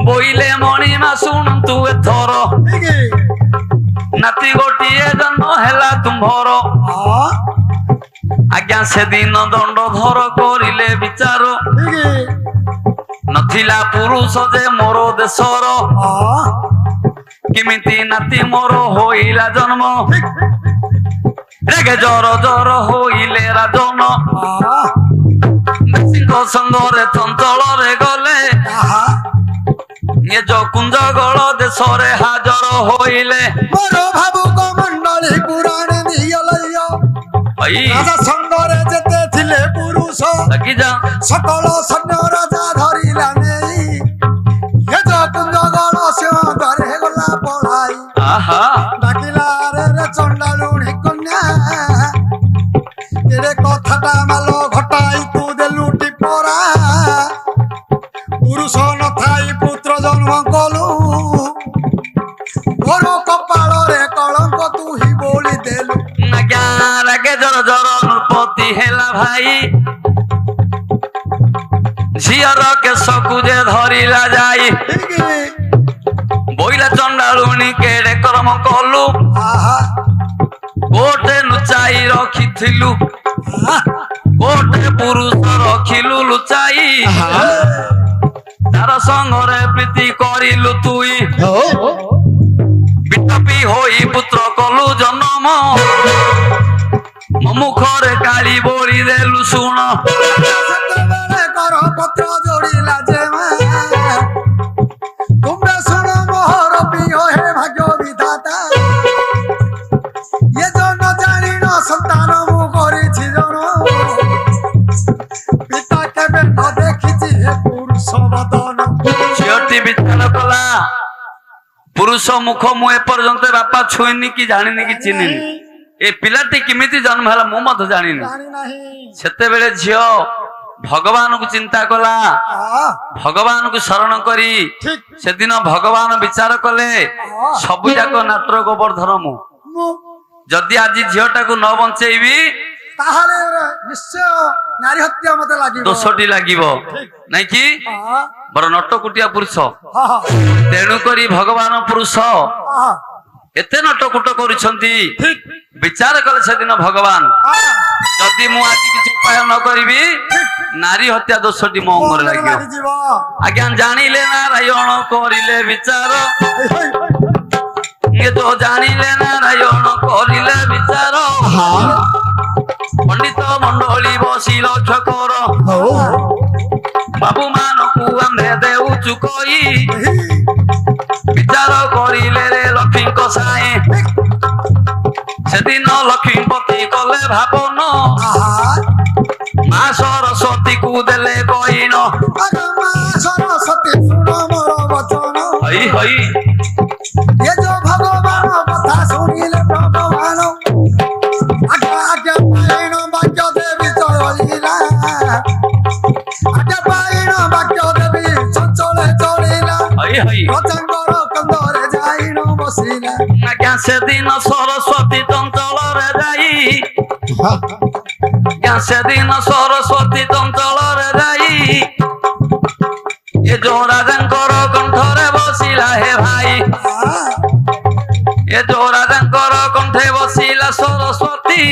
ବୋଇଲେ ମଣିମା ଶୁଣନ୍ତୁ ଏଥର ଠିକ ନାତି ଗୋଟିଏ ଜନ୍ମ ହେଲା ତୁମ୍ଭର ଆ ଆଜ୍ଞା ସେଦିନ ଦଣ୍ଡ ଧର କରିଲେ ବିଚାର ଠିକ ନଥିଲା ପୁରୁଷ ଯେ ମୋର ଦେଶର ଆ କେମିତି ନାତି ମୋର ହୋଇଲା ଜନ୍ମ ରେଗେ ଜର ଜର ହୋଇଲେ ରାଜନ ଆ ଦାସୀଙ୍କ ସଙ୍ଗରେ ଚଞ୍ଚଳରେ ଗଲେ ଆହା ଏ ଯୋଉ କୁଞ୍ଜଗଳ ଦେଶରେ ହାଜର ହୋଇଲେ ମୋର ଭାବୁକ ମଣ୍ଡଳୀ ପୁରାଣ ଦିଅଲୟ ଭାଇ ରାଜା ସଙ୍ଗରେ ଯେତେ ଥିଲେ ପୁରୁଷ ଲାଗିଯା ସକଳ ସୈନ୍ୟ ରାଜା ଧରିଲା ନେଇ ଏ ଯୋଉ କୁଞ୍ଜଗଳ ସିଂହରେ ଗଲା ପଢାଇ ଆହା ଡାକିଲା ରେ ଚଣ୍ଡାଳୁଣୀ କନ୍ୟା କେଡେ କଥାଟା ମାଲ ଘଟାଇ ତୁ ଦେଲୁ ଟିପରା ପୁରୁଷ ନଥାଇ ପୁତ୍ର ଜନ୍ମ କଲୁ ମୋର କପାଳରେ କଳଙ୍କ ତୁ ହି ବୋଳି ଦେଲୁ ଆଜ୍ଞା ରାଗେ ଜର ଜର ନୃପତି ହେଲା ଭାଇ ଝିଅର କେଶକୁ ଯେ ଧରିଲା ଯାଇ ଠିକ ବୋଇଲା ଚଣ୍ଡାଳୁଣୀ କେଡେ କର୍ମ କଲୁ ଆହା କୋଟେ ଲୁଚାଇ ରଖିଥିଲୁ କୋଟେ ପୁରୁଷ ରଖିଲୁ ଲୁଚାଇ ତାର ସଙ୍ଗରେ ପ୍ରୀତି କରିଲୁ ତୁଇ ବିଟପି ହୋଇ ପୁତ୍ର କଲୁ ଜନ୍ମ ମୋ ମୁଖରେ କାଳି ବୋଳି ଦେଲୁ ଶୁଣ ସେତେବେଳେ କର ପତ୍ର ଯୋଡ଼ିଲା ଯେ ମା ତୁମେ ଶୁଣ ମୋହର ପ୍ରିୟ ହେ ଭାଗ୍ୟ ବିଧାତା ଏ ଜନ ଜାଣିନ ସନ୍ତାନ ମୁଁ କରିଛି ଜନ ପିତା କେବେ ନ ଦେଖିଛି ହେ ପୁରୁଷ ବଦନ ଝିଅଟି ବିଚାର କଲା ପୁରୁଷ ମୁଖ ମୁଁ ଏପର୍ଯ୍ୟନ୍ତ ବାପା ଛୁଇଁନି କି ଜାଣିନି କି ଚିହ୍ନିନି ଏ ପିଲାଟି କେମିତି ଜନ୍ମ ହେଲା ମୁଁ ମଧ୍ୟ ଜାଣିନି ଜାଣି ନାହିଁ ସେତେବେଳେ ଝିଅ ଭଗବାନଙ୍କୁ ଚିନ୍ତା କଲା ଭଗବାନଙ୍କୁ ଶରଣ କରି ଠିକ ସେଦିନ ଭଗବାନ ବିଚାର କଲେ ସବୁ ଯାକ ନାଟର ଗୋବର୍ଦ୍ଧନ ମୁଁ ମୁଁ ଯଦି ଆଜି ଝିଅଟାକୁ ନ ବଞ୍ଚେଇବି ତାହେଲେ ନିଶ୍ଚୟ ନାରୀ ହତ୍ୟା ମତେ ଲାଗିବ ଦୋଷଟି ଲାଗିବ ନାଇଁ କି ହଁ ବଡ ନଟକୁଟିଆ ପୁରୁଷ ହଁ ତେଣୁ କରି ଭଗବାନ ପୁରୁଷ ହଁ ଏତେ ନଟକୁଟ କରୁଛନ୍ତି ଠିକ ବିଚାର କଲେ ସେଦିନ ଭଗବାନ ଯଦି ମୁଁ ଆଜି କିଛି ଉପାୟ ନ କରିବି ନାରୀ ହତ୍ୟା ଦୋଷଟି ମୋ ମୁହଁରେ ଲାଗିବ ଲାଗିଯିବ ଆଜ୍ଞା ଜାଣିଲେ ନାରାୟଣ କରିଲେ ବିଚାର ଏ ତ ଜାଣିଲେ ନାରାୟଣ କରିଲେ ବିଚାର ପଣ୍ଡିତ ମଣ୍ଡଳୀ ବସି ଲକ୍ଷ୍ୟ କର ବାବୁ ମାନଙ୍କୁ ଆମ୍ଭେ ଦେଉଛୁ କହି ବିଚାର କରିଲେ ରେ ଲକ୍ଷ୍ମୀଙ୍କ ସାଏ ସେଦିନ ଲକ୍ଷ୍ମୀପତି କଲେ ଭାବନ ମା ସରସ୍ୱତୀକୁ ଦେଲେ କଇନ ସରସ୍ୱତୀ ଶୁଣ ମୋର ବଚନ ହଇ ହଇ ଏ ଯୋଉ ଭଗବାନ କଥା ଶୁଣିଲେ ଭଗବାନ ଆଜ୍ଞା ଆଜ୍ଞା ପାଇଣ ବାକ୍ୟ ଦେବୀ ଚଳିଲା ଆଜ୍ଞା ପାଇଣ ବାକ୍ୟ ଦେବୀ ଚଞ୍ଚଳେ ଚଳିଲା ହଇ ହଇ ରଜାଙ୍କର କନ୍ଦରେ ଯାଇଣ ବସିଲା ଆଜ୍ଞା ସେଦିନ ସରସ୍ୱତୀ ଚଞ୍ଚଳରେ ଯାଇ ଆଜ୍ଞା ସେଦିନ ସରସ୍ୱତୀ ଚଞ୍ଚଳରେ ଯାଇ ଏ ଯୋଉ ରାଜାଙ୍କର କଣ୍ଠରେ ବସିଲା ହେ ଭାଇ ଏ ଯୋଉ ରାଜାଙ୍କର କଣ୍ଠେ ବସିଲା ସରସ୍ୱତୀ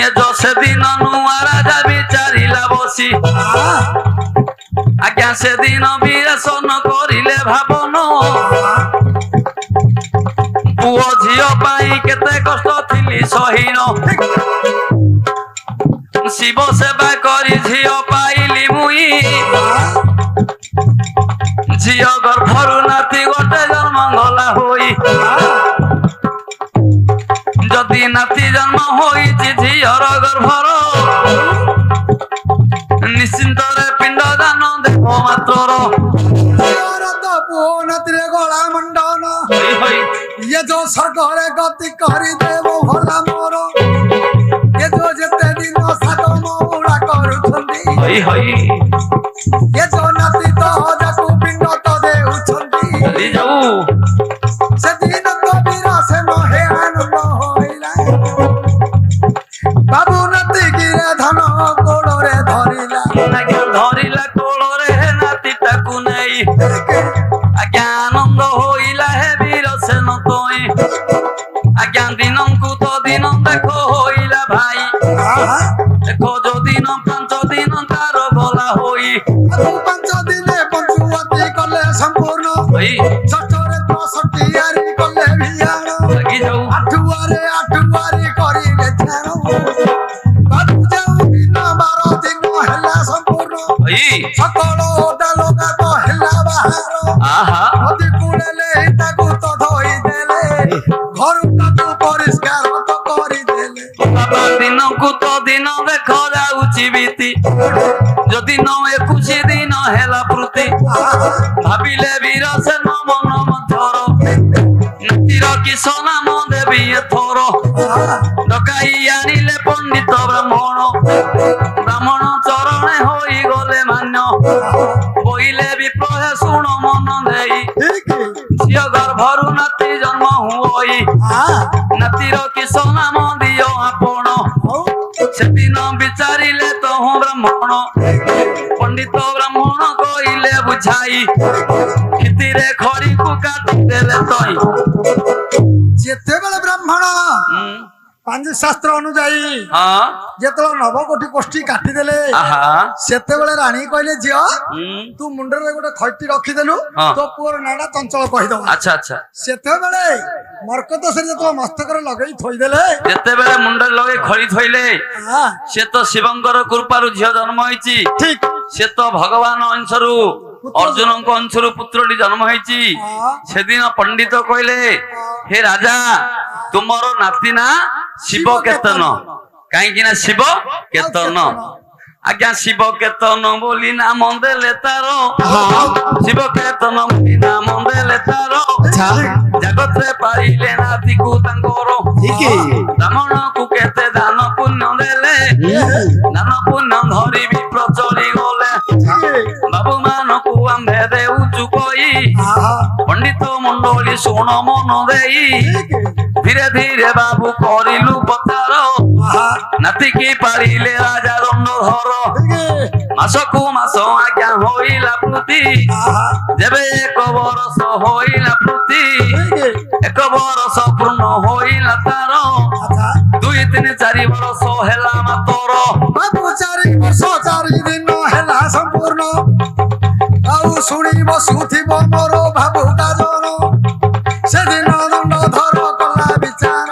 ଏ ଯୋଉ ସେଦିନ ନୂଆ ରାଜା ବିଚାରିଲା ବସି ଆଜ୍ଞା ସେଦିନ ବିରାସନ କରିଲେ ଭାବନ ପୁଅ ଝିଅ ପାଇଁ କେତେ କଷ୍ଟ ଥିଲି ସହିନ ଶିବ ସେବା କରି ଝିଅ ପାଇଲି ମୁଇ ଝିଅ ଗର୍ଭରୁ ନାତି ଗୋଟେ ଜନ୍ମ ଗଲା ହୋଇ ଯଦି ନାତି ଜନ୍ମ ହୋଇଛି ଝିଅର ଗର୍ଭର ନିଶ୍ଚିନ୍ତରେ ପିଣ୍ଡ ଦାନ ଦେବ ମାତ୍ରର ପୁଅ ନାତିରେ ଗଳା ମଣ୍ଡନ ଇଏ ଯୋଉ ସ୍ୱର୍ଗରେ ଗତି କରିଦେବ ଭଲା ମୋର ଏ ଯୋଉ ଯେତେ ଦିନ ସାତ ମଉଳା କରୁଛନ୍ତି ଏ ଯୋଉ ନାତି ତ ଯାକୁ ପିଣ୍ଡ ତ ଦେଉଛନ୍ତି ସେଦିନ କବିର ସେ ମହେ ଆନନ୍ଦ ହୋଇଲା ବାବୁ ନାତି ଗିରେ ଧନ କୋଳରେ ଧରିଲା ଧରିଲା କୋଳରେ ନାତିଟାକୁ ନେଇ ଆଜ୍ଞା ଆନନ୍ଦ ହୋଇଲା ହେ ବୀର ସେନ ତୋଇ ଆଜ୍ଞା ଦିନକୁ ତ ଦିନ ଦେଖ ହୋଇଲା ଭାଇ ଦେଖ ଯୋଉ ଦିନ 5 ଦିନ ତାର ଗଲା ହୋଇ 5 ଦିନେ ପଞ୍ଚୁଅତି କଲେ ସମ୍ପୂର୍ଣ୍ଣ ଷଷ୍ଠରେ ତ ସଠିଆରି କଲେ ଭିଆଣ ଆଠୁଆରେ କରିଲେ ଧ୍ୟାନ ବାବୁ ଯାଉ ଦିନ 12 ଦିନ ହେଲା ସମ୍ପୂର୍ଣ୍ଣ ସକଳ ଓଟା ଲଗା ତ ହେଲା ବାହାର ନଦୀ କୂଳରେ ତାକୁ ତ ଧୋଇ ଦେଲେ ଘରୁ ତାକୁ ପରିଷ୍କାର ତ କରିଦେଲେ ବାବା ଦିନକୁ ତ ଦିନ ଦେଖ ଯାଉଛି ବିତି ଯଦି 21 ଦିନ ହେଲା ପୃଥି ଭାବିଲେ ବୀର ସେନ ମନ ମଧ୍ୟର ନାତିର କିସ ନାମ ଦେବି ଏଥର ଡକାଇ ଆଣିଲେ ପଣ୍ଡିତ ବ୍ରାହ୍ମଣ ଚରଣେ ହୋଇଗଲେ ମାନ୍ୟ ବୋଇଲେ ବିପ୍ଳବ ଶୁଣ ମନ ଦେଇ ଝିଅ ଗର୍ଭରୁ ନାତି ଜନ୍ମ ହୁଇ ନାତିର କିସ ନାମ ଦିଅ ଆପଣ ସେଦିନ ବିଚାରିଲେ ତ ବ୍ରାହ୍ମଣ ପଣ୍ଡିତ ବ୍ରାହ୍ମଣ କହିଲେ ବୁଝାଇ କ୍ଷିତିରେ ଖଡିକୁ କାଟିଦେଲେ ତଇ ଯେତେବେଳେ ବ୍ରାହ୍ମଣ ପାଞ୍ଚଶାସ୍ତ୍ର ଅନୁଯାୟୀ ଯେତେବେଳେ 9 କୋଟି କୋଷ୍ଠୀ କାଟିଦେଲେ ସେତେବେଳେ ରାଣୀ କହିଲେ ଝିଅ ତୁ ମୁଣ୍ଡରେ ଗୋଟେ ଖଇଟି ରଖିଦେଲୁ ତୋ ପୁଅର ନାଁଟା ଚଞ୍ଚଳ କହିଦବ ସେତେବେଳେ ମର୍କତସରେ ଯେତେବେଳେ ମସ୍ତକରେ ଲଗେଇ ଥୋଇଦେଲେ ଯେତେବେଳେ ମୁଣ୍ଡରେ ଲଗେଇ ଖଳି ଥୋଇଲେ ସେ ତ ଶିବଙ୍କର କୃପାରୁ ଝିଅ ଜନ୍ମ ହେଇଛି ଠିକ ସେ ତ ଭଗବାନ ଅଂଶରୁ ଅର୍ଜୁନଙ୍କ ଅଂଶରୁ ପୁତ୍ରଟି ଜନ୍ମ ହେଇଛି ସେଦିନ ପଣ୍ଡିତ କହିଲେ ହେ ରାଜା ତୁମର ନାତି ନା ଶିବ କେତନ କାହିଁକି ନା ଶିବ କେତନ ଆଜ୍ଞା ଶିବ କେତନ ବୋଲି ନାମ ଦେଲେ ତାର ଶିବ କେତନ ବୋଲି ନାମ ଦେଲେ ତାର ଜଗତରେ ପାଇଲେ ନାତିକୁ ତାଙ୍କର ବ୍ରାହ୍ମଣକୁ କେତେ ଦାନ ପୁଣ୍ୟ ଦେଲେ ଦାନ ପୁଣ୍ୟ ଧରି ବି ପ୍ରଚଳି ଗଲେ ବାବୁ ମାନଙ୍କୁ ଆମ୍ଭେ ଦେଉଛୁ କହି ପଣ୍ଡିତ ମଣ୍ଡଳୀ ଶୁଣ ମନ ଦେଇ ଧୀରେ ଧୀରେ ବାବୁ କରିଲୁ ପଚାର ନାତିକି ପାଳିଲେ ରାଜା ଦଣ୍ଡଧର ମାସକୁ ମାସ ଆଜ୍ଞା ହୋଇଲା ପୃଥି ଯେବେ 1 ବର୍ଷ ହୋଇଲା ପୃଥି 1 ବର୍ଷ ପୂର୍ଣ୍ଣ ହୋଇଲା ତାର 2, 3, 4 ବର୍ଷ ହେଲା ମାତର ବାବୁ 4 ବର୍ଷ 4 ଦିନ ହେଲା ସମ୍ପୂର୍ଣ୍ଣ ଆଉ ଶୁଣି ବସୁଥିବ ମୋର ଭାବୁ କାଜନ ସେଦିନ ଦଣ୍ଡଧର କଲା ବିଚାର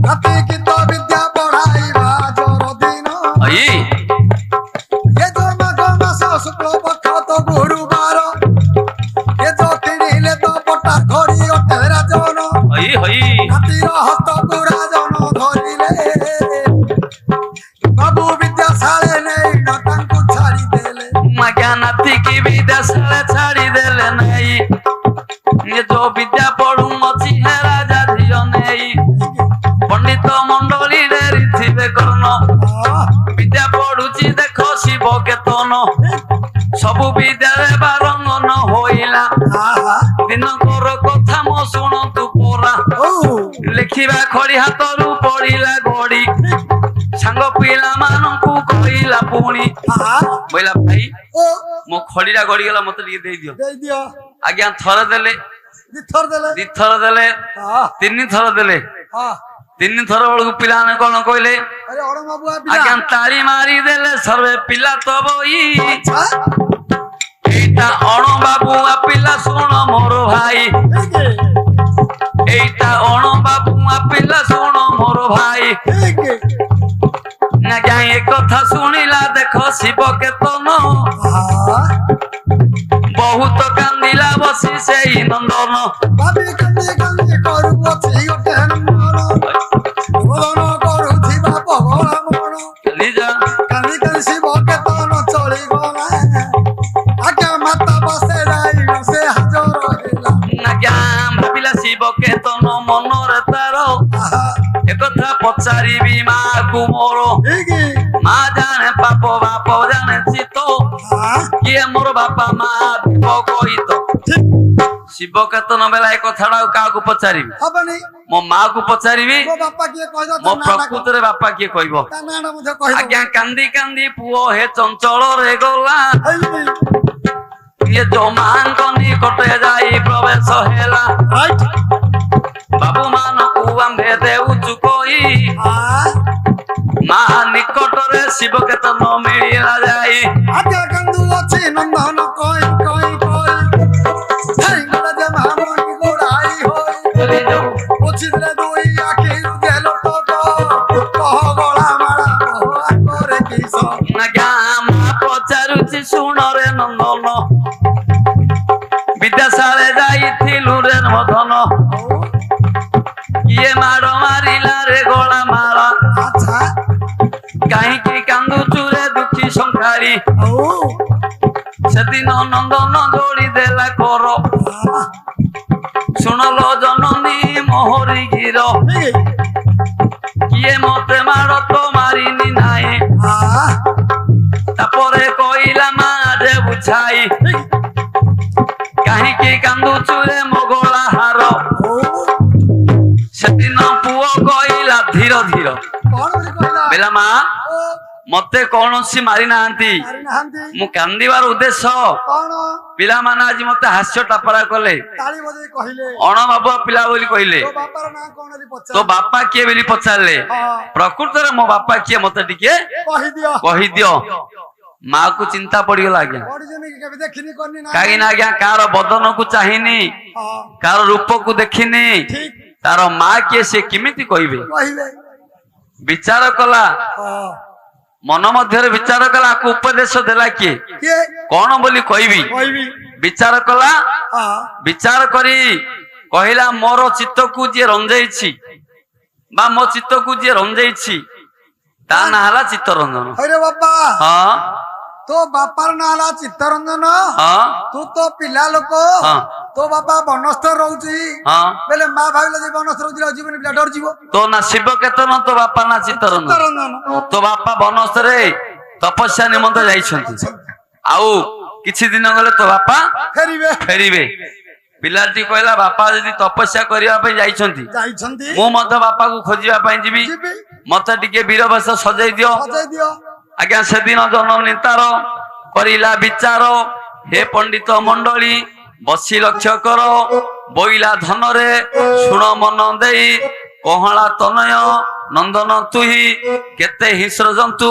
ରାତି ଗୀତ ବିଦ୍ୟା ପଢାଇବା ଜୋର ଦିନ ଏ ଯୋ ମାଘ ମାସ ଶୁକ୍ଳ ପକ୍ଷ ତ ଗୁରୁବାର ଏ ଯୋ କିଣିଲେ ତ ପଟା ଧରି ଅଟେ ରାଜନ ହାତୀର ହସ୍ତକୁ ରାଜନ ଧରିଲେ ବାବୁ ବିଦ୍ୟାଶାଳେ ନେଇ ତାଙ୍କୁ ଛାଡ଼ିଦେଲେ ଆଜ୍ଞା ନାତିକି ବିଦ୍ୟାଶାଳେ ଛାଡ଼ିଦେଲେ ନେଇ ଏ ଯୋ ବିଦ୍ୟା ପଢୁ ଅଛି ହେ ରାଜା ଝିଅ ନେଇ ପଣ୍ଡିତ ମଣ୍ଡଳୀ ଡେରିଥିବେ କର୍ଣ୍ଣ ବିଦ୍ୟା ପଢୁଛି ଦେଖ ଶିବ କେତନ ସବୁ ବିଦ୍ୟାରେ ବାରଙ୍ଗନ ହୋଇଲା ଦିନକର କଥା ମୋ ଶୁଣନ୍ତୁ ପରା ଲେଖିବା ଖଡି ହାତରୁ ପଡିଲା ଗଡି ସାଙ୍ଗ ତାଙ୍କ ପିଲାମାନଙ୍କୁ କହିଲା ପୁଣି କହିଲା ଭାଇ ଓ ମୋ ଖଡିଟା ଗଡିଗଲା ମତେ ଟିକେ ଦେଇଦିଅ ଦେଇଦିଅ ଆଜ୍ଞା ଥରେ ଦେଲେ ଦିଥର ଦେଲେ ଦିଥର ଦେଲେ ହଁ ତିନି ଥର ଦେଲେ ହଁ ତିନି ଥର ବେଳକୁ ପିଲାମାନେ କଣ କହିଲେ ଆରେ ଅଣମାବୁଆ ଆଜ୍ଞା ପିଲା ତାଳି ମାରି ଦେଲେ ସର୍ବେ ପିଲା ତ ବଇ ଆଚ୍ଛା এইটা অণবাবুয়া পিলা শোন মোর ভাই ঠিক এইটা অণবাবুয়া পিলা শোন মোর ভাই ঠিক না গাই কথা শুনিলা দেখো শিব কেতন বহুত কান্দিলা বসি সেই নন্দন ভাবি কান্দি কান্দি କରୁଅଛି ଗୋଟେ ମନ ବୋଧନ କରୁଥିବା ପଗଳ ମନ নিজ କାନ୍ଦି କାନ୍ଦି ଶିବ କେତନ ଚଳିଗଲା ଆଜ୍ଞା ମାତା ବସେ ଯାଇ ସେ ହାଜର ହେଲା না গাম ভাবিলা শিব কেতন মনরে তার একথা পচারিবি মা কু মোর ঠিক মা জানে পাপ বাপ জানে চিত কিয়ে মোর বাপা মা দিব কইত ঠিক শিব কেতন বেলা এ কথাটা কাহাକୁ পচারিবি ହବନି ମୋ ମା କୁ ପଚାରିବି ମୋ ବାପା କିଏ କହିଦ ମୋ ପ୍ରକୃତରେ ବାପା କିଏ କହିବ ତା ନାଁଟା ମଧ୍ୟ କହିଦ ଆଜ୍ଞା କାନ୍ଦି କାନ୍ଦି ପୁଅ ହେ ଚଞ୍ଚଳରେ ଗଲା ଇଏ ଜମାଙ୍କ ନିକଟେ ଯାଇ ପ୍ରବେଶ ହେଲା ବାବୁ ମାନଙ୍କୁ ଆମ୍ଭେ ଦେଉଛୁ କହି ମା ନିକଟରେ ଶିବ କେତନ ମିଳିଲା ଯାଇ ଆଜ୍ଞା କାନ୍ଦୁ ଅଛି ନନ୍ଦନ କଇ କଇ କଇ ଧାଇଙ୍ଗଲା ଯେ ମାମଣି ଗୋଡାଇ ହୋଇ ପଛିଥିଲେ ଦୁଇ ଆଖି ଦେଲ ତ କହ ଗଳା ମାଳା କହ ଆଗରେ କିସ ଆଜ୍ଞା ମା ପଚାରୁଛି ଶୁଣରେ ନନ୍ଦନ ବିଦ୍ୟାଶାଳେ ଯାଇଥିଲୁ ରେ ମଧନ କିଏ ମାଡ଼ ମାରିଲା ରେ ଗଳା ମାଳ ଆଚ୍ଛା କାହିଁକି କାନ୍ଦୁଛୁ ରେ ଦୁଃଖୀ ସଂସାରୀ ହଉ ସେଦିନ ନନ୍ଦନ ଯୋଡ଼ି ଦେଲା କର ଶୁଣଲ ଜନନୀ ମୋହରି ଗିର କିଏ ମତେ ମାଡ଼ ତ ମାରିନି ନାହିଁ ତାପରେ କହିଲା ମା ଯେ ବୁଝାଇ କାହିଁକି କାନ୍ଦୁଛୁ ରେ ମୋ ଗଳା ହାର ସେଦିନ ପୁଅ କହିଲା ଧୀର ଧୀର କଣ ବୋଲି କହିଲା ବେଲା ମା ମତେ କୌଣସି ମାରି ନାହାନ୍ତି ମାରିନାହାନ୍ତି ମୁଁ କାନ୍ଦିବାର ଉଦ୍ଦେଶ୍ୟ କଣ ପିଲାମାନେ ଆଜି ମତେ ହାସ୍ୟ ଟାପରା କଲେ ତାଳି ବଜେଇ କହିଲେ ଅଣବାବୁଆ ପିଲା ବୋଲି କହିଲେ ତୋ ବାପାର ନାଁ କଣ ବୋଲି ତୋ ପଚାର ବାପା କିଏ ବୋଲି ପଚାରିଲେ ପ୍ରକୃତରେ ମୋ ବାପା କିଏ ମତେ ଟିକେ କହିଦିଅ କହିଦିଅ ମା କୁ ଚିନ୍ତା ପଡିଗଲା ଆଜ୍ଞା ପଢିଛନ୍ତି କି କେବେ ଦେଖିନି କରିନି ନା କାହିଁକି ନା ଆଜ୍ଞା କାହାର ବଦନକୁ ଚାହିଁନି ହଁ କାହାର ରୂପକୁ ଦେଖିନି ଠିକ ତାର ମା କିଏ ସେ କେମିତି କହିବେ କହିବେ ବିଚାର କଲା ହଁ ମନ ମଧ୍ୟରେ ବିଚାର କଲା ଆକୁ ଉପଦେଶ ଦେଲା କିଏ କିଏ କଣ ବୋଲି କହିବି କହିବି ବିଚାର କଲା ହଁ ବିଚାର କରି କହିଲା ମୋର ଚିତ୍ତକୁ ଯିଏ ରଞ୍ଜେଇଛି ବା ମୋ ଚିତ୍ତକୁ ଯିଏ ରଞ୍ଜେଇଛି ତା ନାଁ ହେଲା ଚିତ୍ତରଞ୍ଜନ ହଇରେ ବାପା ହଁ ତୋ ବାପାର ନାଁ ହେଲା ଚିତ୍ତରଞ୍ଜନ ହଁ ତୁ ତ ପିଲା ଲୋକ ହଁ ତୋ ବାପା ବନସ୍ଥ ରହୁଛି ହଁ ବେଲେ ମା ଭାବିଲା ଯେ ବନସ୍ଥ ରହୁଛି ଆଉ ଜୀବନ ପିଲା ଡର ଯିବ ତୋ ନା ଶିବ କେତନ ତୋ ବାପା ନା ଚିତ୍ତରଞ୍ଜନ ଚିତ୍ତରଞ୍ଜନ ତୋ ବାପା ବନସ୍ତରେ ତପସ୍ୟା ନିମନ୍ତେ ଯାଇଛନ୍ତି ଆଉ କିଛି ଦିନ ଗଲେ ତୋ ବାପା ଫେରିବେ ଫେରିବେ ପିଲାଟି କହିଲା ବାପା ଯଦି ତପସ୍ୟା କରିବା ପାଇଁ ଯାଇଛନ୍ତି ଯାଇଛନ୍ତି ମୁଁ ମଧ୍ୟ ବାପାକୁ ଖୋଜିବା ପାଇଁ ଯିବି ଯିବି ମତେ ଟିକେ ବୀର ବେଶ ସଜେଇ ଦିଅ ସଜେଇ ଦିଅ ଆଜ୍ଞା ସେଦିନ ଜନନୀ ତାର କରିଲା ବିଚାର ହେ ପଣ୍ଡିତ ମଣ୍ଡଳୀ ବସି ଲକ୍ଷ୍ୟ କର ବୋଇଲା ଧନରେ ଶୁଣ ମନ ଦେଇ କହଳା ତନୟ ନନ୍ଦନ ତୁହି କେତେ ହିଂସ୍ର ଜନ୍ତୁ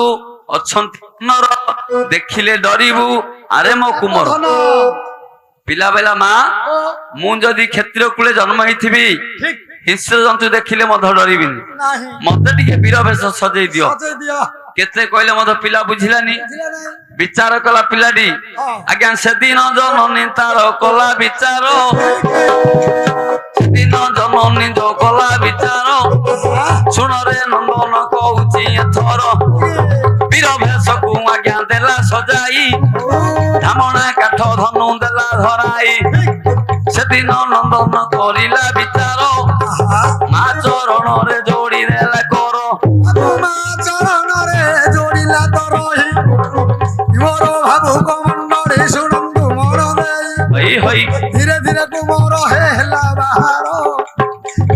ଅଛନ୍ତି ନର ଦେଖିଲେ ଡରିବୁ ଆରେ ମୋ କୁମର ଧନ ପିଲା ବେଲା ମା ମୁଁ ଯଦି କ୍ଷତ୍ରିୟ କୂଳେ ଜନ୍ମ ହେଇଥିବି ଠିକ ହିଂସ୍ର ଜନ୍ତୁ ଦେଖିଲେ ମଧ୍ୟ ଡରିବିନି ନାହିଁ ମତେ ଟିକେ ବୀର ବେଶ ସଜେଇ ଦିଅ ସଜେଇ ଦିଅ କେତେ କହିଲେ ମଧ୍ୟ ପିଲା ବୁଝିଲାନି ବୁଝିଲେ ନାହିଁ ବିଚାର କଲା ପିଲାଟି ଆଜ୍ଞା ସେଦିନ ଜନନୀ ତାର କଲା ବିଚାର ସେଦିନ ଜନନୀ ଯୋ କଲା ବିଚାର ଶୁଣରେ ନନ୍ଦନ କହୁଛି ଏଥର ବୀର ବେଶକୁ ଆଜ୍ଞା ଦେଲା ସଜାଇ ଧାମଣା କାଠ ଧନୁ ଦେଲା ଧରାଇ ସେଦିନ ନନ୍ଦନ କରିଲା ବିଚାର ମା ଚରଣରେ ଯୋଡି ଦେଲା କର ମା ଚରଣରେ ଯୋଡ଼ିଲା ତ ରହି ମୋର ଭାବୁ କମଣ୍ଡଳୀ ଶୁଣନ୍ତୁ ମୋର ଦେଇ ହଇ ଧୀରେ ଧୀରେ କୁମର ହେଲା ବାହାର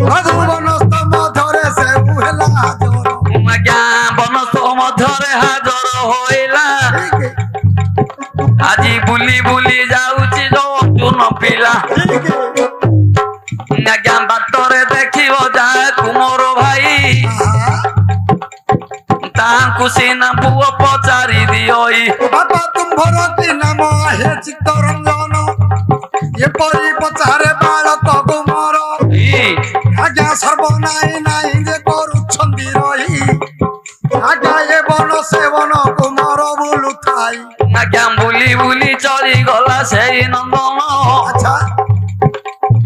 ମଧୁବନସ୍ଥ ମଧ୍ୟରେ ସେ ହେଲା ଜର ଆଜ୍ଞା ବନସ୍ଥ ଆଜ୍ଞା ବାଟରେ ଦେଖିବ ଯାହା କୁମର ଭାଇ ତାଙ୍କୁ ସିନା ପୁଅ ପଚାରି ଦିଅଇ ବାପା ତୁମ୍ଭର କି ନାମ ହେ ଚିତ୍ତରଞ୍ଜନ ଏପରି ପଚାରେ ବାଳକ କୁମର ଆଜ୍ଞା ସର୍ବନାଇ ନାଇଁ ଯେ କରୁଛନ୍ତି ରହି ଆଜ୍ଞା ଏ ବନ ସେ ବନ କୁମର ବୁଲୁଥାଇ ଆଜ୍ଞା ବୁଲି ବୁଲି ଚଳିଗଲା ସେଇ ନନ୍ଦନ ଆଚ୍ଛା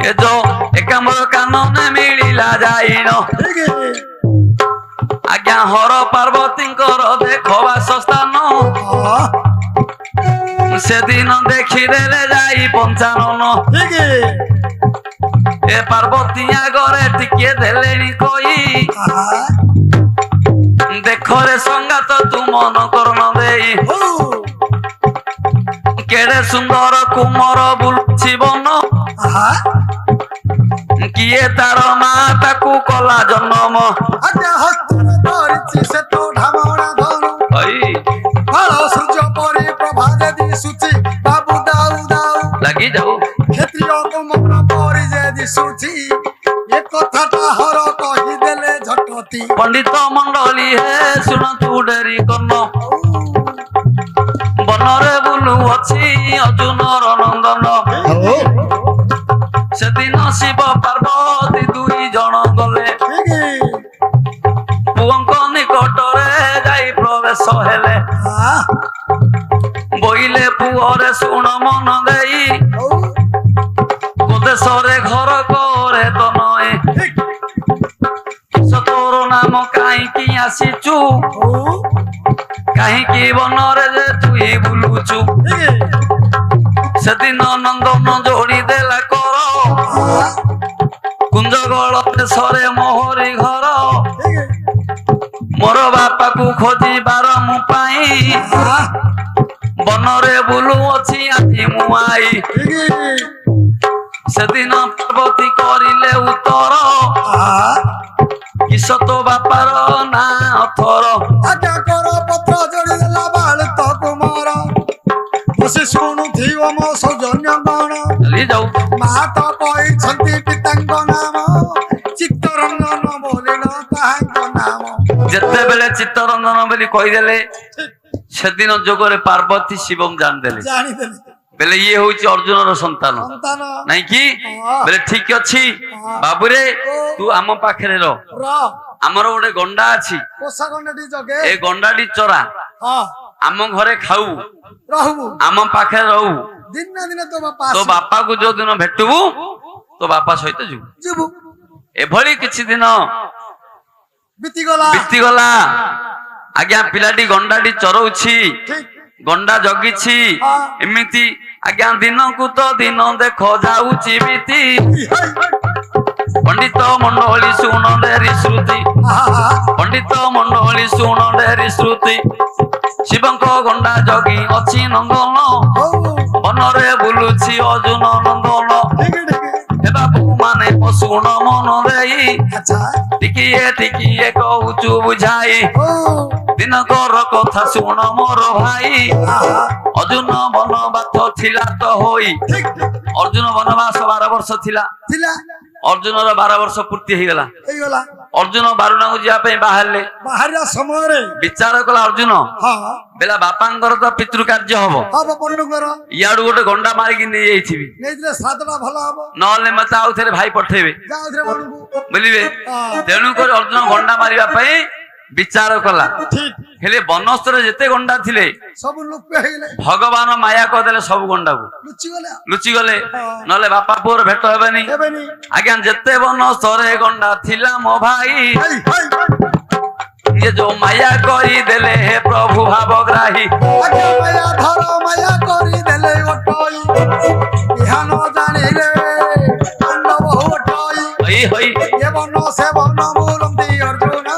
ଏ ଯୋ ଏକାମ୍ର କାନନେ ମିଳିଲା ଯାଇନ ଆଜ୍ଞା ହର ପାର୍ବତୀଙ୍କର ଦେଖ ବାସସ୍ଥାନ ସେଦିନ ଦେଖିଦେଲେ ଯାଇ ପଞ୍ଚାନନ ଏ ପାର୍ବତୀ ଆଗରେ ଟିକେ ଦେଲେଣି କହି ଦେଖରେ ସଙ୍ଗାତ ତୁ ମନ କରନ ଦେଇ କେଡେ ସୁନ୍ଦର କୁମର ବୁଲୁଛି ବନ କିଏ ତାର ମା ତାକୁ କଲା ଜନ୍ମ ଆଜ୍ଞା ହସ୍ତରେ ଧରିଛି ସେ ତ ଢାମଣା ଧନୁ ଫଳ ସୂର୍ଯ୍ୟ ପରି ପ୍ରଭା ଯେ ଦିଶୁଛି ବାବୁ ଦାଉ ଦାଉ ଲାଗି ଯାଉ କ୍ଷତ୍ରିୟ କୁମର ପରି ଯେ ଦିଶୁଛି ଏ କଥାଟା ହର କହିଦେଲେ ଝଟତି ପଣ୍ଡିତ ମଣ୍ଡଳୀ ହେ ଶୁଣ ତୁ ଡେରି କର୍ଣ୍ଣ ବନରେ ବୁଲୁ ଅଛି ଅର୍ଜୁନର ନନ୍ଦନ ସେଦିନ ଶିବ ପାର୍ବତୀ ଦୁଇ ଜଣ ଗଲେ ପୁଅଙ୍କ ନିକଟରେ ଯାଇ ପ୍ରବେଶ ହେଲେ ବୋଇଲେ ପୁଅରେ ଶୁଣ ମନ ଦେଇ ଦେଶରେ ଘର କରେ ତ ନଏ ତୋର ନାମ କାହିଁକି ଆସିଛୁ କାହିଁକି ବନରେ ଯେ ତୁଇ ବୁଲୁଛୁ ସେଦିନ ନନ୍ଦନ ଯୋଡ଼ି ଦେଲା କର କୁଞ୍ଜଗଳ ଦେଶରେ ମୋହରି ଘର ମୋର ବାପାକୁ ଖୋଜିବାର ମୁଁ ପାଇଁ ବନରେ ବୁଲୁ ଅଛି ଆଜି ମୁଁ ଆଇ ସେଦିନ ପାର୍ବତୀ କରିଲେ ଉତ୍ତର କିସ ତୋ ବାପାର ନା ଅଥର ଆଜ୍ଞା କର ପତ୍ର ଯୋଡ଼ି ଦେଲା ବାଳିତ କୁମାର ବସି ଶୁଣୁଥିବ ମୋ ସୌଜନ୍ୟ ଗଣ ଯାଉ ମା ତ କହିଛନ୍ତି ପିତାଙ୍କ ନାମ ଚିତ୍ତରଞ୍ଜନ ବୋଲିନ ତାହାଙ୍କ ନାମ ଯେତେବେଳେ ଚିତ୍ତରଞ୍ଜନ ବୋଲି କହିଦେଲେ ସେଦିନ ଯୋଗରେ ପାର୍ବତୀ ଶିବମ ଜାଣିଦେଲେ ଜାଣିଦେଲେ ବେଲେ ଇଏ ହଉଛି ଅର୍ଜୁନର ସନ୍ତାନ ସନ୍ତାନ ନାଇଁ କି ବେଲେ ଠିକ ଅଛି ବାବୁରେ ତୁ ଆମ ପାଖରେ ରହ ଆମର ଗୋଟେ ଗଣ୍ଡା ଅଛି ପୋଷା ଗଣ୍ଡଟି ଜଗେ ଏ ଗଣ୍ଡାଟି ଚରା ଆମ ଘରେ ଖାଉ ରହୁ ଆମ ପାଖରେ ରହୁ ଦିନେ ଦିନେ ତୋ ବାପା ତୋ ବାପାକୁ ଯୋଉ ଦିନ ଭେଟିବୁ ତୋ ବାପା ସହିତ ଯିବୁ ଯିବୁ ଏଭଳି କିଛି ଦିନ ବିତିଗଲା ବିତିଗଲା ଆଜ୍ଞା ପିଲାଟି ଗଣ୍ଡାଟି ଚରଉଛି ଗଣ୍ଡା ଜଗିଛି ଏମିତି ଆଜ୍ଞା ଦିନକୁ ତ ଦିନ ଦେଖ ଯାଉଛି ବିତି ପଣ୍ଡିତ ମଣ୍ଡଳୀ ଶୁଣ ଡେରି ଶ୍ରୁତି ପଣ୍ଡିତ ମଣ୍ଡଳୀ ଶୁଣ ଡେରି ଶ୍ରୁତି ଶିବଙ୍କ ଗଣ୍ଡା ଜଗି ଅଛି ନନ୍ଦନ ବନରେ ବୁଲୁଛି ଅର୍ଜୁନ ନନ୍ଦନ ଏ ବାବୁ ମାନେ ଶୁଣ ମନ ଦେଇ ଟିକିଏ କହୁଛୁ ବୁଝାଇ ଦିନକର କଥା ଶୁଣ ମୋର ଭାଇ ଅର୍ଜୁନ ବନବାସ ଥିଲା ତ ହୋଇ ଅର୍ଜୁନ ବନବାସ 12 ବର୍ଷ ଥିଲା ଅର୍ଜୁନର 12 ବର୍ଷ ପୂର୍ତ୍ତି ହେଇଗଲା ଅର୍ଜୁନ ବାରୁଣାକୁ ଯିବା ପାଇଁ ବାହାରିଲେ ବାହାରିବା ସମୟରେ ବିଚାର କଲା ଅର୍ଜୁନ ବେଲା ବାପାଙ୍କର ତ ପିତୃ କାର୍ଯ୍ୟ ହବ ଇଆଡୁ ଗୋଟେ ଗଣ୍ଡା ମାରିକି ନେଇଯାଇଥିବି ନହେଲେ ମତେ ଆଉ ଥରେ ଭାଇ ପଠେଇବେ ବୁଝିବେ ତେଣୁକରି ଅର୍ଜୁନ ଗଣ୍ଡା ମାରିବା ପାଇଁ ବିଚାର କଲା ହେଲେ ବନସ୍ତରେ ଯେତେ ଗଣ୍ଡା ଥିଲେ ସବୁ ଭଗବାନ ମାୟା କରିଦେଲେ ସବୁ ଗଣ୍ଡାକୁ ଲୁଚିଗଲେ ନହେଲେ ବାପା ପୁଅର ଭେଟ ହେବେନି ଆଜ୍ଞା ଯେତେ ବନସ୍ତରେ ଗଣ୍ଡା ଥିଲା ମୋ ଭାଇ ये जो माया करी देले हे प्रभु भावग्राही माया धर माया करी देले ओटई इहा न जानिले पांडव ओटई हई हई ये बन से बन मूलंती अर्जुन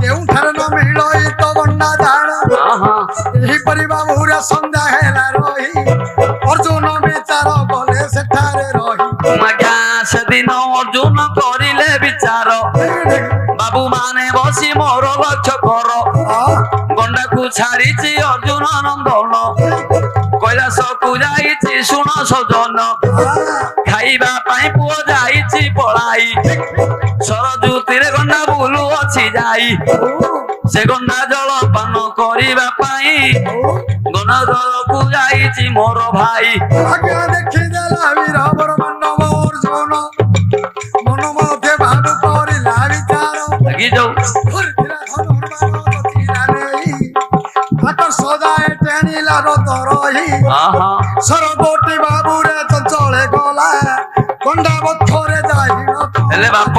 केउ थर न मिलई तो गंडा जान एही परिबा बहुरा संध्या हेला रही अर्जुन विचार बोले सेठारे रही मगा से दिन अर्जुन करिले विचार बाबू माने बसी मोर लक्ष्य कर गंडा को छाड़ी अर्जुन नंदन କୈଳାସକୁ ଯାଇଛି ଶୁଣ ସଜନ ଖାଇବା ପାଇଁ ପୁଅ ଯାଇଛି ପଳାଇ ସରଜୁତିରେ ଗଣ୍ଡା ବୁଲୁ ଅଛି ଯାଇ ସେ ଗଣ୍ଡା ଜଳପାନ କରିବା ପାଇଁ ଗଣଦଳକୁ ଯାଇଛି ମୋର ଭାଇ ଆଜ୍ଞା ଦେଖିଦେଲା ବୀର ବର ମାନବ ଅର୍ଜୁନ ମନ ମଧ୍ୟରେ ଭାବୁ କରିଲା ବିଚାର ଲାଗି ଯାଉ ଘୁରିଥିଲା ଧନୁର୍ବାଣ ଗତିଲା ନେଇ ହାତ ସଦାଏ ଟେଣିଲା ରଥ ରହି ସରଗୋଟି ବାବୁରେ ଚଞ୍ଚଳେ ଗଲା ଗଣ୍ଡା ବଥରେ ଯାଇ ହେଲେ ବାପ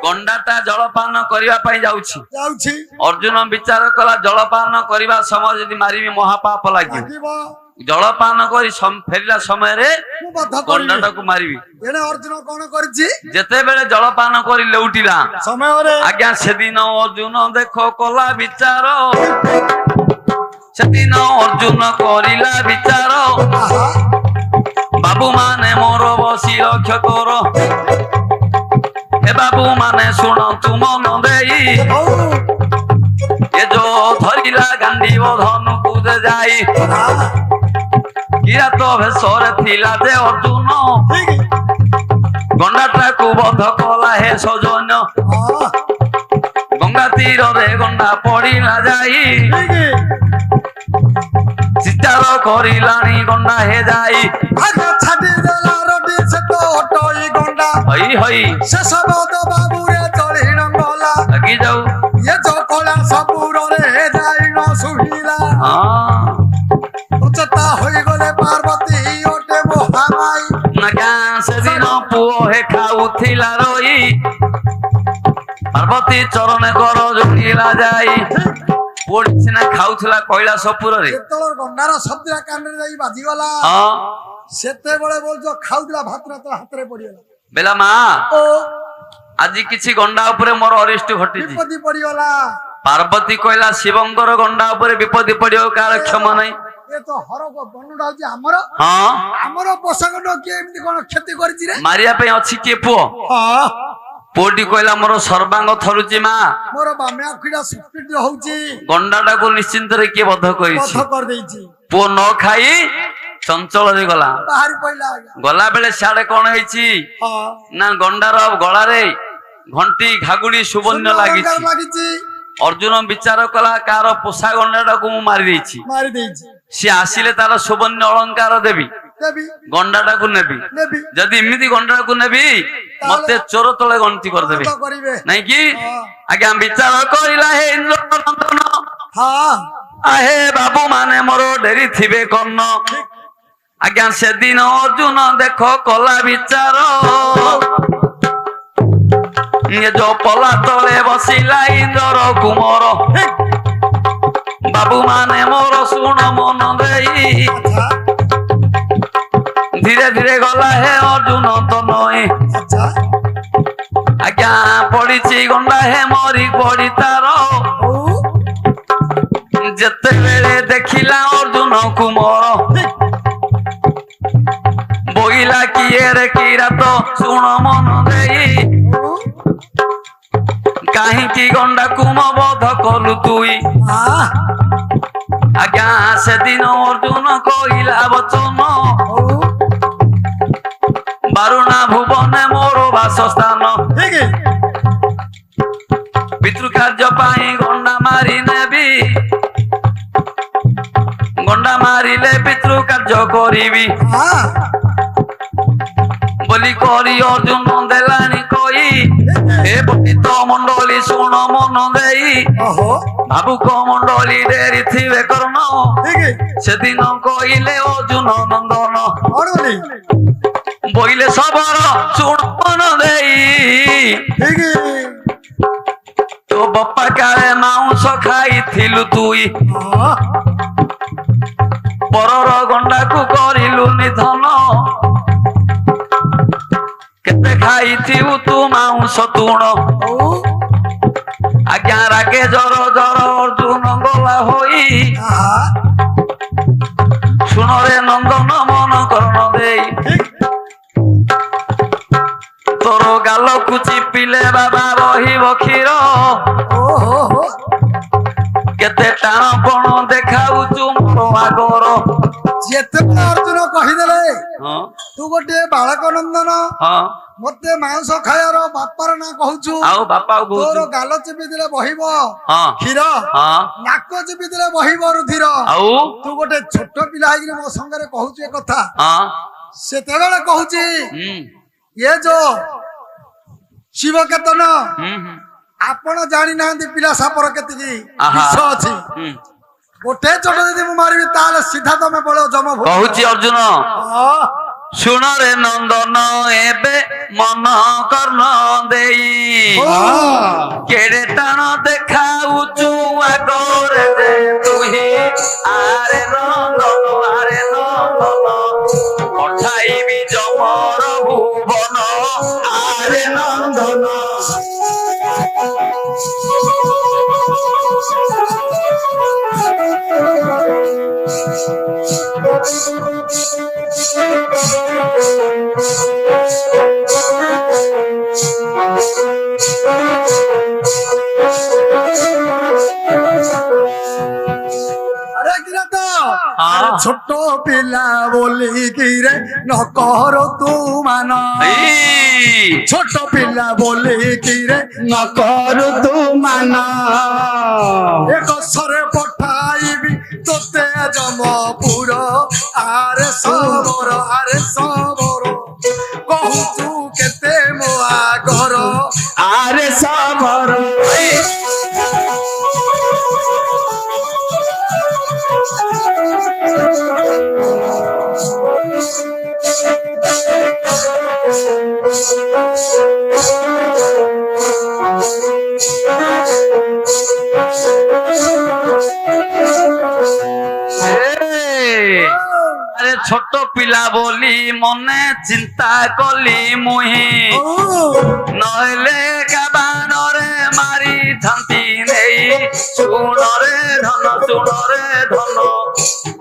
ଗଣ୍ଡାଟା ଜଳପାନ କରିବା ପାଇଁ ଯାଉଛି ଯାଉଛି ଅର୍ଜୁନ ବିଚାର କଲା ଜଳପାନ କରିବା ସମୟ ଯଦି ମାରିବି ମହାପାପ ଲାଗିବ ଲାଗିବ ଜଳପାନ କରି ଫେରିଲା ସମୟରେ ମୁଁ ବଦ୍ଧ କରିବି ଗଣ୍ଡାଟାକୁ ମାରିବି ଏଣେ ଅର୍ଜୁନ କଣ କରିଛି ଯେତେବେଳେ ଜଳପାନ କରି ଲେଉଟିଲା ସମୟରେ ଆଜ୍ଞା ସେଦିନ ଅର୍ଜୁନ ଦେଖ କଲା ବିଚାର ସେଦିନ ଅର୍ଜୁନ କରିଲା ବିଚାର ଆହା ବାବୁ ମାନେ ମୋର ବସି ରକ୍ଷ କର ଏ ବାବୁ ମାନେ ଶୁଣନ୍ତୁ ମନ ଦେଇ ହଉ ଏ ଯୋଉ ଧରିଲା ଗାଣ୍ଡିବ ଧନୁକୁ ଯେ ଯାଇ କିରାତ ଭେଷରେ ଥିଲା ଯେ ଅର୍ଜୁନ ଠିକ ଗଣ୍ଡାଟାକୁ ବଧ କଲା ହେ ସଜନ ଗଙ୍ଗା ତୀରରେ ଗଣ୍ଡା ପଡିଲା ଯାଇ ଠିକ ଚିତାର କରିଲାଣି ଗଣ୍ଡା ହେ ଯାଇ ଆଗ ଛାଡ଼ି ଦେଲା ରଟି ସେ ତ ଅଟଇ ଗଣ୍ଡା ହଇ ହଇ ଶେଷ ବୋଧ ବାବୁରେ ଚଳି ରଙ୍ଗଲା ଲାଗି ଯାଉ ଏ ଚକଳା ସବୁରରେ ଯାଇ ନ ଶୁଣିଲା ହଁ ଉଚ୍ଚତା ହୋଇଗଲେ ପାର୍ବତୀ ଓଟେ ମହାମାଇ ନାଗା ସେଦିନ ପୁଅ ହେ ଖାଉଥିଲା ରହି ପାର୍ବତୀ ଚରଣ କର ଯୋଡ଼ିଲା ଯାଇ ପୁଅ ସିନା ଖାଉଥିଲା କୈଳାସପୁରରେ ଯେତେବେଳେ ଗଣ୍ଡାର ଶବ୍ଦ କାନରେ ଯାଇ ବାଜିଗଲା ହଁ ସେତେବେଳେ ବୋଲଛ ଖାଉଥିଲା ଭାତ ତ ହାତରେ ପଡିଗଲା ବେଲା ମା ଓ ଆଜି କିଛି ଗଣ୍ଡା ଉପରେ ମୋର ଅରିଷ୍ଟ ଘଟିଛି ବିପତ୍ତି ପଡିଗଲା ପାର୍ବତୀ କହିଲା ଶିବଙ୍କର ଗଣ୍ଡା ଉପରେ ବିପତ୍ତି ପଡିବ କାହାର କ୍ଷମା ନାହିଁ ଏ ତ ହରକ ବନୁଟା ହଉଛି ଆମର ହଁ ଆମର ପୋଷାକ କିଏ ଏମିତି କଣ କ୍ଷତି କରିଛି ରେ ମାରିବା ପାଇଁ ଅଛି କିଏ ପୁଅ ହଁ ପୁଅଟି କହିଲା ମୋର ସର୍ବାଙ୍ଗ ଥରୁଛି ମା ମୋର ବାମେ ଆଖିଟା ସୁସ୍ପିଡ ହଉଛି ଗଣ୍ଡାଟାକୁ ନିଶ୍ଚିନ୍ତରେ କିଏ ବଧ କରିଛି ପଥ କରିଦେଇଛି ପୁଅ ନ ଖାଇ ଚଞ୍ଚଳରେ ଗଲା ବାହାରି ପଇଲା ଆଜ୍ଞା ଗଲା ବେଳେ ସିଆଡେ କଣ ହେଇଛି ହଁ ନା ଗଣ୍ଡାର ଗଳାରେ ଘଣ୍ଟି ଘାଗୁଡି ସୁବର୍ଣ୍ଣ ଲାଗିଛି ଲାଗିଛି ଅର୍ଜୁନ ବିଚାର କଲା କାହାର ପୋଷା ଗଣ୍ଡାଟାକୁ ମୁଁ ମାରି ଦେଇଛି ମାରି ଦେଇଛି ସିଏ ଆସିଲେ ତାର ସୁବର୍ଣ୍ଣ ଅଳଙ୍କାର ଦେବି ଦେବି ଗଣ୍ଡାଟାକୁ ନେବି ନେବି ଯଦି ଏମିତି ଗଣ୍ଡାଟାକୁ ନେବି ମତେ ଚୋର ତଳେ ଗଣତି କରିଦେବି ତ କରିବେ ନାଇଁ କି ହଁ। ଆଜ୍ଞା ବିଚାର କରିଲା ହେ ଇନ୍ଦ୍ରନନ୍ଦନ ହଁ ଆହେ ବାବୁ ମାନେ ମୋର ଡେରି ଥିବେ କର୍ଣ୍ଣ ଆଜ୍ଞା ସେଦିନ ଅର୍ଜୁନ ଦେଖ କଲା ବିଚାର ଏ ଯୋଉ ପଲା ତଳେ ବସିଲା ଇନ୍ଦ୍ର କୁମର ବାବୁ ମାନେ ମୋର ଶୁଣ ମନ ଦେଇ ଆଚ୍ଛା ଧୀରେ ଧୀରେ ଗଲା ହେ ଅର୍ଜୁନ ତ ନଈ ଆଚ୍ଛା ଆଜ୍ଞା ପଡିଛି ଗଣ୍ଡା ହେ ମରି ପଡି ତାର ହଉ ଯେତେବେଳେ ଦେଖିଲା ଅର୍ଜୁନ କୁମର ବୋଇଲା କିଏ ରେ କିରାତ ଶୁଣ ମନ ଦେଇ ହଉ କାହିଁକି ଗଣ୍ଡାକୁ ମୋ ବଧ କଲୁ ତୁଇ ହଁ ଆଜ୍ଞା ସେଦିନ ଅର୍ଜୁନ କହିଲା ବଚନ ହଉ ବାରୁଣା ଭୁବନେ ମୋର ବାସସ୍ଥାନ ଠିକ ପିତୃ କାର୍ଯ୍ୟ ପାଇଁ ଗଣ୍ଡା ମାରି ନେବି ଗଣ୍ଡା ମାରିଲେ ପିତୃ କାର୍ଯ୍ୟ କରିବି ହଁ ବୋଲି କରି ଅର୍ଜୁନ ଦେଲାଣି କହି ଏ ପଣ୍ଡିତ ମଣ୍ଡଳୀ ଶୁଣ ମନ ଦେଇ ଓହୋ ଭାବୁକ ମଣ୍ଡଳୀ ଡେରି ଥିବେ କର୍ଣ୍ଣ ଠିକ ସେଦିନ କହିଲେ ଅର୍ଜୁନ ନନ୍ଦନ କଣ ବୋଲି ବୋଇଲେ ସବର ଶୁଣ ମନ ଦେଇ ଠିକ ତୋ ବାପା କାଳେ ମାଉଁସ ଖାଇଥିଲୁ ତୁଇ ହଁ ପରର ଗଣ୍ଡାକୁ କରିଲୁ ନିଧନ କେତେ ଖାଇଥିବୁ ତୁ ମାଉଁସ ତୁଣ ହଉ ଆଜ୍ଞା ରାଗେ ଜର ଜର ଅର୍ଜୁନ ଗଲା ହୋଇ ଆହା ଶୁଣରେ ନନ୍ଦନ ମନ କର୍ଣ୍ଣ ଦେଇ ତୋର ଗାଲକୁ ଚିପିଲେ ବାବା ରହିବ କ୍ଷୀର ଓହୋ କେତେ ଟାଣପଣ ଦେଖାଉଛୁ ମୋର ଆଗର। ଯେତେବେଳେ ଅର୍ଜୁନ କହିଦେଲେ ହଁ ତୁ ଗୋଟିଏ ବାଳକ ନନ୍ଦନ ହଁ ମତେ ମାଂସ ଖାଇବାର ବାପାର ନା କହୁଛୁ, ଆଉ ବାପା ତୋର କହୁଛୁ ଗାଲ ଚିପି ଦେଲେ ବହିବ ହଁ କ୍ଷୀର, ହଁ ନାକ ଚିପି ଦେଲେ ବହିବ ରୁଧିର। ଆଉ ତୁ ଗୋଟେ ଛୋଟ ପିଲା ହେଇକିରି ମୋ ସାଙ୍ଗରେ କହୁଛୁ ଏ କଥା। ହଁ ସେତେବେଳେ କହୁଛି ହୁଁ ଏ ଯୋ ଶିବ କେତନ ହୁଁ ହୁଁ ଆପଣ ଜାଣିନାହାନ୍ତି ପିଲା ସାପର କେତିକି ଆହା। ବିଷ ଅଛି। ହୁଁ ଗୋଟେ ଚୋଟ ଯଦି ମୁଁ ମାରିବି ତାହେଲେ ସିଧା ତମେ ପଳେଇବ ଯମ ଭୂ। କହୁଛି ଅର୍ଜୁନ ଶୁଣରେ ନନ୍ଦନ ଏବେ ମନ କର୍ଣ୍ଣ ଦେଇ କେଡେ ଟାଣ ଦେଖାଉଛୁ ଆଗରେ ଯେ ତୁହି ଆରେ ନନ୍ଦନ ପଠାଇବି ଜମର ଭୁବନ ଆରେ ନନ୍ଦନ। আরে কিরা তো হ্যাঁ। ছোট পিলা বলি কিরে নকর তু মান এই, ছোট পিলা বলি কিরে নকরু তু মান এক সরে পঠাইবি তোতে জমপুর আরে সবর কহুচু কেতে মো আগর আরে সবর এই, আরে ছোট পিলা বলি মনে চিন্তা কলি মুহি নইলে কাবানরে মারি থান্তি নেই শুনরে ধন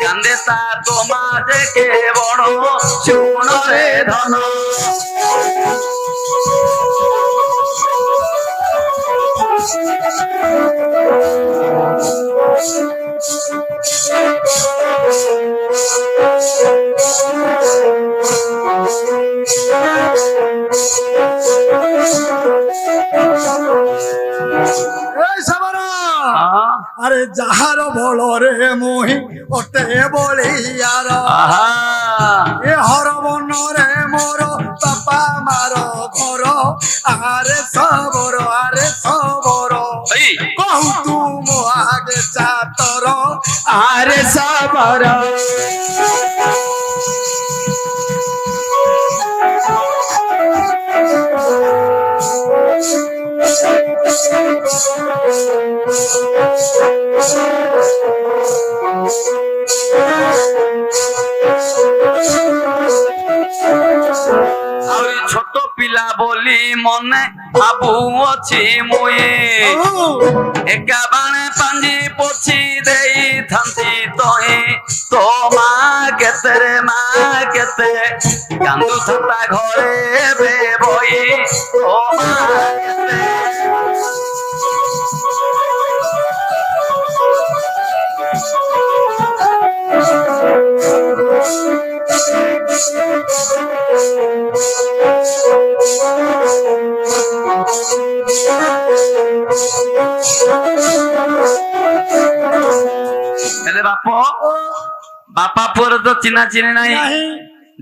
কান্দে তা তোমা যে কে বড় শুনরে ধন। এই সবর আহা, আরে যাহার বলরে মুহি অটে বলিয়ার আহা, এ হর বনরে মোর বাপা মার ঘর আরে সবর এই, কহু তু মো আগে চাতর আরে সবর আହୁରି ଛୋଟ ପିଲା ବୋଲି ମନେ ଭାବୁଅଛି ମୁଇଁ ଏକା ବାଣେ ପାଞ୍ଜି ପୋଛି ଦେଇଥାନ୍ତି ତହିଁ ତୋ ମା କେତେରେ ମା କେତେ କାନ୍ଦୁଥାନ୍ତା ଘରେ ଏବେ ବହି ତୋ ମା କେତେ। ହେଲେ ବାପା ପୁଅର ତ ଚିହ୍ନା ଚିହ୍ନି ନାହିଁ।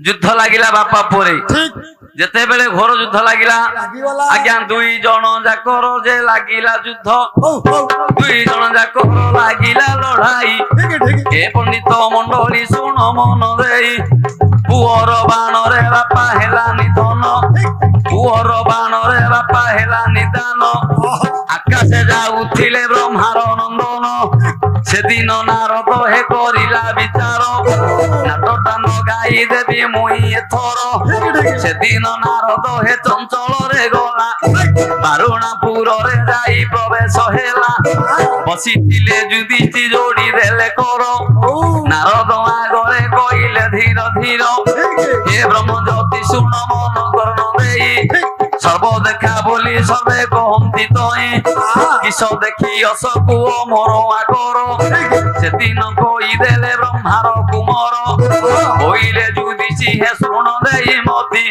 ଯୁଦ୍ଧ ଲାଗିଲା ବାପା ପୁଅରେ ঠিক ଯେତେବେଳେ ଘୋର ଯୁଦ୍ଧ ଲାଗିଲା ଲାଗିଗଲା ଆଜ୍ଞା ଦୁଇ ଜଣ ଯାକର ଯେ ଲାଗିଲା ଯୁଦ୍ଧ ହଉ ହଉ ଦୁଇ ଜଣ ଯାକର ଲାଗିଲା ଲଢାଇ ঠিক ଏ ପଣ୍ଡିତ ମଣ୍ଡଳୀ ଶୁଣ ମନ ଦେଇ ପୁଅର ବାଣରେ ବାପା ହେଲା ନିଧନ ପୁଅର ବାଣରେ ବାପା ହେଲା ନିଦାନ ଆକାଶେ ଯାଉଥିଲେ ବ୍ରହ୍ମାର ନନ୍ଦନ ସେଦିନ ନାରଦ ହେ କରିଲା ବିଚାର ନାଟଟା ନଗାଇ ଦେବି ମୁଇଁ ଏଥର ସେଦିନ ନାରଦ ହେ ଚଞ୍ଚଳରେ ଗଲା ବାରୁଣାପୁରରେ ଯାଇ ପ୍ରବେଶ ହେଲା ବସିଥିଲେ ଯୁଧିଷ୍ଠି ଯୋଡି ଦେଲେ କର ନାରଦ ଆଗରେ କହିଲେ ଧୀର ଧୀର ଏ ବ୍ରହ୍ମଜ୍ୟୋତି ଶୁଣ ମନ କର୍ଣ୍ଣ ଦେଇ ସର୍ବ ଦେଖା ବୋଲି সবে কহନ୍ତି তই কিস দেখি অসকু মর আগর সেদিন কইদেলে ব্রহ্মার কুমর কইলে যদি সিংহে শুণ দেই মতি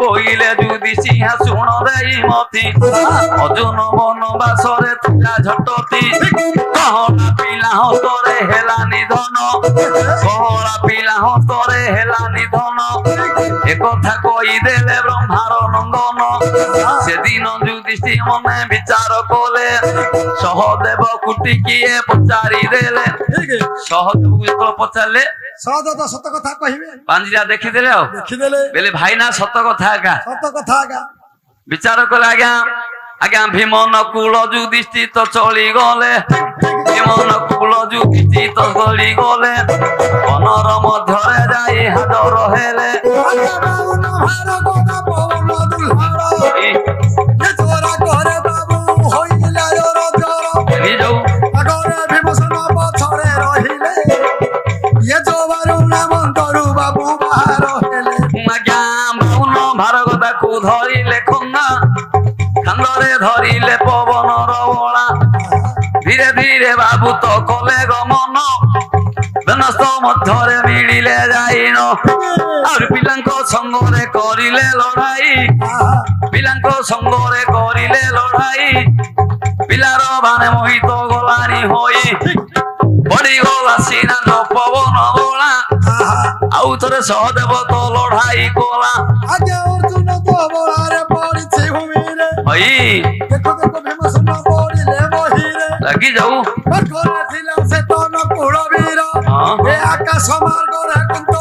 কইলে যদি সিংহে শুণ দেই মতি অর্জুন বনবাসরে ଥିଲା ঝটতি কহলা পিলা হতরে হেলা নিধন কহলা পিলা হতরে হেলা নিধন একথা কইদেলে ব্রহ্মার নন্দন সেদিন যুধিষ্ঠির মনে বিচার কলে সহদেব কুটিকিয়ে পচারি দেলে সহদেবକୁ ଯେତେବେଳେ ପଚାରିଲେ ସହଦେବ ସତ କଥା କହିବେ ପାଞ୍ଜିରା ଦେଖିଦେଲେ ଆଉ ଦେଖିଦେଲେ ବେଲେ ଭାଇ ନା ସତ କଥା ଆଜ୍ଞା ସତ କଥା ଆଜ୍ଞା ବିଚାର କଲେ ଆଜ୍ଞା ଆଜ୍ଞା ଭୀମ ନକୁଳ ଯୁଧିଷ୍ଠିର ତ ଚଳି ଗଲେ ଭୀମ ନକୁଳ ଯୁଧିଷ୍ଠିର ତ ଚଳି ଗଲେ ବନର ମଧ୍ୟରେ ଯାଇ ହାଜର ହେଲେ ବାଉନ ଭାର ଗୋଦା ପବନ ଦୁଲ୍ହାର ଏ ଚୋରା କରେ ବାବୁ ହୋଇଲା ଜର ଜର ଏଇ ଯୋଉ ଆଗରେ ଭୀମସେନ ପଛରେ ରହିଲେ ଏ ଯୋବାରୁ ନାମନ୍ତରୁ ବାବୁ ବାହାର ହେଲେ ଆଜ୍ଞା ବାଉନ ଭାରଗଦାକୁ ଧରିଲେ ଖଙ୍ଗା କାନ୍ଧରେ ଧରିଲେ ପବନର ବଳା ଧୀରେ ଧୀରେ ବାବୁ ତ କଲେ ଗମନ ବେନସ୍ତ ମଧ୍ୟରେ ମିଳିଲେ ଯାଇନ ଆହୁରି ପିଲାଙ୍କ ସଙ୍ଗରେ କରିଲେ ଲଢାଇ ପିଲାଙ୍କ ସଙ୍ଗରେ କରିଲେ ଲଢାଇ ପିଲାର ବାନେ ମୋହିତ ଗଲାଣି ହୋଇ ବଢିଗଲା ସିନା ପବନ ବଳା ଆଉ ଥରେ ସହଦେବ ତ ଲଢାଇ କଲା ଆଜ୍ଞା ଅର୍ଜୁନ ତ ବଳାରେ ପଡିଛି ଭୂମିରେ ଭାଇ ଦେଖ ଦେଖ ଭୀମସେନ ପଡିଲେ ବହିରେ ଲାଗି ଯାଉ ପାଖରେ ଥିଲା ସେ ତନ କୁଳ ବୀର ଏ ଆକାଶ ମାର୍ଗରେ କୁନ୍ତ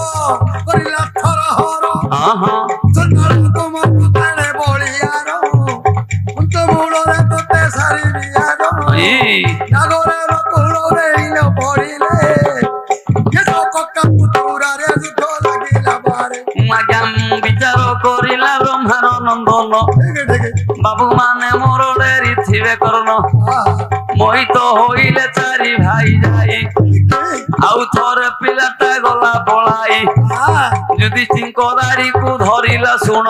କରିଲା ଥର ହର ହଁ ସୁନ୍ଦର ତୁମ କାଳେ ବଳିଆର କୁନ୍ତ ମୂଳରେ ତତେ ସାରିବି ଆଗ ଏଇ ନାଗରେ କୁଳରେ ଇଲ ପଡିଲେ କେତ କକା ପୁତୁରାରେ ଯୁଦ୍ଧ ଲାଗିଲା ବାରେ ଆଜ୍ଞା ବିଚାର କରିଲା ବ୍ରହ୍ମାର ନନ୍ଦନ ଠିକ ଠିକ ବାବୁ ମାନେ ମୋର ଡେରି ଥିବେ କର୍ଣ୍ଣ ମୋହିତ ହୋଇଲେ ଚାରି ଭାଇ ଯାଇ ଆଉ ଥରେ ପିଲାଟା ଗଲା ପଳାଇ ଯୁଧିଷ୍ଠିରଙ୍କ ଦାଢ଼ିକୁ ଧରିଲା ଶୁଣ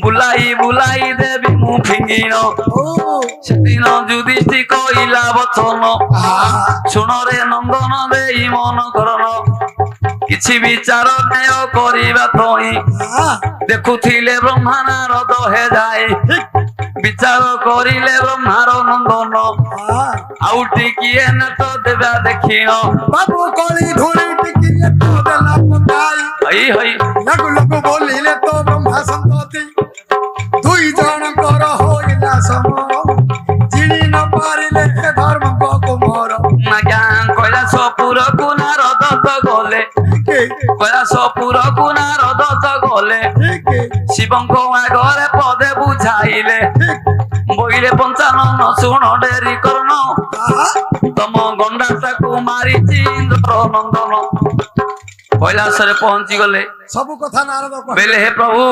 ବୁଲାଇ ବୁଲାଇ ଦେବି ମୁଁ ଫିଙ୍ଗିଣ ସେଦିନ ଯୁଧିଷ୍ଠିର କହିଲା ବଚନ ଶୁଣରେ ନନ୍ଦନ ଦେଇ ମନ କରନ କିଛି ବିଚାର ନ୍ୟାୟ କରିବା ତଇ ଦେଖୁଥିଲେ ବ୍ରହ୍ମା ନାରଦ ହେ ଯାଏ ବିଚାର କରିଲେ ବ୍ରହ୍ମାର ନନ୍ଦନ ଆଉ ଟିକିଏ ନାଟ ଦେବା ଦେଖିଣ ବାବୁ କଳି ଧୂଳି ଟିକିଏ ତ ଦେଲା ପକାଇ ହଇ ହଇ ଲାଗୁ ଲାଗୁ ବୋଲିଲେ ତ ବ୍ରହ୍ମା ସନ୍ତତି ଦୁଇ ଜଣଙ୍କର ହୋଇଲା ସମର ଚିଣି ନ ପାରିଲେ ହେ ଧର୍ମଙ୍କ କୁମର ଆଜ୍ଞା କୈଳାସପୁରକୁ ନାରଦ ତ ଗଲେ କୈଳାସପୁରକୁ ନାରଦ ତ ଗଲେ ଶିବଙ୍କ ଆଗରେ ପଦେ ବୁଝାଇଲେ ବୋଇଲେ ପଞ୍ଚାନନ ଶୁଣ ଡେରି କରନ ତମ ଗଣ୍ଡାଟାକୁ ମାରିଛି ଇନ୍ଦ୍ର ନନ୍ଦନ କୈଳାସରେ ପହଞ୍ଚି ଗଲେ ସବୁ କଥା ନାରଦ ବେଲେ ହେ ପ୍ରଭୁ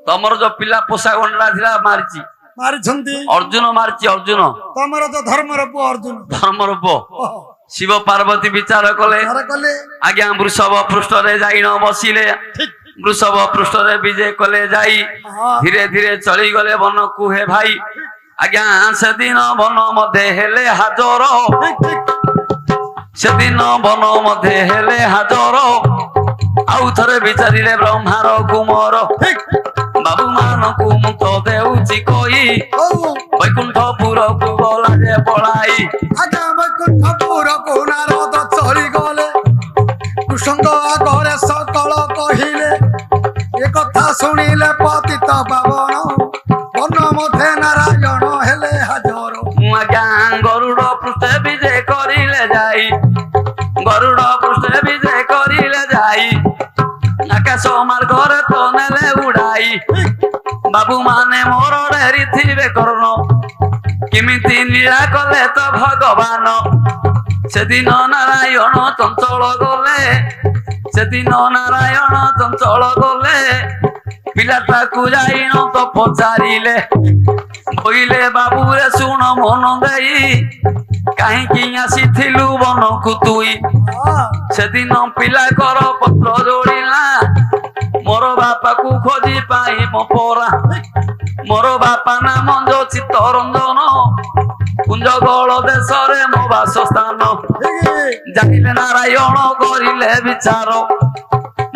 ତମର ଯୋଉ ପିଲା ପୋଷା ଗଣ୍ଡା ଥିଲା ମାରିଛି ମାରିଛନ୍ତି ଅର୍ଜୁନ ମାରିଛି ଅର୍ଜୁନ ତମର ତ ଧର୍ମର ପୁଅ ଅର୍ଜୁନ ଧର୍ମର ପୁଅ ଶିବ ପାର୍ବତୀ ବିଚାର କଲେ କଲେ ଆଜ୍ଞା ବୃଷଭ ପୃଷ୍ଠରେ ଯାଇ ନ ବସିଲେ ବୃଷଭ ପୃଷ୍ଠରେ ବିଜେ କଲେ ଯାଇ ଧୀରେ ଧୀରେ ଚଳିଗଲେ ବନକୁ ହେ ଭାଇ ଆଜ୍ଞା ସେଦିନ ବନ ମଧ୍ୟ ହେଲେ ହାଜର ସେଦିନ ବନ ମଧ୍ୟ ହେଲେ ହାଜର ଆଉ ଥରେ ବିଚାରିଲେ ବ୍ରହ୍ମାର କୁମର ବାବୁ ମାନଙ୍କୁ ମୁଁ ତ ଦେଉଛି କହି ବୈକୁଣ୍ଠପୁରକୁ ଗଲା ଯେ ପଳାଇ ଆଜ୍ଞା ବୈକୁଣ୍ଠପୁରକୁ ନାରଦ ଚଳିଗଲେ କୃଷ୍ଣଙ୍କ ଆଗରେ ସକଳ କହିଲେ ଏ କଥା ଶୁଣିଲେ ପତିତ ପାବନ ବନ ମଧ୍ୟରେ ନାରାୟଣ ହେଲେ ହାଜର ଆଜ୍ଞା ଗରୁଡ ପୃଷ୍ଠେ ବିଜେ କରିଲେ ଯାଇ ଗରୁଡ ପୃଷ୍ଠେ ବିଜେ କରିଲେ ଯାଇ ଆକାଶ ମାର୍ଗରେ ତ ନେଲେ ଉଡାଇ ବାବୁ ମାନେ ମୋର ଡେରି ଥିବେ କର୍ଣ୍ଣ କେମିତି ଲୀଳା କଲେ ତ ଭଗବାନ ସେଦିନ ନାରାୟଣ ଚଞ୍ଚଳ ଗଲେ ସେଦିନ ନାରାୟଣ ଚଞ୍ଚଳ ଗଲେ ପିଲାଟାକୁ ଯାଇନ ତ ପଚାରିଲେ କହିଲେ ବାବୁରେ ଶୁଣ ମନ ଦେଇ କାହିଁକି ଆସିଥିଲୁ ବନକୁ ତୁଇ ସେଦିନ ପିଲାଙ୍କର ପତ୍ର ଯୋଡ଼ିଲା ମୋର ବାପାକୁ ଖୋଜି ପାଇ ମୋ ପରା ମୋର ବାପା ନାମ ଯୋ ଚିତ୍ତରଞ୍ଜନ କୁଞ୍ଜ ଗଳ ଦେଶରେ ମୋ ବାସସ୍ଥାନ ଜାଣିଲେ ନାରାୟଣ କରିଲେ ବିଚାର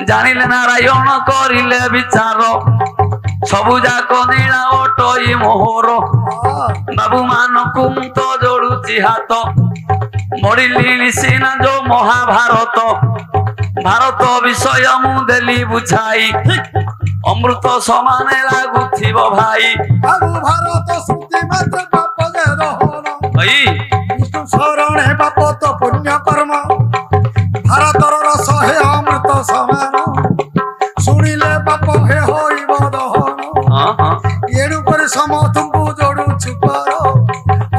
ଜାଣିଲେ ନାରାୟଣ କରିଲେ ବିଚାର ସବୁ ଯାକ ନୀଳା ଅଟଇ ମୋହର ବାବୁ ମାନଙ୍କୁ ମୁଁ ତ ଯୋଡୁଛି ହାତ ମରିଲି ସିନା ଯୋ ମହାଭାରତ ଭାରତ ବିଷୟ ମୁଁ ଦେଲି ବୁଝାଇ ଅମୃତ ସମାନ ଲାଗୁଥିବ ଭାଇ ବାବୁ ଭାରତ ସ୍ମୃତି ମାତ୍ର ପାପ ଯେ ରହନ ଭାଇ ବିଷ୍ଣୁ ଶରଣେ ବାପ ତ ପୁଣ୍ୟ କର୍ମ ଭାରତର ରସ ହେ ଅମୃତ ସମାନ ଶୁଣିଲେ ବାପ ହେ ହୋଇବ ଦହନ ହଁ ହଁ ଏଣୁ କରି ସମସ୍ତଙ୍କୁ ଯୋଡୁଛୁ କର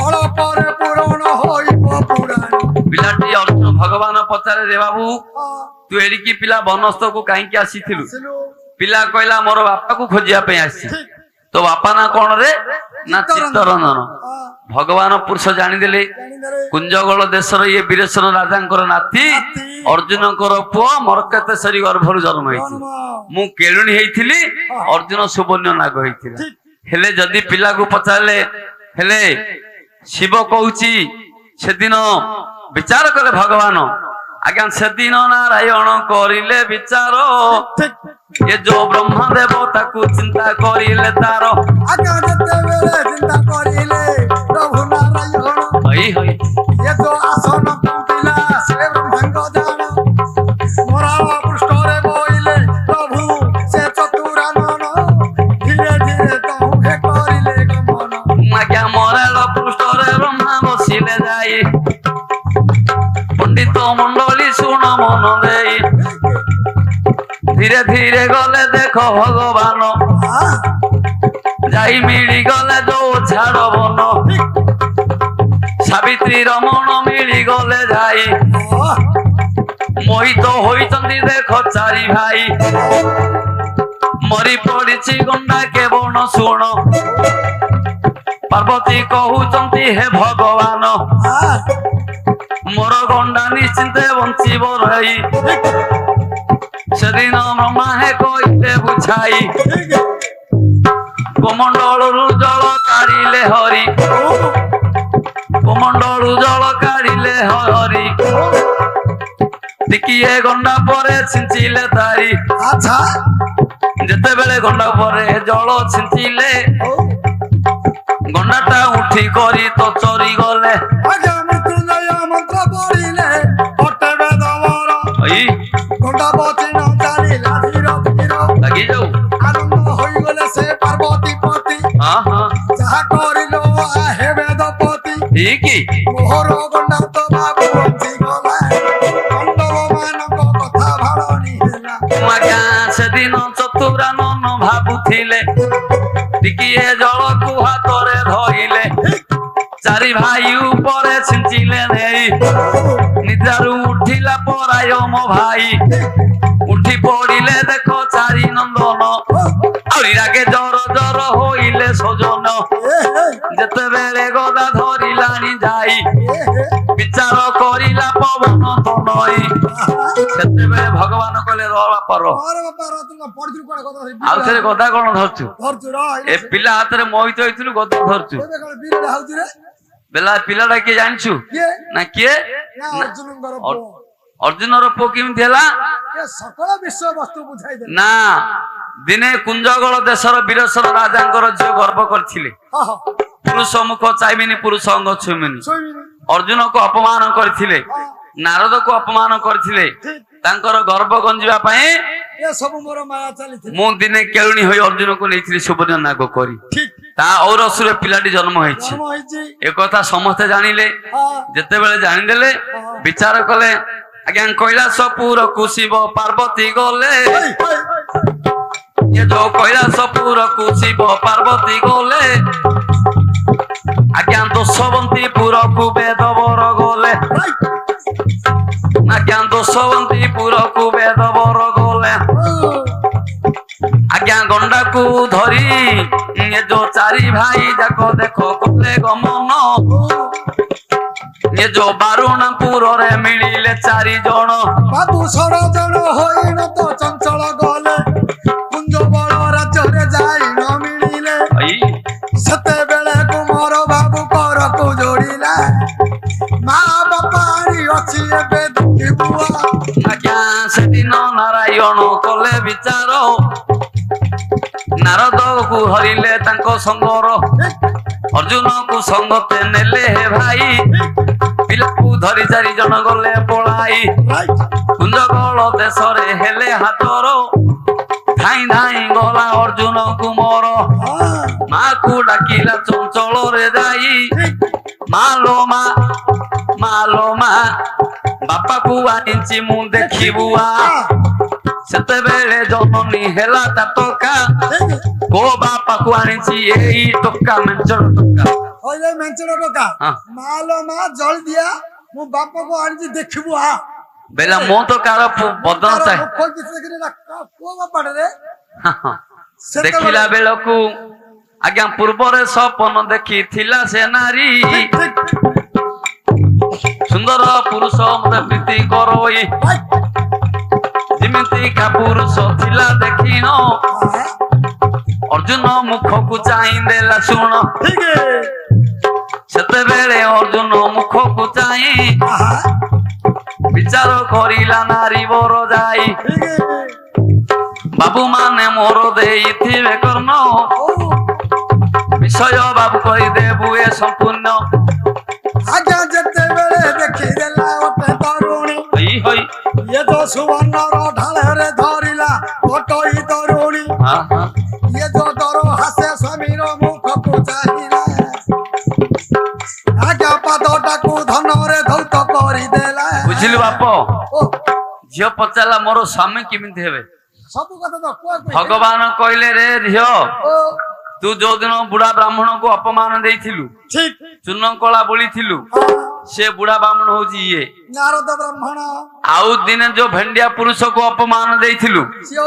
ଅଳପରେ ପୂରଣ ହୋଇବ ପୁରାଣ ପିଲାଟି ଅର୍ଜୁନ ଭଗବାନ ପଚାରେ ରେ ବାବୁ ତୁ ଏଡ଼ିକି ପିଲା ବନସ୍ଥକୁ କାହିଁକି ଆସିଥିଲୁ ଆସିଲୁ ପିଲା କହିଲା ମୋର ବାପାକୁ ଖୋଜିବା ପାଇଁ ଆସିଛି ତୋ ବାପା ନା କଣ ରେ ନା ଚିତ୍ତରଞ୍ଜନ ଭଗବାନ ପୁରୁଷ ଜାଣିଦେଲେ ଜାଣିଦେଲେ କୁଞ୍ଜଗଳ ଦେଶର ଇଏ ବୀରେଶ୍ୱର ରାଜାଙ୍କର ନାତି ଅର୍ଜୁନଙ୍କର ପୁଅ ମର୍କତେଶ୍ୱରୀ ଗର୍ଭରୁ ଜନ୍ମ ହେଇଛି ଜନ୍ମ ମୁଁ କେଳୁଣୀ ହେଇଥିଲି ଅର୍ଜୁନ ସୁବର୍ଣ୍ଣ ନାଗ ହେଇଥିଲା ହେଲେ ଯଦି ପିଲାକୁ ପଚାରିଲେ ହେଲେ ଶିବ କହୁଛି ସେଦିନ ବିଚାର କଲେ ଭଗବାନ ଆଜ୍ଞା ସେଦିନ ନାରାୟଣ କରିଲେ ବିଚାର ଠିକ ଏ ଯୋଉ ବ୍ରହ୍ମ ଦେବ ତାକୁ ଚିନ୍ତା କରିଲେ ତାର ଆଜ୍ଞା ଯେତେବେଳେ ଚିନ୍ତା କରିଲେ ପ୍ରଭୁ ନାରାୟଣ ହଇ ହଇ ଏ ଯୋ ଆସନ ପିଲା ସେ ବ୍ରହ୍ମାଙ୍କ ଜାଣ ମରାଳ ପୃଷ୍ଠରେ ବୋଇଲେ ପ୍ରଭୁ ସେ ଚତୁରାନନ ଧୀରେ ଧୀରେ ତହୁଁେ କରିଲେ ଗମନ ଆଜ୍ଞା ମରାଳ ପୃଷ୍ଠରେ ବ୍ରହ୍ମା ବସିଲେ ଯାଇ ପଣ୍ଡିତ ମଣ୍ଡଳୀ ଶୁଣ ମନ ଦେଇ ଧୀରେ ଧୀରେ ଗଲେ ଦେଖ ଭଗବାନ ଯାଇ ମିଳିଗଲେ ଯୋଉ ଛାଡ ବନ ସାବିତ୍ରୀ ରମଣ ମିଳିଗଲେ ଯାଇ ମୋହିତ ହୋଇଛନ୍ତି ଦେଖ ଚାରି ଭାଇ ମରି ପଡିଛି ଗଣ୍ଡା କେବଳ ଶୁଣ ପାର୍ବତୀ କହୁଛନ୍ତି ହେ ଭଗବାନ ମୋର ଗଣ୍ଡା ନିଶ୍ଚିନ୍ତେ ବଞ୍ଚିବ ରହି ସେଦିନ ବ୍ରହ୍ମା ହେ କହିଲେ ବୁଝାଇ କମଣ୍ଡଳରୁ ଜଳ କାଢିଲେ ହରି କମଣ୍ଡଳରୁ ଜଳ କାଢିଲେ ହରି ଟିକିଏ ଗଣ୍ଡା ପରେ ଛିଞ୍ଚିଲେ ତାରି ଆଚ୍ଛା ଯେତେବେଳେ ଗଣ୍ଡା ପରେ ଜଳ ଛିଞ୍ଚିଲେ ଗଣ୍ଡାଟା ଉଠି କରି ତ ଚରି ଗଲେ ଆଜ୍ଞା ମୃତ୍ୟୁଞ୍ଜୟ ମନ୍ତ୍ର ପଢିଲେ ଅଟେବେ ଦମର ଏଇ ଗଣ୍ଡା ବଚିନ ଚାଲିଲା ଧୀର ଧୀର ଲାଗି ଯାଉ ଆନନ୍ଦ ହୋଇଗଲେ ସେ ପାର୍ବତୀ ପତି ହଁ ହଁ ଯାହା କରିଲ ହେ ବେଦପତି ଠିକ ମୋହର ଗଣ୍ଡା ତ ବାବୁ ବଞ୍ଚିଗଲା କଣ୍ଡବ ମାନଙ୍କ କଥା ଭାଳନି ହେଲା ଆଜ୍ଞା ସେଦିନ ଚତୁରାନନ ଭାବୁଥିଲେ ଟିକିଏ ଜଳକୁ ହାତରେ ଧଇଲେ ଚାରି ଭାଇ ଉପରେ ଛିଞ୍ଚିଲେ ନେଇ ନିଦ୍ରାରୁ ଉଠିଲା ପରାୟ ମୋ ଭାଇ ଉଠି ପଡିଲେ ଦେଖ ଚାରି ନନ୍ଦନ ଆହୁରି ରାଗେ ଜର ଜର ହୋଇଲେ ସଜନ ଯେତେବେଳେ ଗଦା ଧରିଲାଣି ଯାଇ ବିଚାର କରିଲା ପବନ ତନଇ ସେତେବେଳେ ଭଗବାନ କହିଲେ ର ବାପର ଆଉ ଥରେ ଗଦା କଣ ଧରଛୁ ଏ ପିଲା ହାତରେ ମୋହିତ ହେଇଥିଲୁ ଗଦା ଧରଛୁ ବେଲା ପିଲାଟା କିଏ ଜାଣିଛୁ ନା କିଏ ଅର୍ଜୁନର ପୁଅ କେମିତି ହେଲା ସକଳ ବିଶ୍ୱ ବସ୍ତୁ ବୁଝାଇ ଦେଲେ ନା ଦିନେ କୁଞ୍ଜଗଳ ଦେଶର ବୀରେଶ୍ୱର ରାଜାଙ୍କର ଝିଅ ଗର୍ବ କରିଥିଲେ ପୁରୁଷ ମୁଖ ଚାହିଁବିନି ପୁରୁଷ ଅଙ୍ଗ ଛୁଇଁବିନି ଅର୍ଜୁନକୁ ଅପମାନ କରିଥିଲେ ନାରଦକୁ ଅପମାନ କରିଥିଲେ ତାଙ୍କର ଗର୍ବ ଗଞ୍ଜିବା ପାଇଁ ଏ ସବୁ ମୋର ମାୟା ଚାଲିଥିଲା ମୁଁ ଦିନେ କେଳୁଣୀ ହୋଇ ଅର୍ଜୁନକୁ ନେଇଥିଲି ସୁବର୍ଣ୍ଣ ନାଗ କରି ଠିକ ତା ଔରସୁରେ ପିଲାଟି ଜନ୍ମ ହେଇଛି ଜନ୍ମ ହେଇଛି ଏ କଥା ସମସ୍ତେ ଜାଣିଲେ ଯେତେବେଳେ ଜାଣିଦେଲେ ବିଚାର କଲେ ଆଜ୍ଞା କୈଳାସପୁରକୁ ଶିବ ପାର୍ବତୀ ଗଲେ ଏ ଯୋଉ କୈଳାସପୁରକୁ ଶିବ ପାର୍ବତୀ ଗଲେ ଆଜ୍ଞା ଦୋଷବନ୍ତୀପୁରକୁ ବେଦବର ଗଲେ ଆଜ୍ଞା ଦୋଷବନ୍ତୀପୁରକୁ ବେଦବର ଗଲେ ଆଜ୍ଞା ଗଣ୍ଡାକୁ ଧରି ଏ ଯୋଉ ଚାରି ଭାଇ ଯାକ ଦେଖ କଲେ ଗମନ ଏ ଯୋଉ ବାରୁଣାପୁରରେ ମିଳିଲେ ଚାରି ଜଣ ବାବୁ ଷଡ଼ଜଣ ହୋଇନ ତ ଚଞ୍ଚଳ ଗଲେ କୁଞ୍ଜ ବଳ ରାଜ୍ୟରେ ଯାଇ ନ ମିଳିଲେ ଘରକୁ ଯୋଡ଼ିଲା ମା ବାପା ଆଣି ଅଛି ଏବେ ଦେଖିବୁ ଆଜ୍ଞା ସେଦିନ ନାରାୟଣ କଲେ ବିଚାର ନାରଦକୁ ହରିଲେ ତାଙ୍କ ସଙ୍ଗର ଅର୍ଜୁନକୁ ସଙ୍ଗତେ ନେଲେ ହେ ଭାଇ ପିଲାକୁ ଧରି 4 ଜଣ ଗଲେ ପଳାଇ କୁଞ୍ଜଗଳ ଦେଶରେ ହେଲେ ହାତର ଧାଇଁ ଧାଇଁ ଗଲା ଅର୍ଜୁନକୁ ମୋର ମାକୁ ଡାକିଲା ଚଞ୍ଚଳରେ ଯାଇ ମାଲୋ ମା ବାପାକୁ ଆଣିଛି ମୁଁ ଦେଖିବୁ ସେତେବେଳେ ଜନନୀ ହେଲା ତା ଟୋକା କୋ ବାପାକୁ ଆଣିଛି ଏଇ ଟୋକା ମେଞ୍ଚର ଟୋକା ମେଞ୍ଚର ଟୋକା ମାଲୋ ମା ଜଳି ଦିଆ ମୁଁ ବାପାକୁ ଆଣିଛି ଦେଖିବୁ ବେଲା ମୁଁ ତ କାର ବଦନ ଚାହେଁ ଦେଖିଲା ବେଳକୁ ଆଜ୍ଞା ପୂର୍ବରେ ସପନ ଦେଖିଥିଲା ସେ ନାରୀ ସୁନ୍ଦର ପୁରୁଷ ମତେ ପ୍ରୀତି କରଇ ଯେମିତିକା ପୁରୁଷ ଥିଲା ଦେଖିନ ଅର୍ଜୁନ ମୁଖକୁ ଚାହିଁ ଦେଲା ଶୁଣ ସେତେବେଳେ ଅର୍ଜୁନ ମୁଖକୁ ଚାହିଁ ବିଚାର କରିଲା ନାରୀ ବର ଯାଇ ବାବୁ ମାନେ ମୋର ଦେଇଥିବେ କର୍ଣ୍ଣ ବିଷୟ ବାବୁ କହିଦେବୁ ଏ ସମ୍ପୂର୍ଣ୍ଣ ଆଜ୍ଞା ଯେତେବେଳେ ଦେଖିଦେଲା ଗୋଟେ ତରୁଣୀ ଇଏ ତ ସୁବର୍ଣ୍ଣର ଢାଳରେ ଧରିଲା ଗୋଟଇ ତରୁଣୀ ଇଏ ତ ଦର ହାସେ ସ୍ୱାମୀର ମୁଖକୁ ଚାହିଁଲା ଆଜ୍ଞା ପାଦଟାକୁ ଧନରେ ଧୌତ କରିଦେଲା ବୁଝିଲୁ ବାପ ଝିଅ ପଚାରିଲା ମୋର ସ୍ୱାମୀ କେମିତି ହେବେ ସବୁ କଥା ତ ଭଗବାନ କହିଲେ ରେ ଝିଅ ତୁ ଯୋଉଦିନ ବୁଢା ବ୍ରାହ୍ମଣକୁ ଅପମାନ ଦେଇଥିଲୁ ଚୂନ କଳା ବୋଳିଥିଲୁ ସେ ବୁଢା ବ୍ରାହ୍ମଣ ହଉଛି ଇଏ ନାରଦ ବ୍ରାହ୍ମଣ ଆଉ ଦିନେ ଯୋଉ ଭେଣ୍ଡିଆ ପୁରୁଷକୁ ଅପମାନ ଦେଇଥିଲୁ ସିଏ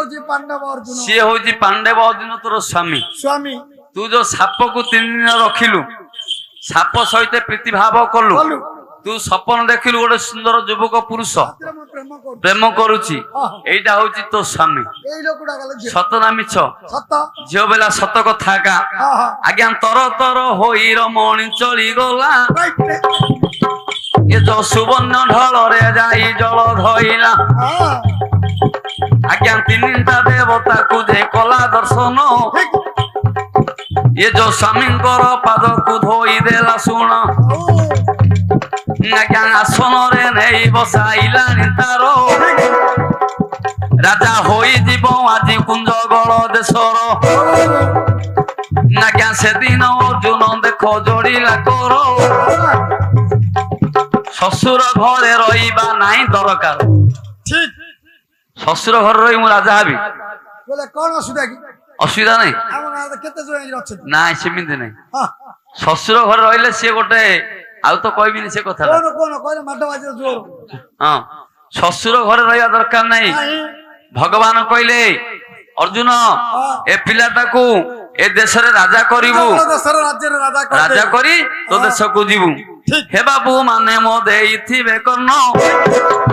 ହଉଛି ପାଣ୍ଡବ ଅର୍ଜୁନ ତୋର ସ୍ୱାମୀ ତୁ ଯୋଉ ସାପକୁ 3 ଦିନ ରଖିଲୁ ସାପ ସହିତ ପ୍ରୀତିଭାବ କଲୁ ତୁ ସପନ ଦେଖିଲୁ ଗୋଟେ ସୁନ୍ଦର ଯୁବକ ପୁରୁଷ ପ୍ରେମ କରୁଛି ଏଇଟା ହଉଛି ତୋ ସ୍ୱାମୀ ସତ ନା ମିଛ ଝିଅ ବେଲା ସତ କଥା କା ଆଜ୍ଞା ତର ତର ହୋଇ ରମଣୀ ଚଳିଗଲା ଏ ଯୋଉ ସୁବର୍ଣ୍ଣ ଢଳରେ ଯାଇ ଜଳ ଧଇଲା ଆଜ୍ଞା 3ଟା ଦେବତାକୁ ଯେ କଲା ଦର୍ଶନ ଏ ଯୋଉ ସ୍ୱାମୀଙ୍କର ପାଦକୁ ଧୋଇ ଦେଲା ଶୁଣ ଆଜ୍ଞା ଆସନରେ ନେଇ ବସାଇଲାଣି ତାର ରାଜା ହୋଇଯିବ ଆଜି କୁଞ୍ଜଗଳ ଦେଶର ଆଜ୍ଞା ସେଦିନ ଅର୍ଜୁନ ଦେଖ ଯୋଡ଼ିଲା କର ଶ୍ୱଶୁର ଘରେ ରହିବା ନାହିଁ ଦରକାର ଶ୍ୱଶୁର ଘରେ ରହି ମୁଁ ରାଜା ହେବି କଣ ଅସୁବିଧା କି ଅସୁବିଧା ନାହିଁ ନାଇଁ ସେମିତି ନାହିଁ ଶ୍ୱଶୁର ଘରେ ରହିଲେ ସିଏ ଗୋଟେ ଆଉ ତ କହିବିନି ସେ କଥା ହଁ ଶ୍ୱଶୁର ଘରେ ରହିବା ଦରକାର ନାହିଁ ଭଗବାନ କହିଲେ ଅର୍ଜୁନ ଏ ପିଲାଟାକୁ ଏ ଦେଶରେ ରାଜା କରିବୁ ରାଜା କରି ତୋ ଦେଶକୁ ଯିବୁ हे बाबू माने मो देइथिबे कर्ण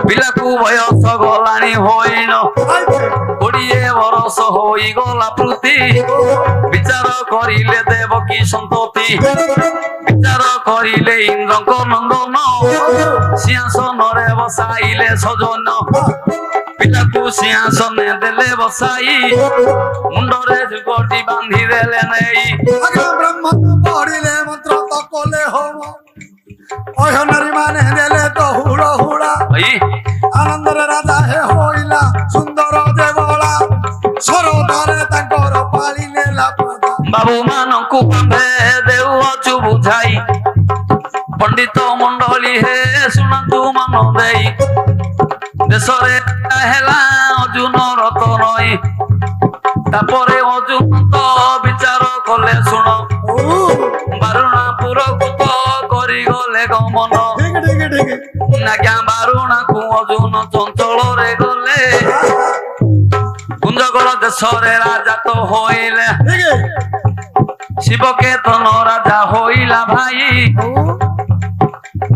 पिलाकू बयस गलाणी होइनो 20 वर्ष होई गला पृथ्वी विचार करिले देवकी संतति विचार करिले इंद्रक नंदन सिंहासन रे बसाइले सजन पिलाकू सिंहासन देले बसाई मुंडरे जुगटी बांधी देले नै ब्रह्म पढ़िले मंत्र तकले हो नारी माने देले तो हुड़ा हुड़ा आनंद राजा हे होइला सुंदर देवला सरोदरे तांकर पाली नेला बाबू मानकु कंधे देउ अचु बुझाई पंडित मंडली हे सुनतु मन देई देशरे हेला अर्जुन रतनई तापरे अर्जुन तो विचार कले सुन बारुणापुर कुत करी गले गमन नाज्ञा बारुणा को अर्जुन चंचल रे गले कुंजगल देशरे राजा तो होइले शिवकेतन राजा होइला भाई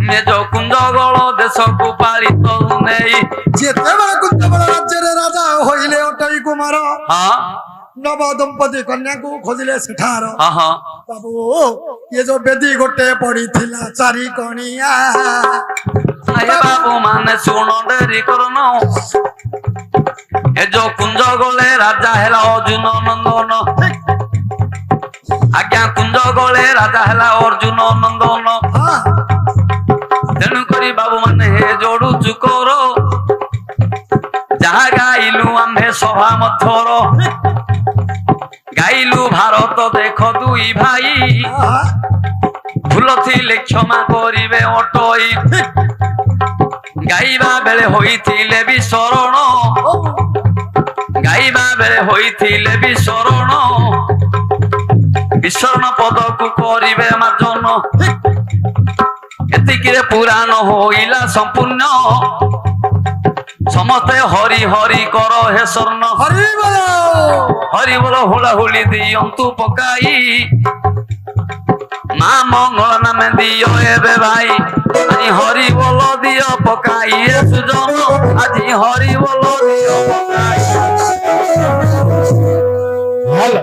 ने जो कुंजगल देश को पालित नहीं जेते बड़ा कुंजगल राज्य रे राजा होइले अटई कुमार हां नव दंपति कन्या को खोजिले सेठार ହଁ ହଁ बाबू ये जो बेदी गोटे पड़ी थिला चारी कणिया ଆଏ ବାବୁ ମାନେ ଶୁଣ ଡେରି କରନ ଏ ଯୋଉ କୁଞ୍ଜ ଗଲେ ରାଜା ହେଲା ଅର୍ଜୁନ ନନ୍ଦନ ଆଜ୍ଞା କୁଞ୍ଜ ଗଲେ ରାଜା ହେଲା ଅର୍ଜୁନ ନନ୍ଦନ हाँ ତେଣୁ କରି ବାବୁ ମାନେ ହେ ଯୋଡୁଛୁ କର ଯାହା ଗାଇଲୁ ଆମ୍ଭେ ସଭା ମଧ୍ୟର ଗାଇଲୁ ଭାରତ ଦେଖ ଦୁଇ ଭାଇ हाँ ଭୁଲ ଥିଲେ କ୍ଷମା କରିବେ ଅଟଇ ଗାଇବା ବେଳେ ହୋଇଥିଲେ ବି ଶରଣ ଗାଇବା ବେଳେ ହୋଇଥିଲେ ବି ଶରଣ ବିଶରଣ ପଦକୁ କରିବେ ମାର୍ଜନ ଏତିକିରେ ପୁରାଣ ହୋଇଲା ସମ୍ପୂର୍ଣ୍ଣ ସମସ୍ତେ ହରି ହରି କର ହେ ସ୍ୱର୍ଣ୍ଣ हरि बोलो ହରି ବୋଲ ହୁଳା ହୁଳି ଦିଅନ୍ତୁ ପକାଇ ମା ମଙ୍ଗଳ ନାମେ ଦିଅ ଏବେ ଭାଇ ଆଜି ହରି ବୋଲ ଦିଅ ପକାଇ ଏ ସୁଜନ ଆଜି ହରି ବୋଲ ଦିଅ ପକାଇ